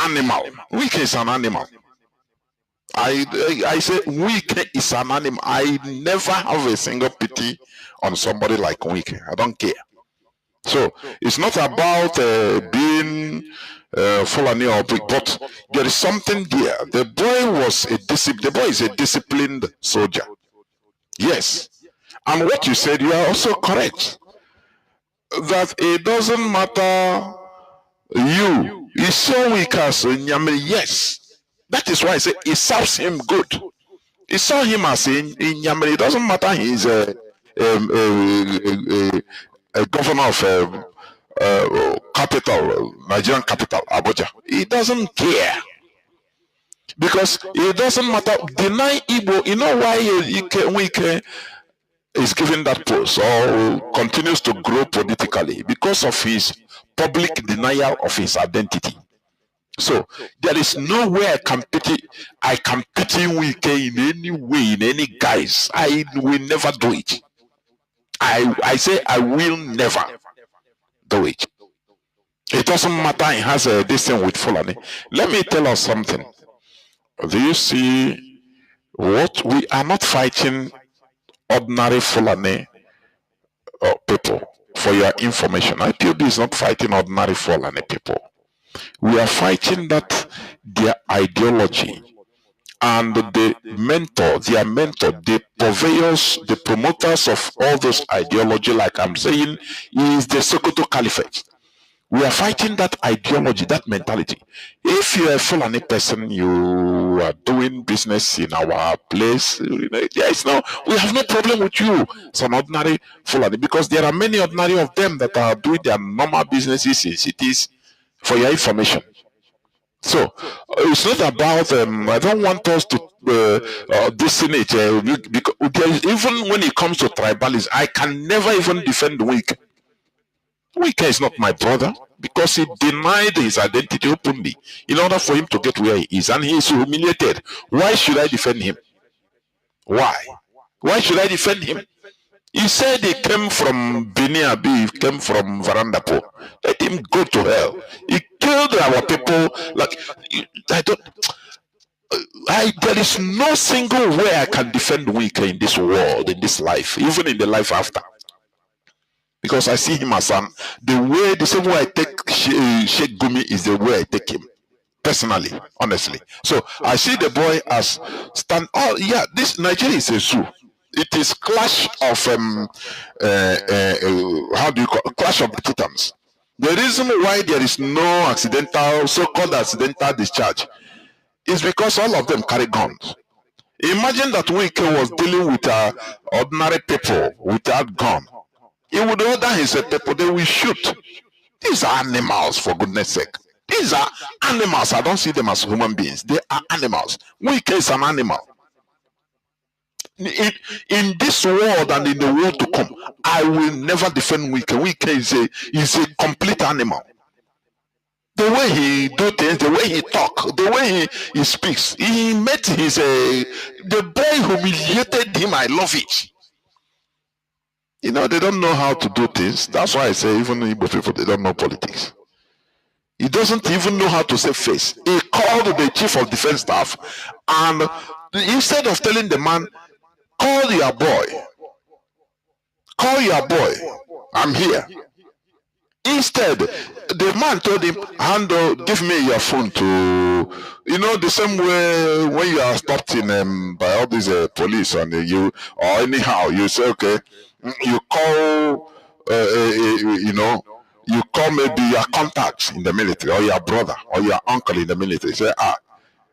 animal. Nweke is an animal. I say Nweke is an animal. I never have a single pity on somebody like Nweke. I don't care. So it's not about being Fulani or but there is something there. The boy is a disciplined soldier. Yes. And what you said, you are also correct. That it doesn't matter you. He's so weak as Nyamiri. Yes. That is why I say it serves him good. He saw him as in Nyamiri. It doesn't matter he's a governor of capital, Nigerian capital, Abuja. He doesn't care. Because it doesn't matter. Deny Igbo. You know why Wike is given that post or continues to grow politically? Because of his public denial of his identity. So there is no way I can pity Wike in any way, in any guise. I will never do it. I say I will never do it. It doesn't matter. He has this thing with Fulani. Let me tell us something. Do you see what we are not fighting ordinary Fulani people? For your information, IPOB is not fighting ordinary Fulani people. We are fighting that their ideology and their mentor, the purveyors, the promoters of all those ideology, like I'm saying, is the Sokoto Caliphate. We are fighting that ideology, that mentality. If you're a Fulani person, you are doing business in our place, yes, no, we have no problem with you. It's an ordinary Fulani, because there are many ordinary of them that are doing their normal businesses in cities. For your information, So it's not about. I don't want us to dissonate because even when it comes to tribalism, I can never even defend Wike. Wike is not my brother because he denied his identity openly in order for him to get where he is, and he is humiliated. Why should I defend him? Why? Why should I defend him? He said he came from Biniabi, he came from Varandapo. Let him go to hell. He killed our people. Like there is no single way I can defend Wike in this world, in this life, even in the life after. Because I see him as the same way I take Sheikh Gumi is the way I take him. Personally, honestly. So I see the boy as this Nigeria is a zoo. It is clash of clash of the titans. The reason why there is no so-called accidental discharge is because all of them carry guns. Imagine that Wike was dealing with ordinary people without gun. He would order his people, they will shoot. These are animals, for goodness sake. These are animals. I don't see them as human beings. They are animals. Wike is an animal. In this world and in the world to come, I will never defend Wike. Wike is a complete animal. The way he do things, the way he talk, the way he speaks, he met the boy humiliated him. I love it. They don't know how to do things. That's why I say even Igbo people, they don't know politics. He doesn't even know how to save face. He called the chief of defense staff, and instead of telling the man, call your boy, I'm here. Instead, the man told him, give me your phone the same way when you are stopped in by all these police and or anyhow, you say, okay, you call, you call maybe your contacts in the military or your brother or your uncle in the military. Say,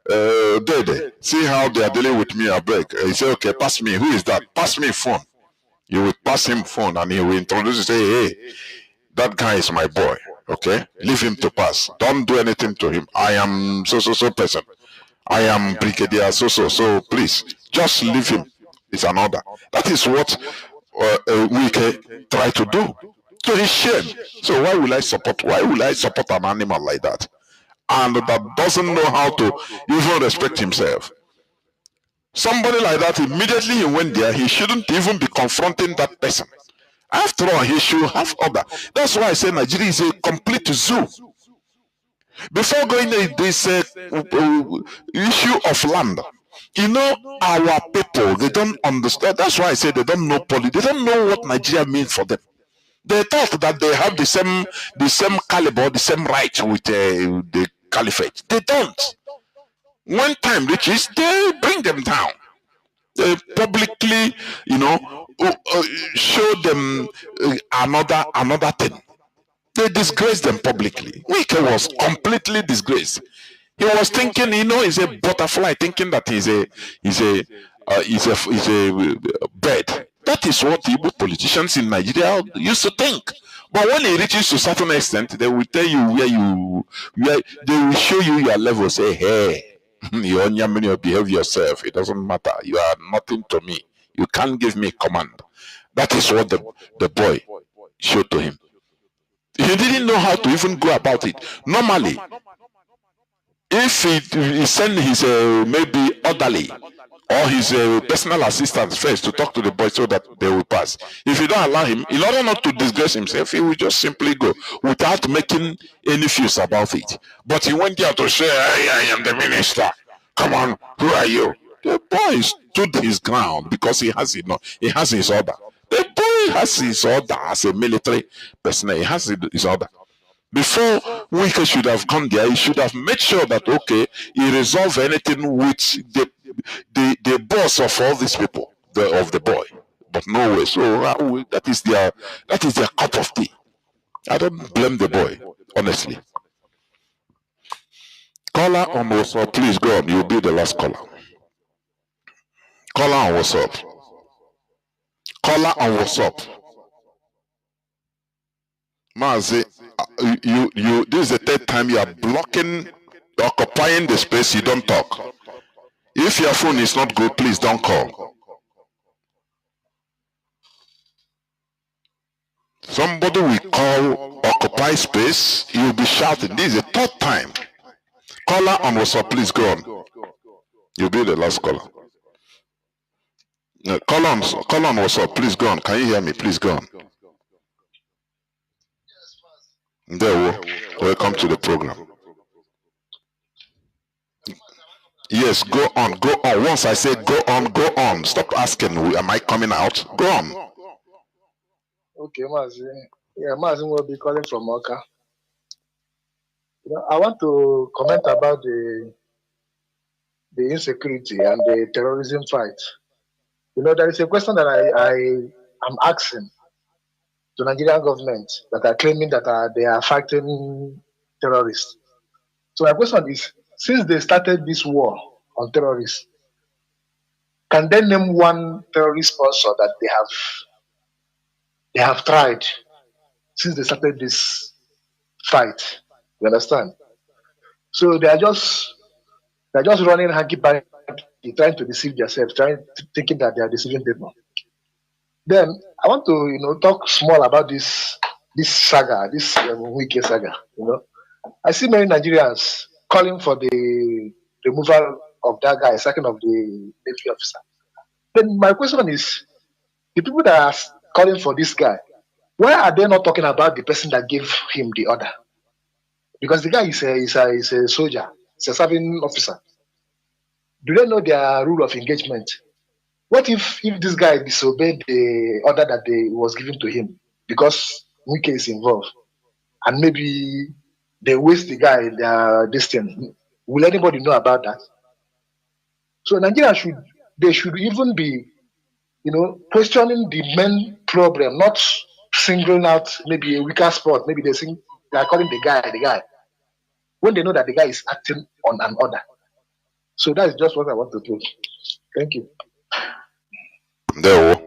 Dede, see how they are dealing with me, I beg. He say, okay, pass me. Who is that? Pass me phone. You will pass him phone and he will introduce you, say, hey, that guy is my boy. Okay? Leave him to pass. Don't do anything to him. I am so person. I am Brigadier so please just leave him. It's an order. That is what Wike try to do. To his shame. So why will I support an animal like that? And that doesn't know how to even respect himself. Somebody like that, immediately he went there, he shouldn't even be confronting that person. After all, he should have order. That's why I say Nigeria is a complete zoo. Before going to this issue of land, our people, they don't understand. That's why I say they don't know politics. They don't know what Nigeria means for them. They thought that they have the same caliber, the same right with the caliphate. They don't. When time reaches, they bring them down. They publicly, show them another thing. They disgrace them publicly. Wike was completely disgraced. He was thinking, he's a butterfly, thinking that he's a bird. That is what Igbo politicians in Nigeria used to think. But when it reaches to a certain extent, they will tell you they will show you your level. Say, hey, you behave yourself. It doesn't matter. You are nothing to me. You can't give me command. That is what the boy showed to him. He didn't know how to even go about it. Normally, if he sent his maybe orderly or his personal assistant first to talk to the boy so that they will pass. If you don't allow him, in order not to disgrace himself, he will just simply go without making any fuss about it. But he went there to say, hey, I am the minister. Come on, who are you? The boy stood his ground because he has his order. The boy has his order as a military person. He has his order. Before Wike should have come there, he should have made sure that, okay, he resolve anything with the boss of all these people, of the boy. But no way. So that is their cup of tea. I don't blame the boy, honestly. Caller on WhatsApp, please go on. You'll be the last caller. Caller on WhatsApp. Caller on WhatsApp. Mazi, this is the third time you are blocking occupying the space, you don't talk. If your phone is not good, please don't call. Somebody will call, occupy space, you'll be shouting. This is the third time. Caller on WhatsApp, please go on. You'll be the last caller. No, call on WhatsApp, please go on. Can you hear me? Please go on. There, welcome to the program. Yes, go on, go on. Once I say go on, go on. Stop asking, am I coming out? Go on. Okay, Mazi. Yeah, Mazi will be calling from Oka. You know, I want to comment about the insecurity and the terrorism fight. You know, there is a question that I am asking to Nigerian government that are claiming that they are fighting terrorists. So my question is, since they started this war on terrorists, can they name one terrorist sponsor that they have tried since they started this fight? You understand? So they are just running hanky-panky, trying to deceive themselves, thinking that they are deceiving people. Then I want to talk small about this saga, this Wike saga. You know, I see many Nigerians calling for the removal of that guy, sacking of the Navy officer. Then my question is, the people that are calling for this guy, why are they not talking about the person that gave him the order? Because the guy is a soldier, he's a serving officer. Do they know their rule of engagement? What if this guy disobeyed the order that was given to him because Wike is involved, and maybe they waste the guy their destiny? Will anybody know about that? So Nigeria should even be, questioning the main problem, not singling out maybe a weaker spot. Maybe they are calling the guy, when they know that the guy is acting on an order. So that is just what I want to do. Thank you. There,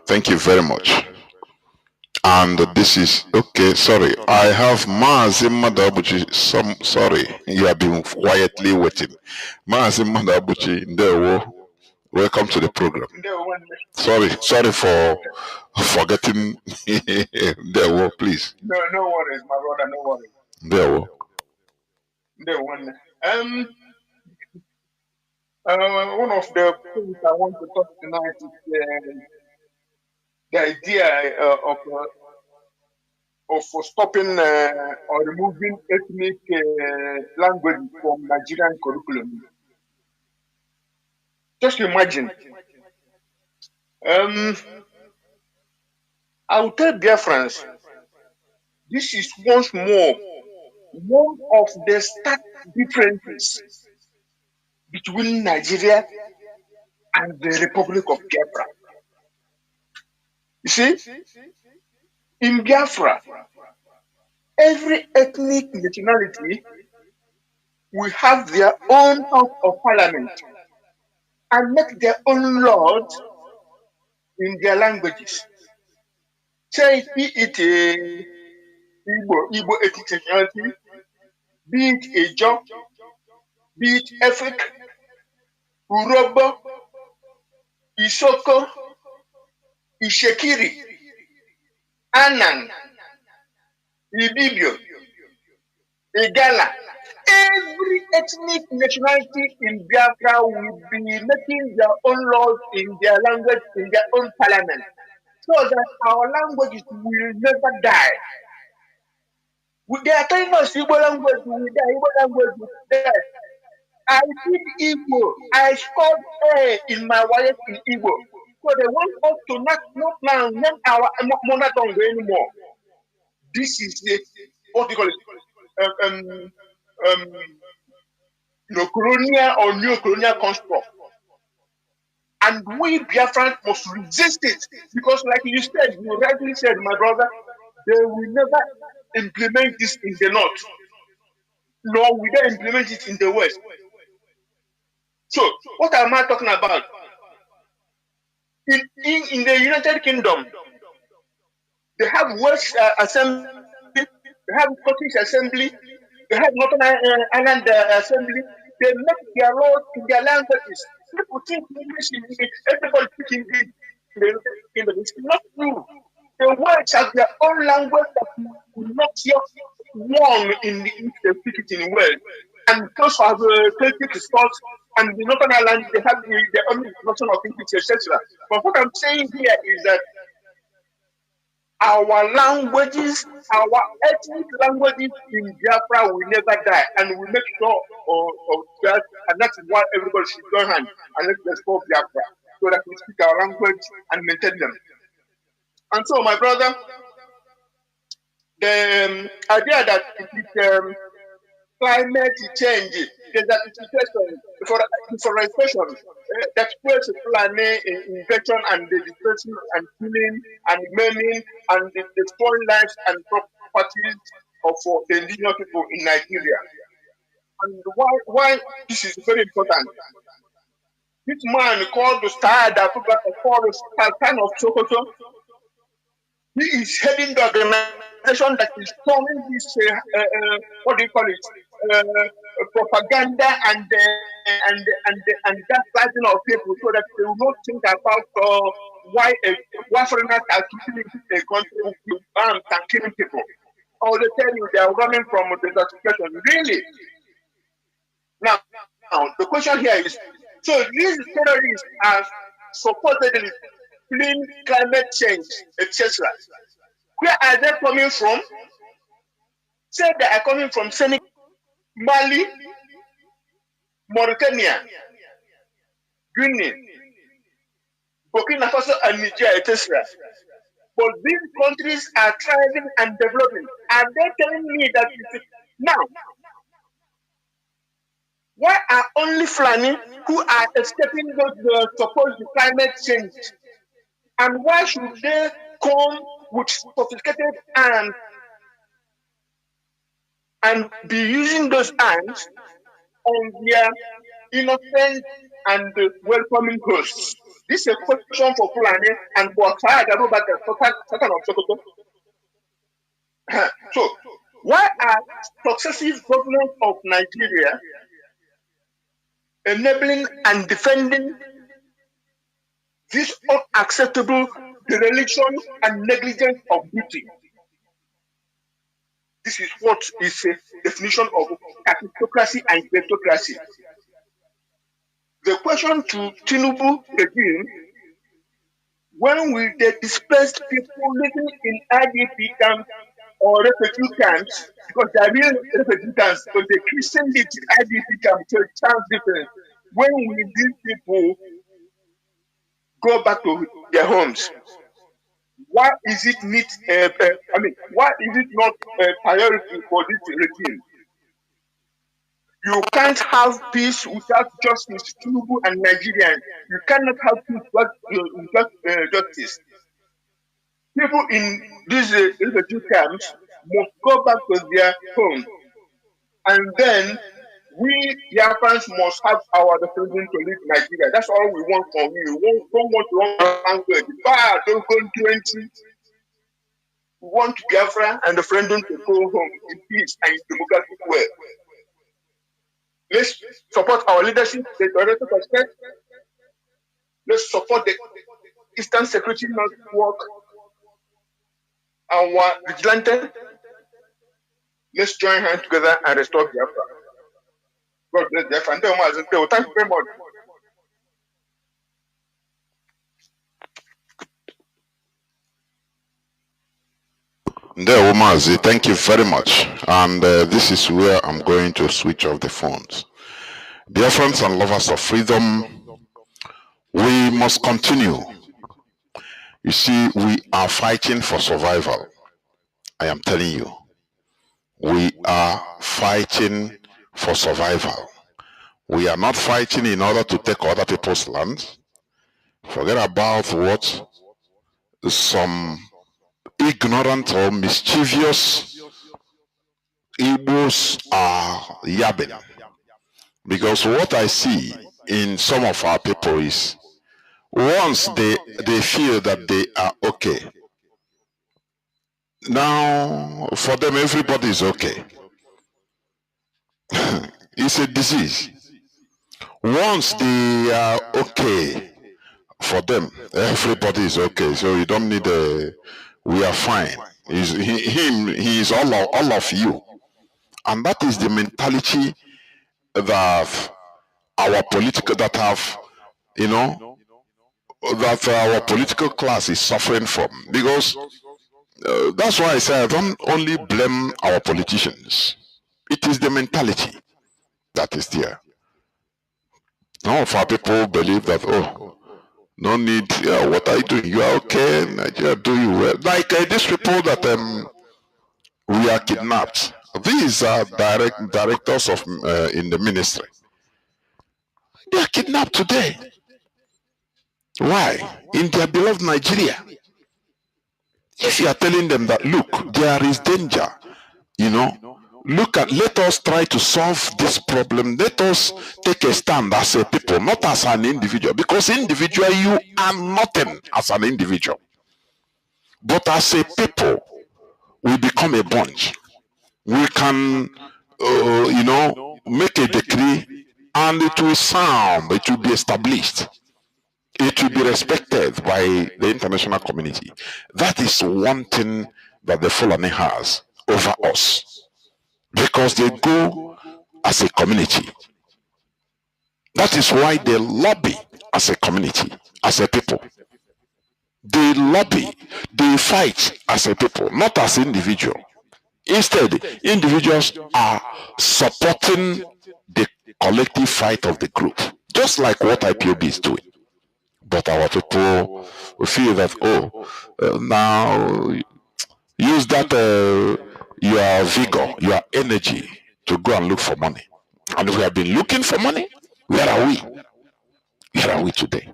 thank you very much. And this is okay. Sorry, I have Mazi Madabuchi. Sorry, you have been quietly waiting. Mazi Madabuchi, there. Welcome to the program. Sorry for forgetting. There, please. No worries, my brother. No worries. There. One of the things I want to talk tonight is the idea of stopping or removing ethnic language from Nigerian curriculum. Just imagine. I will tell Biafrans, this is once more one of the stark differences between Nigeria and the Republic of Biafra. You see, in Biafra, every ethnic nationality will have their own House of Parliament and make their own laws in their languages. Say it a Igbo ethnic nationality, be it a Jaw, be it Efik, Urobo, Isoko, Ishekiri, Anan, Ibibio, Igala. Every ethnic nationality in Biafra will be making their own laws in their language, in their own parliament, so that our languages will never die. They are telling us Igbo language will die, Igbo language will die. I did Igbo. I scored A in my wife in Igbo. So they want us to not name our mother tongue anymore. This is the what do you call it? Colonial or neo-colonial construct. And we Biafrans must resist it, because like you said, you rightly said, my brother, they will never implement this in the north, nor will they implement it in the west. So what am I talking about? In the United Kingdom, they have Welsh Assembly, they have Scottish Assembly, They have Northern Ireland Assembly. They make their laws in their languages. People think English is everybody speaking English. It's not true. The words have their own language that will not yet one in the if they speak it in Wales. And those have Celtic sports and the Northern Ireland, they have their own version of English, etc. But what I'm saying here is that our languages, our ethnic languages in Biafra will never die, and we make sure of that, and that's why everybody should join hands and let's restore Biafra, so that we speak our language and maintain them. And so, my brother, the idea that it is climate change, desertification, deforestation, that creates a planet invasion and the destruction and killing and maiming and the destroying lives and properties of the indigenous people in Nigeria. And why this is very important? This man called the Star called the Sultan of Sokoto, he is heading the organization that is forming this, what do you call it, propaganda and gaslighting of people, so that they will not think about why foreigners are killing a country with arms and killing people. Or they tell you they are running from the desertification. Really? Now, the question here is, so these terrorists are supposedly fleeing climate change, etc. Where are they coming from? Say they are coming from Senegal, Mali, Mauritania, Guinea, Burkina Faso, and Niger, etc. But these countries are thriving and developing. Are they telling me that now? Why are only Fulani who are escaping those supposed climate change? And why should they come with sophisticated arms and be using those arms on their innocent and welcoming hosts? This is a question for Fulani and for Sultan of Sokoto. So, why are successive governments of Nigeria enabling and defending this unacceptable dereliction and negligence of duty? This is what is a definition of capitocracy and kleptocracy. The question to Chinedu regime, when will they displace people living in IDP camps or refugee camps, because they are real refugee camps, but the Christian live in IDP camps, so it sounds different. When will these people go back to their homes? Why is it why is it not a priority for this regime? You can't have peace without justice, Tinubu and Nigerians. You cannot have peace without justice. People in these refugee camps must go back to their homes. And then we Biafrans must have our referendum to leave Nigeria. That's all we want from you. We don't want to run language. Don't go 20. We want Biafra and the referendum to go home in peace and in democratic way. Let's support our leadership, the director of state. Let's support the Eastern Security Network, our vigilante. Let's join hands together and restore Biafra. God bless Biafra. Thank you very much. There, Mazi, thank you very much. And this is where I'm going to switch off the phones. Dear friends and lovers of freedom, we must continue. You see, we are fighting for survival. I am telling you, we are fighting for survival. We are not fighting in order to take other people's land. Forget about what some ignorant or mischievous Igbos are yapping. Because what I see in some of our people is, once they feel that they are okay, now for them everybody is okay. It's a disease. Once they are okay, for them, everybody is okay. So you don't need a. We are fine. He is all of you, and that is the mentality that our political that have, you know, that our political class is suffering from. Because that's why I say I don't only blame our politicians. It is the mentality that is there. Some of our people believe that, oh, no need, yeah, what are you doing? You are okay, Nigeria do you well. Like these people that we are kidnapped. These are directors of in the ministry. They are kidnapped today. Why? In their beloved Nigeria. If you are telling them that, look, there is danger, let us try to solve this problem. Let us take a stand as a people, not as an individual, because individual, you are nothing as an individual. But as a people, we become a bunch. We can, make a decree and it will sound, it will be established. It will be respected by the international community. That is one thing that the Fulani has over us, because they go as a community. That is why they lobby as a community, as a people. They lobby, they fight as a people, not as individual. Instead, individuals are supporting the collective fight of the group, just like what IPOB is doing. But our people feel that, now use that your vigor, your energy to go and look for money. And we have been looking for money. Where are we? Where are we today?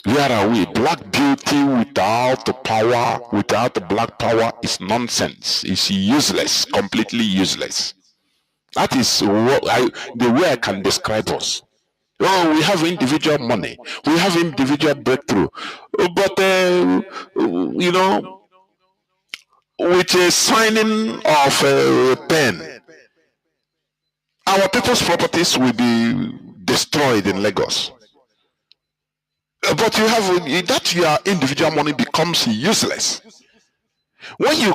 Where are we? Black beauty without the power, without the black power is nonsense. It's useless, completely useless. That is the way I can describe us. Oh, we have individual money. We have individual breakthrough. But, with a signing of a pen, our people's properties will be destroyed in Lagos. But you have that your individual money becomes useless. When you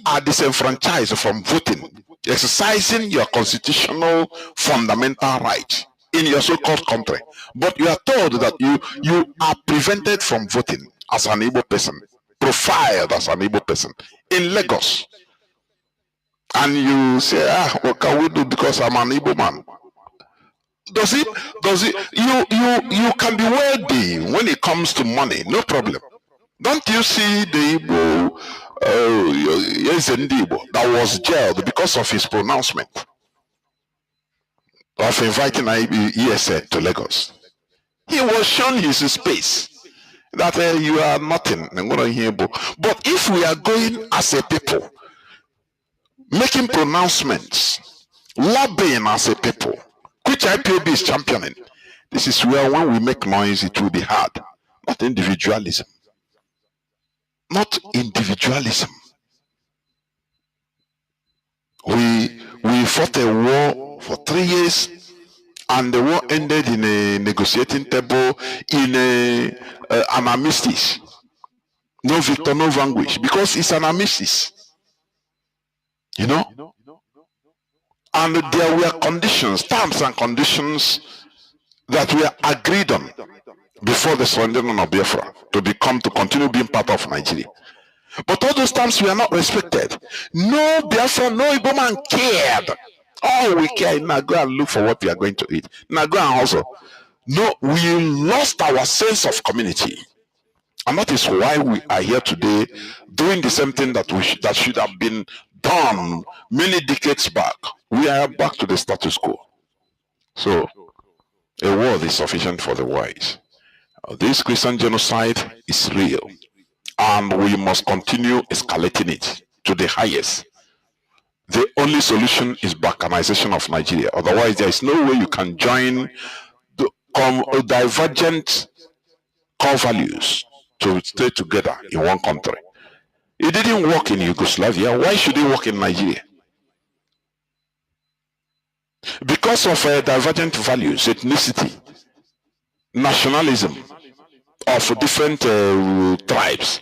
are disenfranchised from voting, exercising your constitutional fundamental right in your so-called country, but you are told that you are prevented from voting as an Igbo person, profiled as an Igbo person in Lagos, and you say, what can we do because I'm an Igbo man? Does it you can be wealthy when it comes to money, no problem. Don't you see the Igbo that was jailed because of his pronouncement of inviting ESA to Lagos? He was shown his space that you are nothing. But if we are going as a people, making pronouncements, lobbying as a people, which IPOB is championing, this is where when we make noise, it will be hard. Not individualism. Not individualism. We fought a war for 3 years, and the war ended in a negotiating table in an armistice. No victor, no vanquish, because it's an armistice. And there were conditions, terms and conditions that were agreed on before the surrendering of Biafra to continue being part of Nigeria. But all those terms were not respected. No Biafra, no Igbo man cared. All we care is now go and look for what we are going to eat. Now go and also. No, we lost our sense of community. And that is why we are here today doing the same thing that should have been done many decades back. We are back to the status quo. So, a word is sufficient for the wise. This Christian genocide is real, and we must continue escalating it to the highest. The only solution is balkanization of Nigeria. Otherwise, there is no way you can join the divergent core values to stay together in one country. It didn't work in Yugoslavia. Why should it work in Nigeria? Because of divergent values, ethnicity, nationalism of different tribes.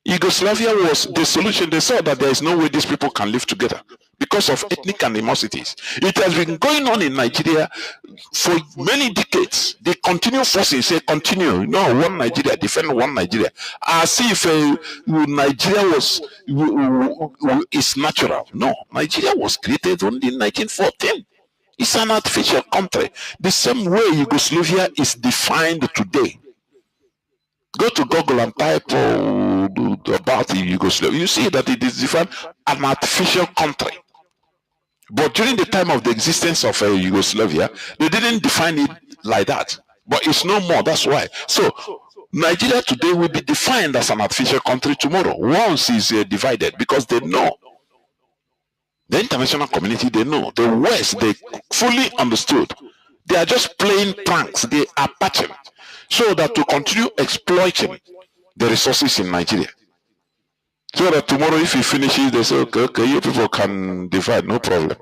Yugoslavia was the solution. They saw that there is no way these people can live together because of ethnic animosities. It has been going on in Nigeria for many decades. They continue forcing, say continue. No, one Nigeria, defend one Nigeria. As if Nigeria is natural. No, Nigeria was created only in 1914. It's an artificial country. The same way Yugoslavia is defined today. Go to Google and type about Yugoslavia. You see that it is defined an artificial country. But during the time of the existence of Yugoslavia, they didn't define it like that. But it's no more. That's why. So Nigeria today will be defined as an artificial country tomorrow. Once it's divided, because they know. The international community, they know. The West, they fully understood. They are just playing pranks. They are patching. So that to continue exploiting the resources in Nigeria. So that tomorrow if he finishes, they say, okay, you people can divide, no problem.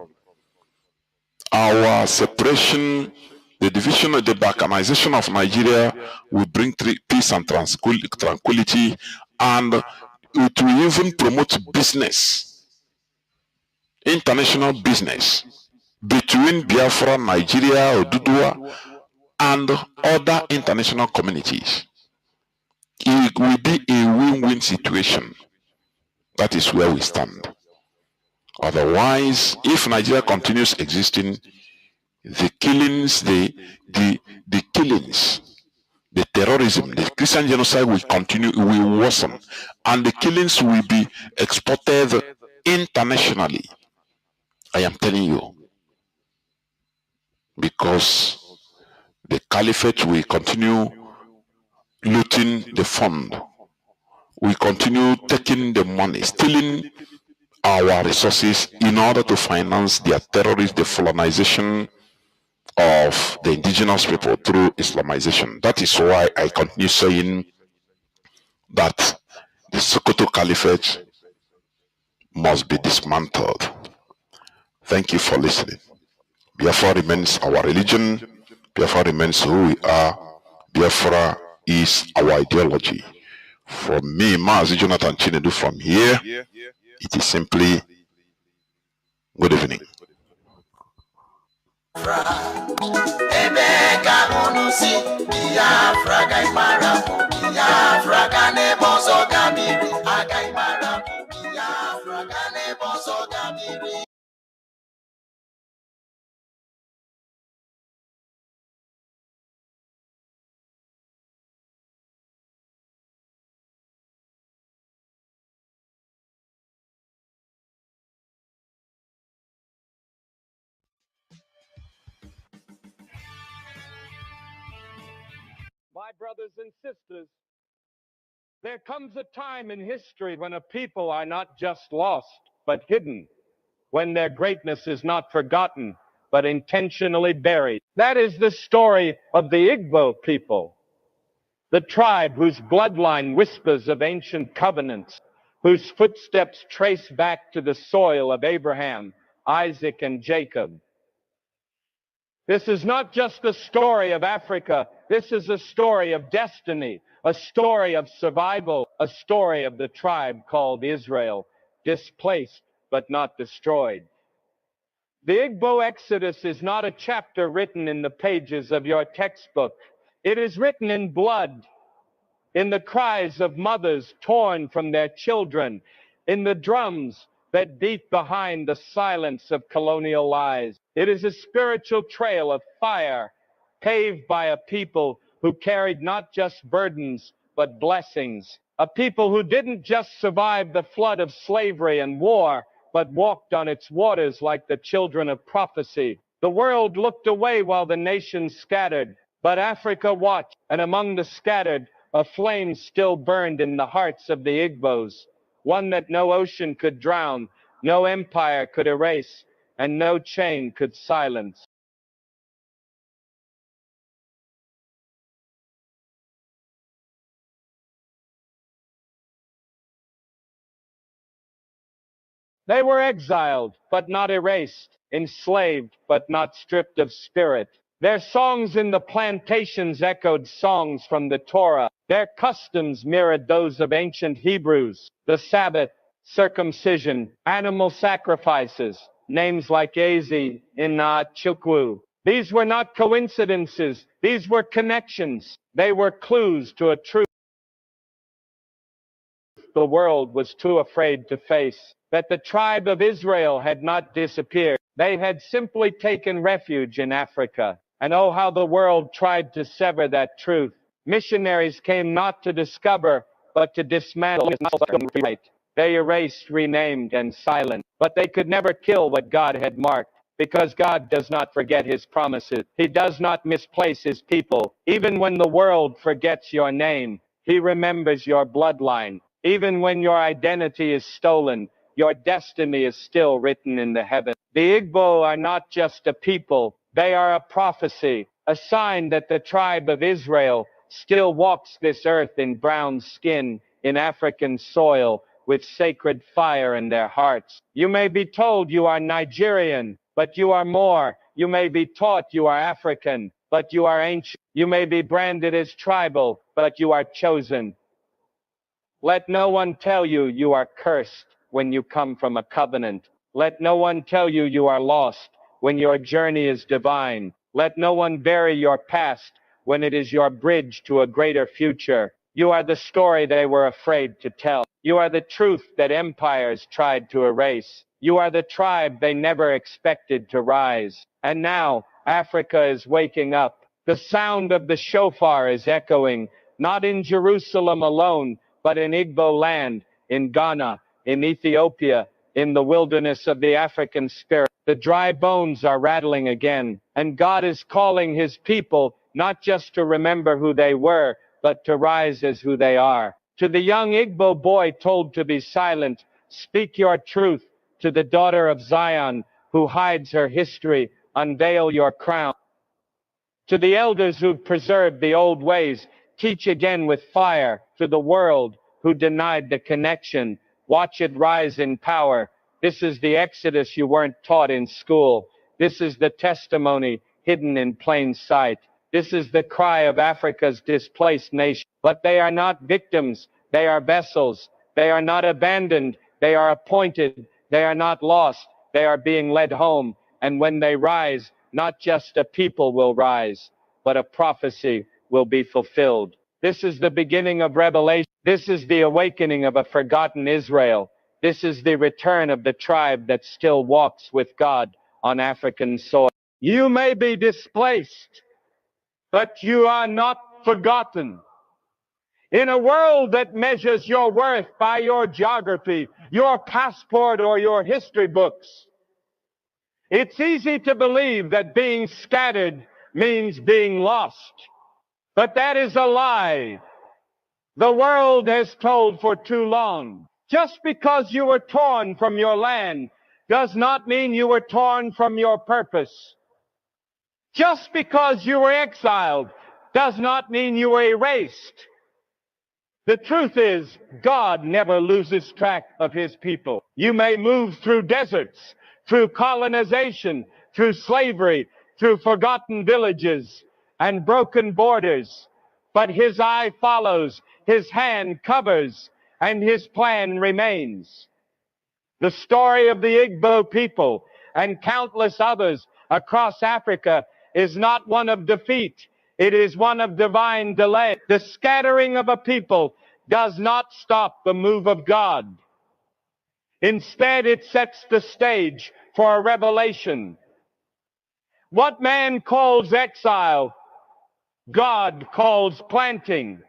Our separation, the division of the balkanization of Nigeria will bring peace and tranquility, and it will even promote business, international business, between Biafra, Nigeria, Odudua, and other international communities. It will be a win-win situation. That is where we stand. Otherwise, if Nigeria continues existing, the killings, the killings, the terrorism, the Christian genocide will continue, will worsen, and the killings will be exported internationally. I am telling you, because the caliphate will continue looting the fund, we continue taking the money, stealing our resources in order to finance their terrorist decolonization of the indigenous people through Islamization. That is why I continue saying that the Sokoto Caliphate must be dismantled. Thank you for listening. Biafra remains our religion. Biafra remains who we are. Biafra is our ideology. For me, Mazi Jonathan Chinedu, from here, it is simply good evening. My brothers and sisters, there comes a time in history when a people are not just lost, but hidden, when their greatness is not forgotten, but intentionally buried. That is the story of the Igbo people, the tribe whose bloodline whispers of ancient covenants, whose footsteps trace back to the soil of Abraham, Isaac, and Jacob. This is not just a story of Africa. This is a story of destiny, a story of survival, a story of the tribe called Israel, displaced but not destroyed. The Igbo Exodus is not a chapter written in the pages of your textbook. It is written in blood, in the cries of mothers torn from their children, in the drums that beat behind the silence of colonial lies. It is a spiritual trail of fire paved by a people who carried not just burdens, but blessings. A people who didn't just survive the flood of slavery and war, but walked on its waters like the children of prophecy. The world looked away while the nations scattered, but Africa watched, and among the scattered, a flame still burned in the hearts of the Igbos, one that no ocean could drown, no empire could erase, and no chain could silence. They were exiled, but not erased, enslaved, but not stripped of spirit. Their songs in the plantations echoed songs from the Torah. Their customs mirrored those of ancient Hebrews. The Sabbath, circumcision, animal sacrifices, names like Ezi, Inna, Chukwu. These were not coincidences. These were connections. They were clues to a truth the world was too afraid to face, that the tribe of Israel had not disappeared. They had simply taken refuge in Africa. And oh, how the world tried to sever that truth. Missionaries came not to discover, but to dismantle. They erased, renamed, and silenced. But they could never kill what God had marked. Because God does not forget his promises. He does not misplace his people. Even when the world forgets your name, he remembers your bloodline. Even when your identity is stolen, your destiny is still written in the heavens. The Igbo are not just a people, they are a prophecy, a sign that the tribe of Israel still walks this earth in brown skin, in African soil, with sacred fire in their hearts. You may be told you are Nigerian, but you are more. You may be taught you are African, but you are ancient. You may be branded as tribal, but you are chosen. Let no one tell you you are cursed when you come from a covenant. Let no one tell you you are lost when your journey is divine. Let no one bury your past when it is your bridge to a greater future. You are the story they were afraid to tell. You are the truth that empires tried to erase. You are the tribe they never expected to rise. And now, Africa is waking up. The sound of the shofar is echoing, not in Jerusalem alone, but in Igbo land, in Ghana, in Ethiopia, in the wilderness of the African spirit. The dry bones are rattling again, and God is calling his people not just to remember who they were, but to rise as who they are. To the young Igbo boy told to be silent, speak your truth. To the daughter of Zion, who hides her history, unveil your crown. To the elders who've preserved the old ways, teach again with fire. To the world who denied the connection, watch it rise in power. This is the exodus you weren't taught in school. This is the testimony hidden in plain sight. This is the cry of Africa's displaced nation. But they are not victims, they are vessels. They are not abandoned, they are appointed. They are not lost, they are being led home. And when they rise, not just a people will rise, but a prophecy will be fulfilled. This is the beginning of revelation. This is the awakening of a forgotten Israel. This is the return of the tribe that still walks with God on African soil. You may be displaced, but you are not forgotten. In a world that measures your worth by your geography, your passport, or your history books, it's easy to believe that being scattered means being lost. But that is a lie the world has told for too long. Just because you were torn from your land does not mean you were torn from your purpose. Just because you were exiled does not mean you were erased. The truth is, God never loses track of his people. You may move through deserts, through colonization, through slavery, through forgotten villages and broken borders, but his eye follows, his hand covers, and his plan remains. The story of the Igbo people and countless others across Africa is not one of defeat. It is one of divine delay. The scattering of a people does not stop the move of God. Instead, it sets the stage for a revelation. What man calls exile, God calls planting.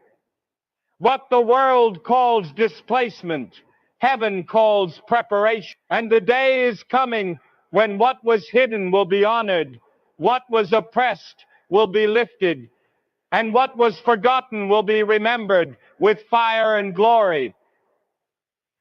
What the world calls displacement, heaven calls preparation. And the day is coming when what was hidden will be honored, what was oppressed will be lifted, and what was forgotten will be remembered with fire and glory.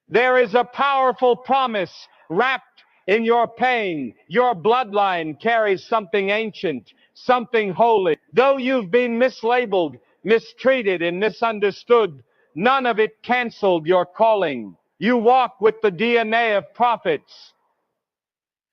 There is a powerful promise wrapped in your pain. Your bloodline carries something ancient, something holy. Though you've been mislabeled, mistreated, and misunderstood, none of it canceled your calling. You walk with the DNA of prophets,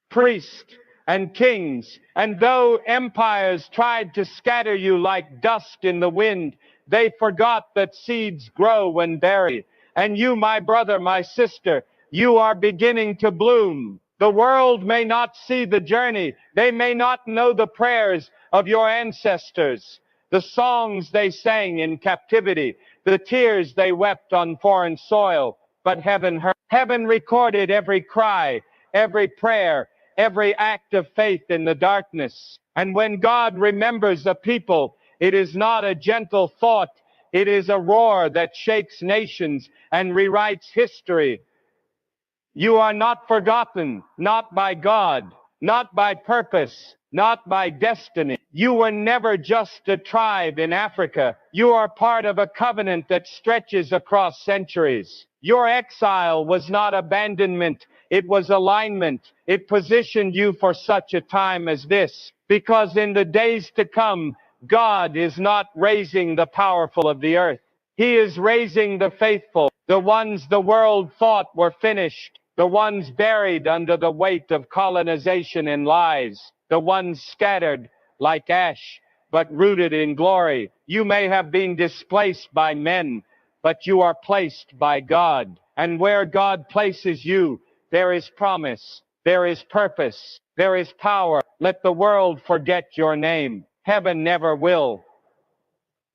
priests, and kings. And though empires tried to scatter you like dust in the wind, they forgot that seeds grow when buried. And you, my brother, my sister, you are beginning to bloom. The world may not see the journey. They may not know the prayers of your ancestors, the songs they sang in captivity, the tears they wept on foreign soil. But heaven heard. Heaven recorded every cry, every prayer, every act of faith in the darkness. And when God remembers a people, it is not a gentle thought. It is a roar that shakes nations and rewrites history. You are not forgotten, not by God, not by purpose, not by destiny. You were never just a tribe in Africa. You are part of a covenant that stretches across centuries. Your exile was not abandonment, it was alignment. It positioned you for such a time as this, because in the days to come, God is not raising the powerful of the earth. He is raising the faithful, the ones the world thought were finished, the ones buried under the weight of colonization and lies, the ones scattered like ash, but rooted in glory. You may have been displaced by men, but you are placed by God. And where God places you, there is promise, there is purpose, there is power. Let the world forget your name. Heaven never will.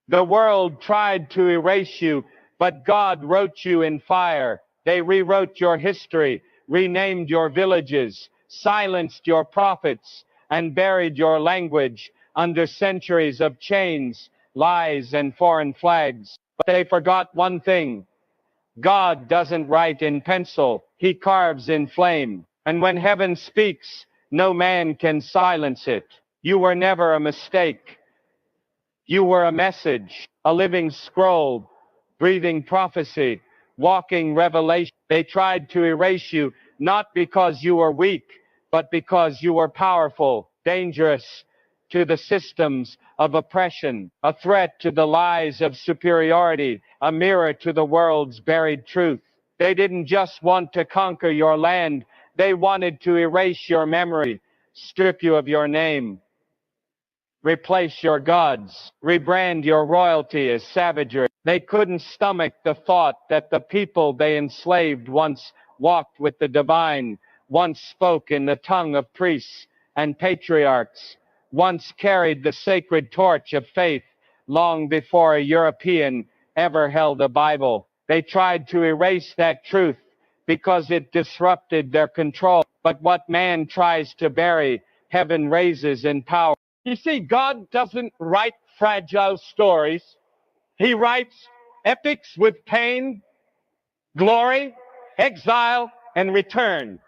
The world tried to erase you, but God wrote you in fire. They rewrote your history, renamed your villages, silenced your prophets, and buried your language under centuries of chains, lies, and foreign flags. But they forgot one thing. God doesn't write in pencil, He carves in flame. And when heaven speaks, no man can silence it. You were never a mistake. You were a message, a living scroll, breathing prophecy, walking revelation. They tried to erase you, not because you were weak, but because you were powerful, dangerous to the systems of oppression, a threat to the lies of superiority, a mirror to the world's buried truth. They didn't just want to conquer your land, they wanted to erase your memory, strip you of your name, replace your gods, rebrand your royalty as savagery. They couldn't stomach the thought that the people they enslaved once walked with the divine, once spoke in the tongue of priests and patriarchs, once carried the sacred torch of faith long before a European ever held a Bible. They tried to erase that truth because it disrupted their control. But what man tries to bury, heaven raises in power. You see, God doesn't write fragile stories. He writes epics with pain, glory, exile, and return.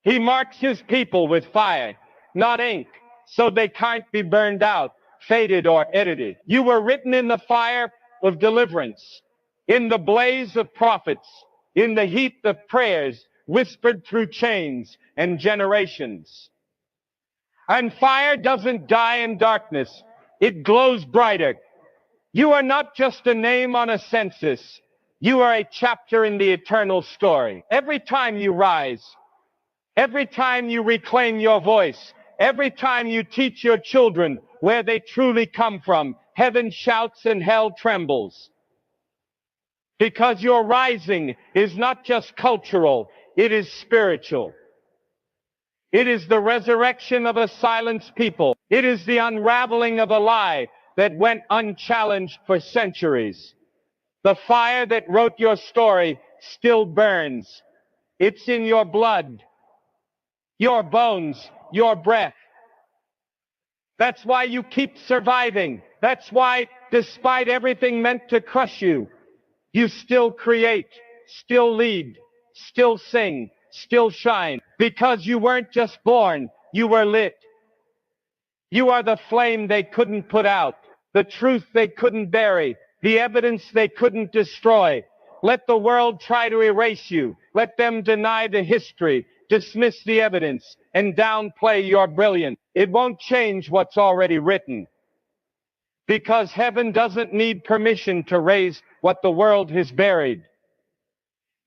He marks His people with fire, not ink, so they can't be burned out, faded, or edited. You were written in the fire of deliverance, in the blaze of prophets, in the heat of prayers whispered through chains and generations. And fire doesn't die in darkness. It glows brighter. You are not just a name on a census. You are a chapter in the eternal story. Every time you rise, every time you reclaim your voice, every time you teach your children where they truly come from, heaven shouts and hell trembles. Because your rising is not just cultural, it is spiritual. It is the resurrection of a silenced people. It is the unraveling of a lie that went unchallenged for centuries. The fire that wrote your story still burns. It's in your blood, your bones, your breath. That's why you keep surviving. That's why, despite everything meant to crush you, you still create, still lead, still sing, still shine. Because you weren't just born, you were lit. You are the flame they couldn't put out, the truth they couldn't bury, the evidence they couldn't destroy. Let the world try to erase you. Let them deny the history, dismiss the evidence, and downplay your brilliance. It won't change what's already written. Because heaven doesn't need permission to raise what the world has buried.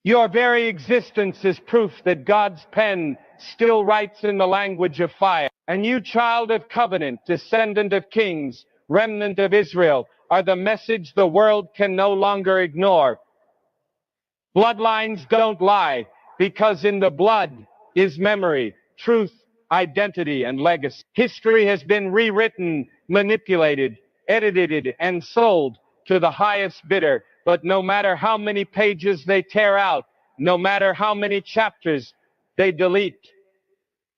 Your very existence is proof that God's pen still writes in the language of fire. And you, child of covenant, descendant of kings, remnant of Israel, are the message the world can no longer ignore. Bloodlines don't lie, because in the blood is memory, truth, identity, and legacy. History has been rewritten, manipulated, edited, and sold to the highest bidder. But no matter how many pages they tear out, no matter how many chapters they delete,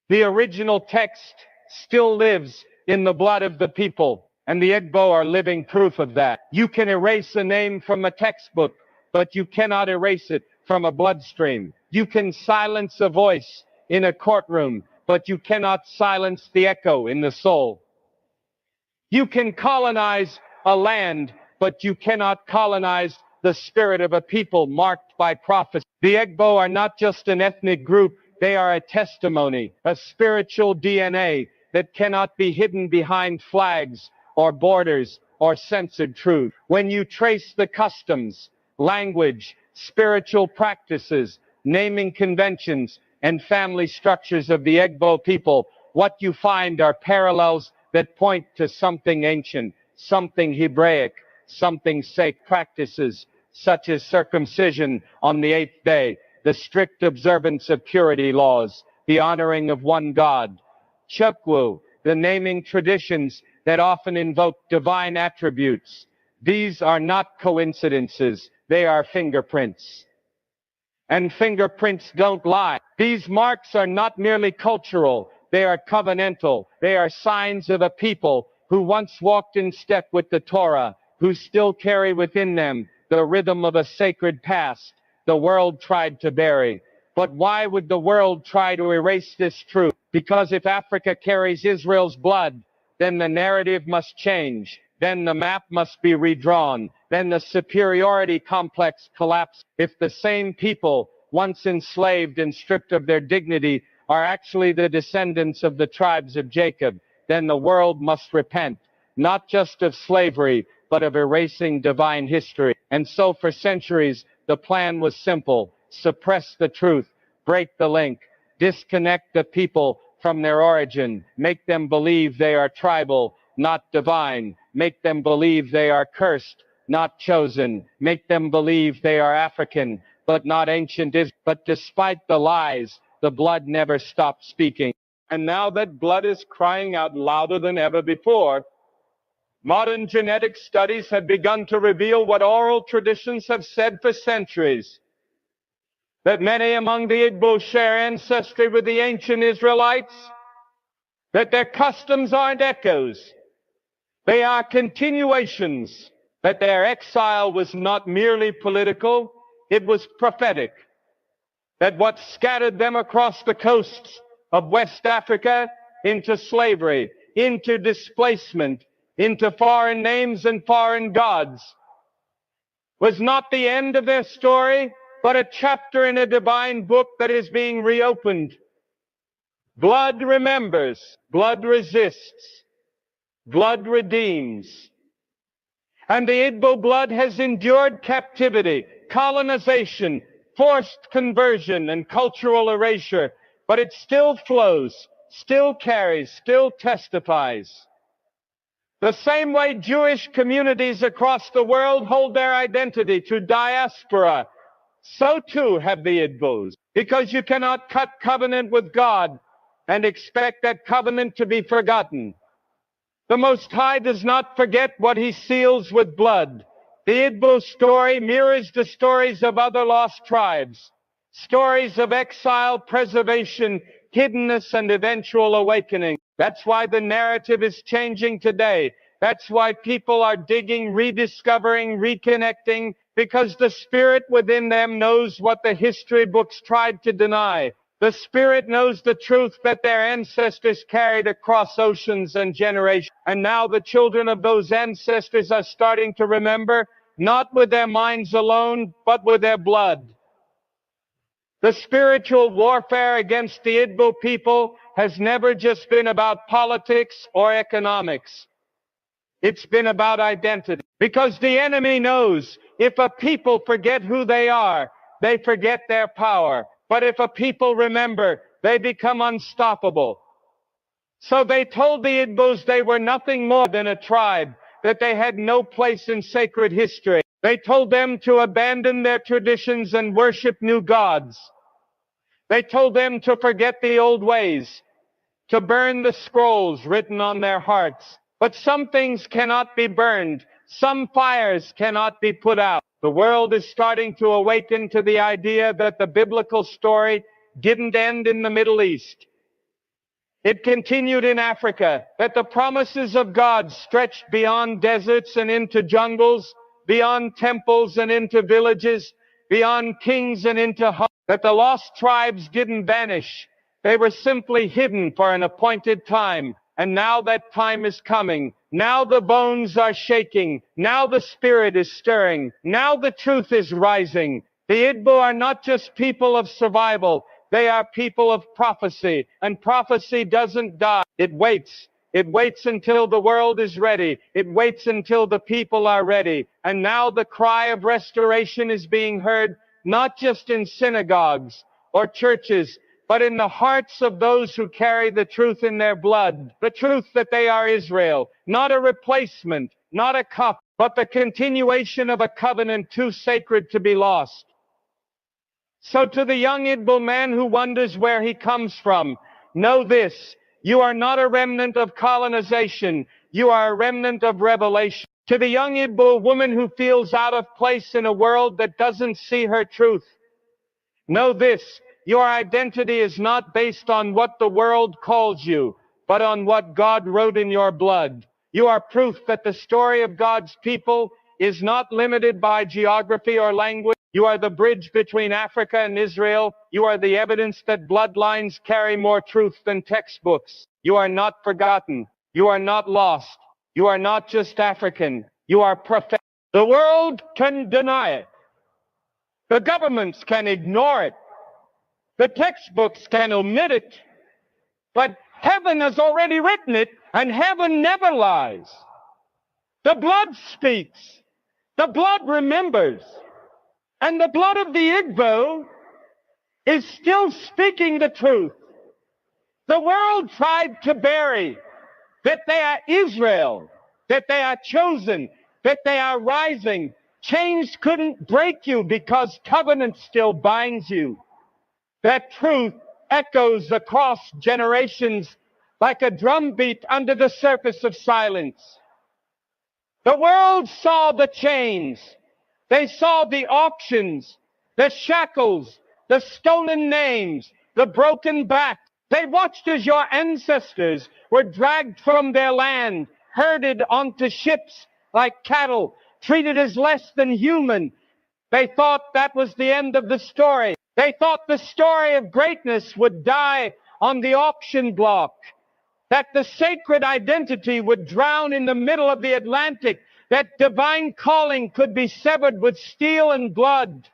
the original text still lives in the blood of the people, and the Igbo are living proof of that. You can erase a name from a textbook, but you cannot erase it from a bloodstream. You can silence a voice in a courtroom, but you cannot silence the echo in the soul. You can colonize a land, but you cannot colonize the spirit of a people marked by prophecy. The Igbo are not just an ethnic group, they are a testimony, a spiritual DNA that cannot be hidden behind flags or borders or censored truth. When you trace the customs, language, spiritual practices, naming conventions, and family structures of the Igbo people, what you find are parallels that point to something ancient, something Hebraic, something sacred. Practices such as circumcision on the 8th day, the strict observance of purity laws, the honoring of one God, Chukwu, the naming traditions that often invoke divine attributes. These are not coincidences, they are fingerprints. And fingerprints don't lie. These marks are not merely cultural, they are covenantal. They are signs of a people who once walked in step with the Torah, who still carry within them the rhythm of a sacred past the world tried to bury. But why would the world try to erase this truth? Because if Africa carries Israel's blood, then the narrative must change. Then the map must be redrawn. Then the superiority complex collapses. If the same people, once enslaved and stripped of their dignity, are actually the descendants of the tribes of Jacob, then the world must repent, not just of slavery, but of erasing divine history. And so for centuries, the plan was simple: suppress the truth, break the link, disconnect the people from their origin, make them believe they are tribal, not divine, make them believe they are cursed, not chosen, make them believe they are African, but not ancient. But despite the lies, the blood never stopped speaking. And now that blood is crying out louder than ever before, modern genetic studies have begun to reveal what oral traditions have said for centuries: that many among the Igbo share ancestry with the ancient Israelites, that their customs aren't echoes, they are continuations, that their exile was not merely political, it was prophetic, that what scattered them across the coasts of West Africa into slavery, into displacement, into foreign names and foreign gods, was not the end of their story, but a chapter in a divine book that is being reopened. Blood remembers, blood resists, blood redeems. And the Igbo blood has endured captivity, colonization, forced conversion, and cultural erasure, but it still flows, still carries, still testifies. The same way Jewish communities across the world hold their identity to diaspora, so too have the Igbos. Because you cannot cut covenant with God and expect that covenant to be forgotten. The Most High does not forget what he seals with blood. The Igbo story mirrors the stories of other lost tribes, stories of exile, preservation, hiddenness, and eventual awakening. That's why the narrative is changing today. That's why people are digging, rediscovering, reconnecting, because the spirit within them knows what the history books tried to deny. The spirit knows the truth that their ancestors carried across oceans and generations. And now the children of those ancestors are starting to remember, not with their minds alone, but with their blood. The spiritual warfare against the Igbo people has never just been about politics or economics. It's been about identity. Because the enemy knows if a people forget who they are, they forget their power. But if a people remember, they become unstoppable. So they told the Igbos they were nothing more than a tribe, that they had no place in sacred history. They told them to abandon their traditions and worship new gods. They told them to forget the old ways, to burn the scrolls written on their hearts. But some things cannot be burned. Some fires cannot be put out. The world is starting to awaken to the idea that the biblical story didn't end in the Middle East. It continued in Africa, that the promises of God stretched beyond deserts and into jungles, beyond temples and into villages, beyond kings and into homes, that the lost tribes didn't vanish. They were simply hidden for an appointed time. And now that time is coming. Now the bones are shaking. Now the spirit is stirring. Now the truth is rising. The Igbo are not just people of survival. They are people of prophecy. And prophecy doesn't die. It waits. It waits until the world is ready. It waits until the people are ready. And now the cry of restoration is being heard, not just in synagogues or churches, but in the hearts of those who carry the truth in their blood, the truth that they are Israel, not a replacement, not a cup, but the continuation of a covenant too sacred to be lost. So to the young Igbo man who wonders where he comes from, know this: you are not a remnant of colonization, you are a remnant of revelation. To the young Igbo woman who feels out of place in a world that doesn't see her truth, know this: your identity is not based on what the world calls you, but on what God wrote in your blood. You are proof that the story of God's people is not limited by geography or language. You are the bridge between Africa and Israel. You are the evidence that bloodlines carry more truth than textbooks. You are not forgotten. You are not lost. You are not just African. You are prophetic. The world can deny it. The governments can ignore it. The textbooks can omit it. But heaven has already written it, and heaven never lies. The blood speaks. The blood remembers. And the blood of the Igbo is still speaking the truth. The world tried to bury that they are Israel, that they are chosen, that they are rising. Change couldn't break you because covenant still binds you. That truth echoes across generations like a drumbeat under the surface of silence. The world saw the chains. They saw the auctions, the shackles, the stolen names, the broken back. They watched as your ancestors were dragged from their land, herded onto ships like cattle, treated as less than human. They thought that was the end of the story. They thought the story of greatness would die on the auction block, that the sacred identity would drown in the middle of the Atlantic, that divine calling could be severed with steel and blood.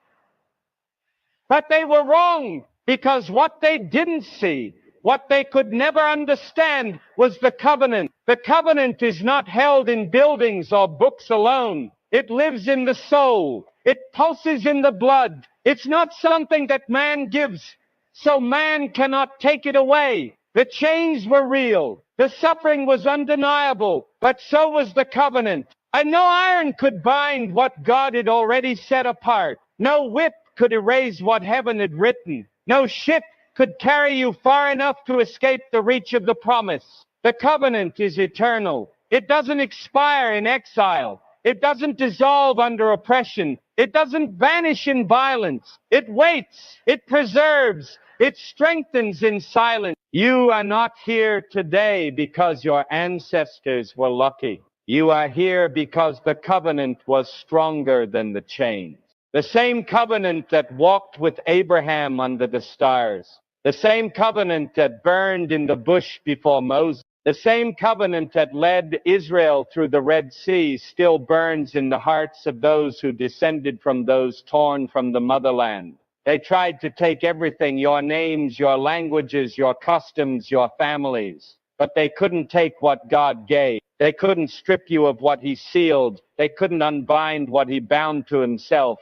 But they were wrong, because what they didn't see, what they could never understand, was the covenant. The covenant is not held in buildings or books alone. It lives in the soul. It pulses in the blood. It's not something that man gives, so man cannot take it away. The chains were real. The suffering was undeniable, but so was the covenant. And no iron could bind what God had already set apart. No whip could erase what heaven had written. No ship could carry you far enough to escape the reach of the promise. The covenant is eternal. It doesn't expire in exile. It doesn't dissolve under oppression. It doesn't vanish in violence. It waits. It preserves. It strengthens in silence. You are not here today because your ancestors were lucky. You are here because the covenant was stronger than the chains. The same covenant that walked with Abraham under the stars. The same covenant that burned in the bush before Moses. The same covenant that led Israel through the Red Sea still burns in the hearts of those who descended from those torn from the motherland. They tried to take everything, your names, your languages, your customs, your families. But they couldn't take what God gave. They couldn't strip you of what he sealed. They couldn't unbind what he bound to himself.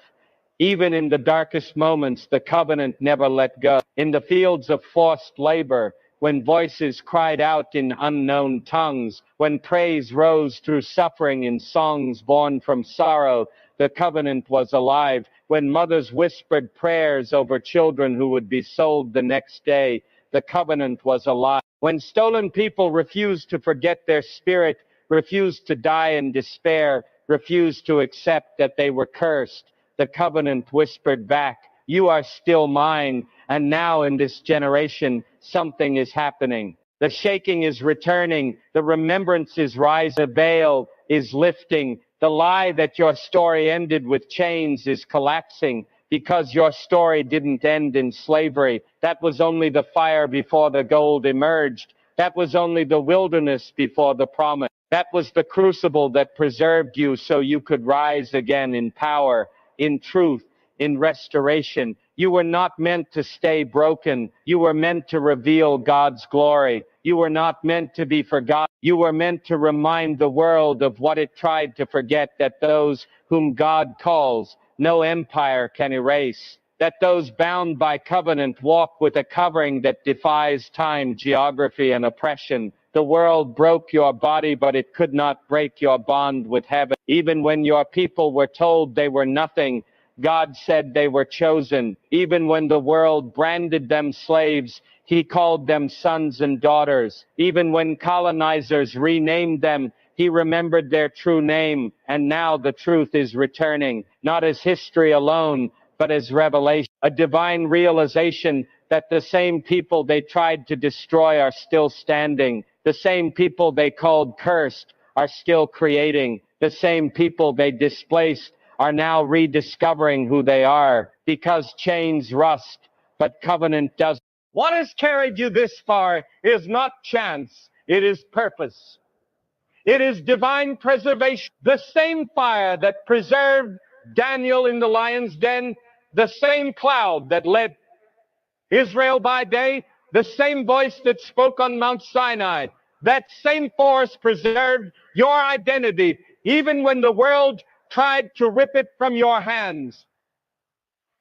Even in the darkest moments, the covenant never let go. In the fields of forced labor, when voices cried out in unknown tongues, when praise rose through suffering in songs born from sorrow, the covenant was alive. When mothers whispered prayers over children who would be sold the next day, the covenant was alive. When stolen people refused to forget their spirit, refused to die in despair, refused to accept that they were cursed, the covenant whispered back, "You are still mine." And now in this generation, something is happening. The shaking is returning. The remembrance is rising. The veil is lifting. The lie that your story ended with chains is collapsing, because your story didn't end in slavery. That was only the fire before the gold emerged. That was only the wilderness before the promise. That was the crucible that preserved you so you could rise again in power, in truth, in restoration. You were not meant to stay broken. You were meant to reveal God's glory. You were not meant to be forgotten. You were meant to remind the world of what it tried to forget, that those whom God calls, no empire can erase. That those bound by covenant walk with a covering that defies time, geography, and oppression. The world broke your body, but it could not break your bond with heaven. Even when your people were told they were nothing, God said they were chosen. Even when the world branded them slaves, He called them sons and daughters. Even when colonizers renamed them, He remembered their true name. And now the truth is returning, not as history alone, but as revelation, a divine realization that the same people they tried to destroy are still standing. The same people they called cursed are still creating. The same people they displaced are now rediscovering who they are, because chains rust, but covenant doesn't. What has carried you this far is not chance, it is purpose. It is divine preservation. The same fire that preserved Daniel in the lion's den, the same cloud that led Israel by day, the same voice that spoke on Mount Sinai, that same force preserved your identity even when the world tried to rip it from your hands.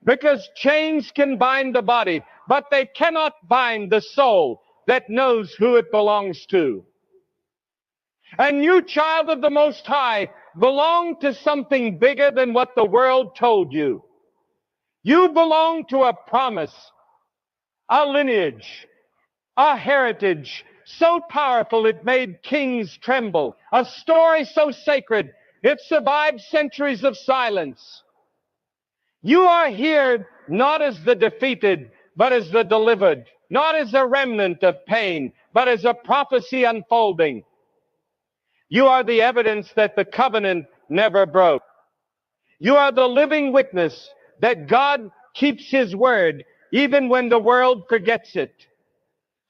Because chains can bind the body, but they cannot bind the soul that knows who it belongs to. And you, child of the Most High, belong to something bigger than what the world told you. You belong to a promise, a lineage, a heritage so powerful it made kings tremble, a story so sacred it survived centuries of silence. You are here not as the defeated, but as the delivered, not as a remnant of pain, but as a prophecy unfolding. You are the evidence that the covenant never broke. You are the living witness that God keeps His word even when the world forgets it.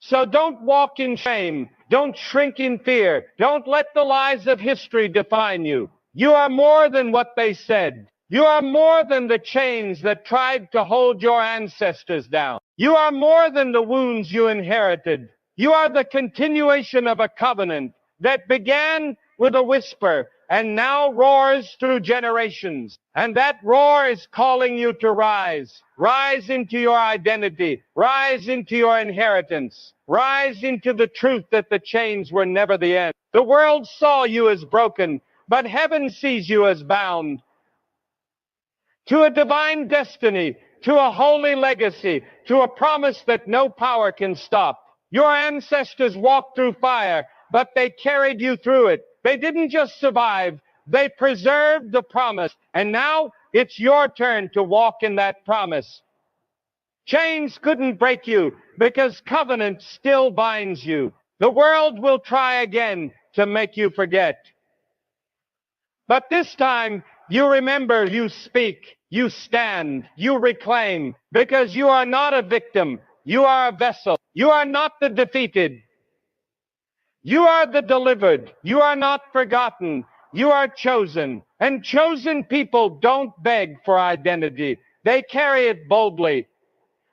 So don't walk in shame. Don't shrink in fear. Don't let the lies of history define you. You are more than what they said. You are more than the chains that tried to hold your ancestors down. You are more than the wounds you inherited. You are the continuation of a covenant that began with a whisper and now roars through generations. And that roar is calling you to rise. Rise into your identity. Rise into your inheritance. Rise into the truth that the chains were never the end. The world saw you as broken, but heaven sees you as bound to a divine destiny, to a holy legacy, to a promise that no power can stop. Your ancestors walked through fire, but they carried you through it. They didn't just survive, they preserved the promise. And now it's your turn to walk in that promise. Chains couldn't break you because covenant still binds you. The world will try again to make you forget. But this time, you remember, you speak, you stand, you reclaim, because you are not a victim. You are a vessel. You are not the defeated. You are the delivered. You are not forgotten. You are chosen. And chosen people don't beg for identity. They carry it boldly.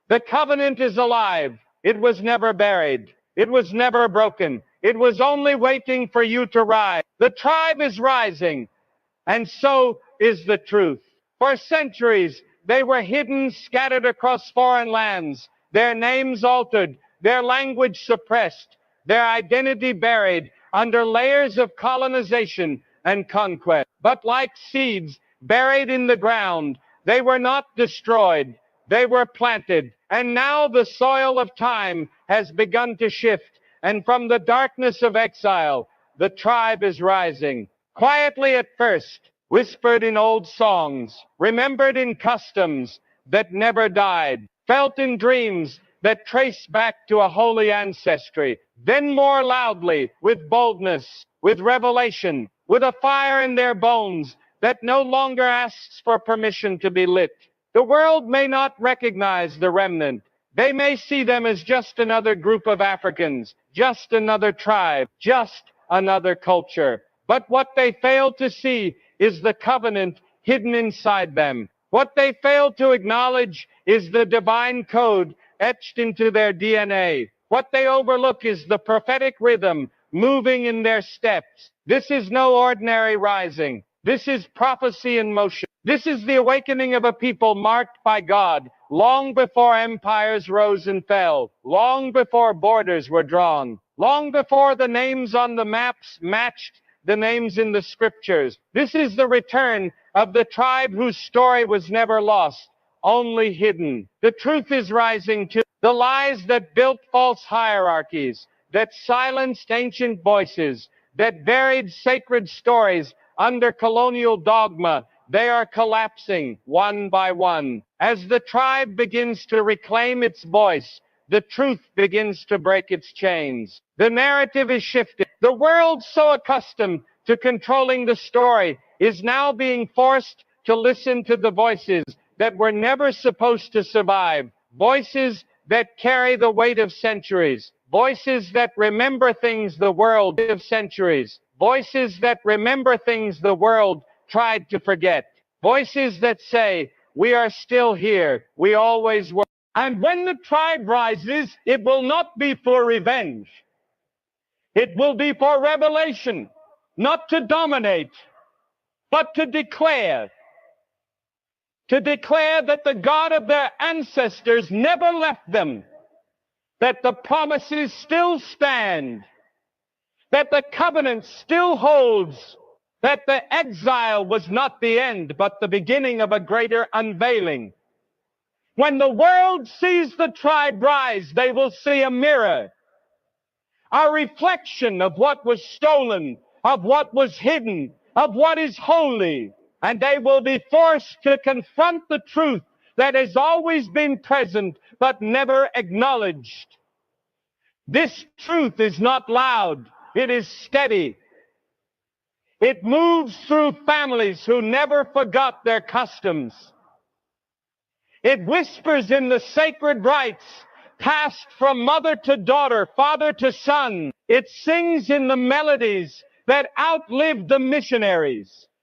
The covenant is alive. It was never buried. It was never broken. It was only waiting for you to rise. The tribe is rising. And so is the truth. For centuries, They were hidden, scattered across foreign lands, their names altered, their language suppressed, their identity buried under layers of colonization and conquest. But like seeds buried in the ground, they were not destroyed, they were planted. And now the soil of time has begun to shift, and from the darkness of exile, the tribe is rising. Quietly at first, whispered in old songs, remembered in customs that never died, felt in dreams that trace back to a holy ancestry, then more loudly, with boldness, with revelation, with a fire in their bones that no longer asks for permission to be lit. The world may not recognize the remnant. They may see them as just another group of Africans, just another tribe, just another culture. But what they fail to see is the covenant hidden inside them. What they fail to acknowledge is the divine code etched into their DNA. What they overlook is the prophetic rhythm moving in their steps. This is no ordinary rising. This is prophecy in motion. This is the awakening of a people marked by God long before empires rose and fell, long before borders were drawn, long before the names on the maps matched the names in the scriptures. This is the return of the tribe whose story was never lost, only hidden. The truth is rising too. The lies that built false hierarchies, that silenced ancient voices, that buried sacred stories under colonial dogma, they are collapsing one by one. As the tribe begins to reclaim its voice, the truth begins to break its chains. The narrative is shifted. The world, so accustomed to controlling the story, is now being forced to listen to the voices that were never supposed to survive. Voices that carry the weight of centuries. Voices that remember things the world of centuries. Voices that remember things the world tried to forget. Voices that say, we are still here. We always were. And when the tribe rises, it will not be for revenge. It will be for revelation, not to dominate, but to declare that the God of their ancestors never left them, that the promises still stand, that the covenant still holds, that the exile was not the end, but the beginning of a greater unveiling. When the world sees the tribe rise, they will see a mirror, a reflection of what was stolen, of what was hidden, of what is holy, and they will be forced to confront the truth that has always been present but never acknowledged. This truth is not loud, it is steady. It moves through families who never forgot their customs. It whispers in the sacred rites passed from mother to daughter, father to son. It sings in the melodies that outlived the missionaries.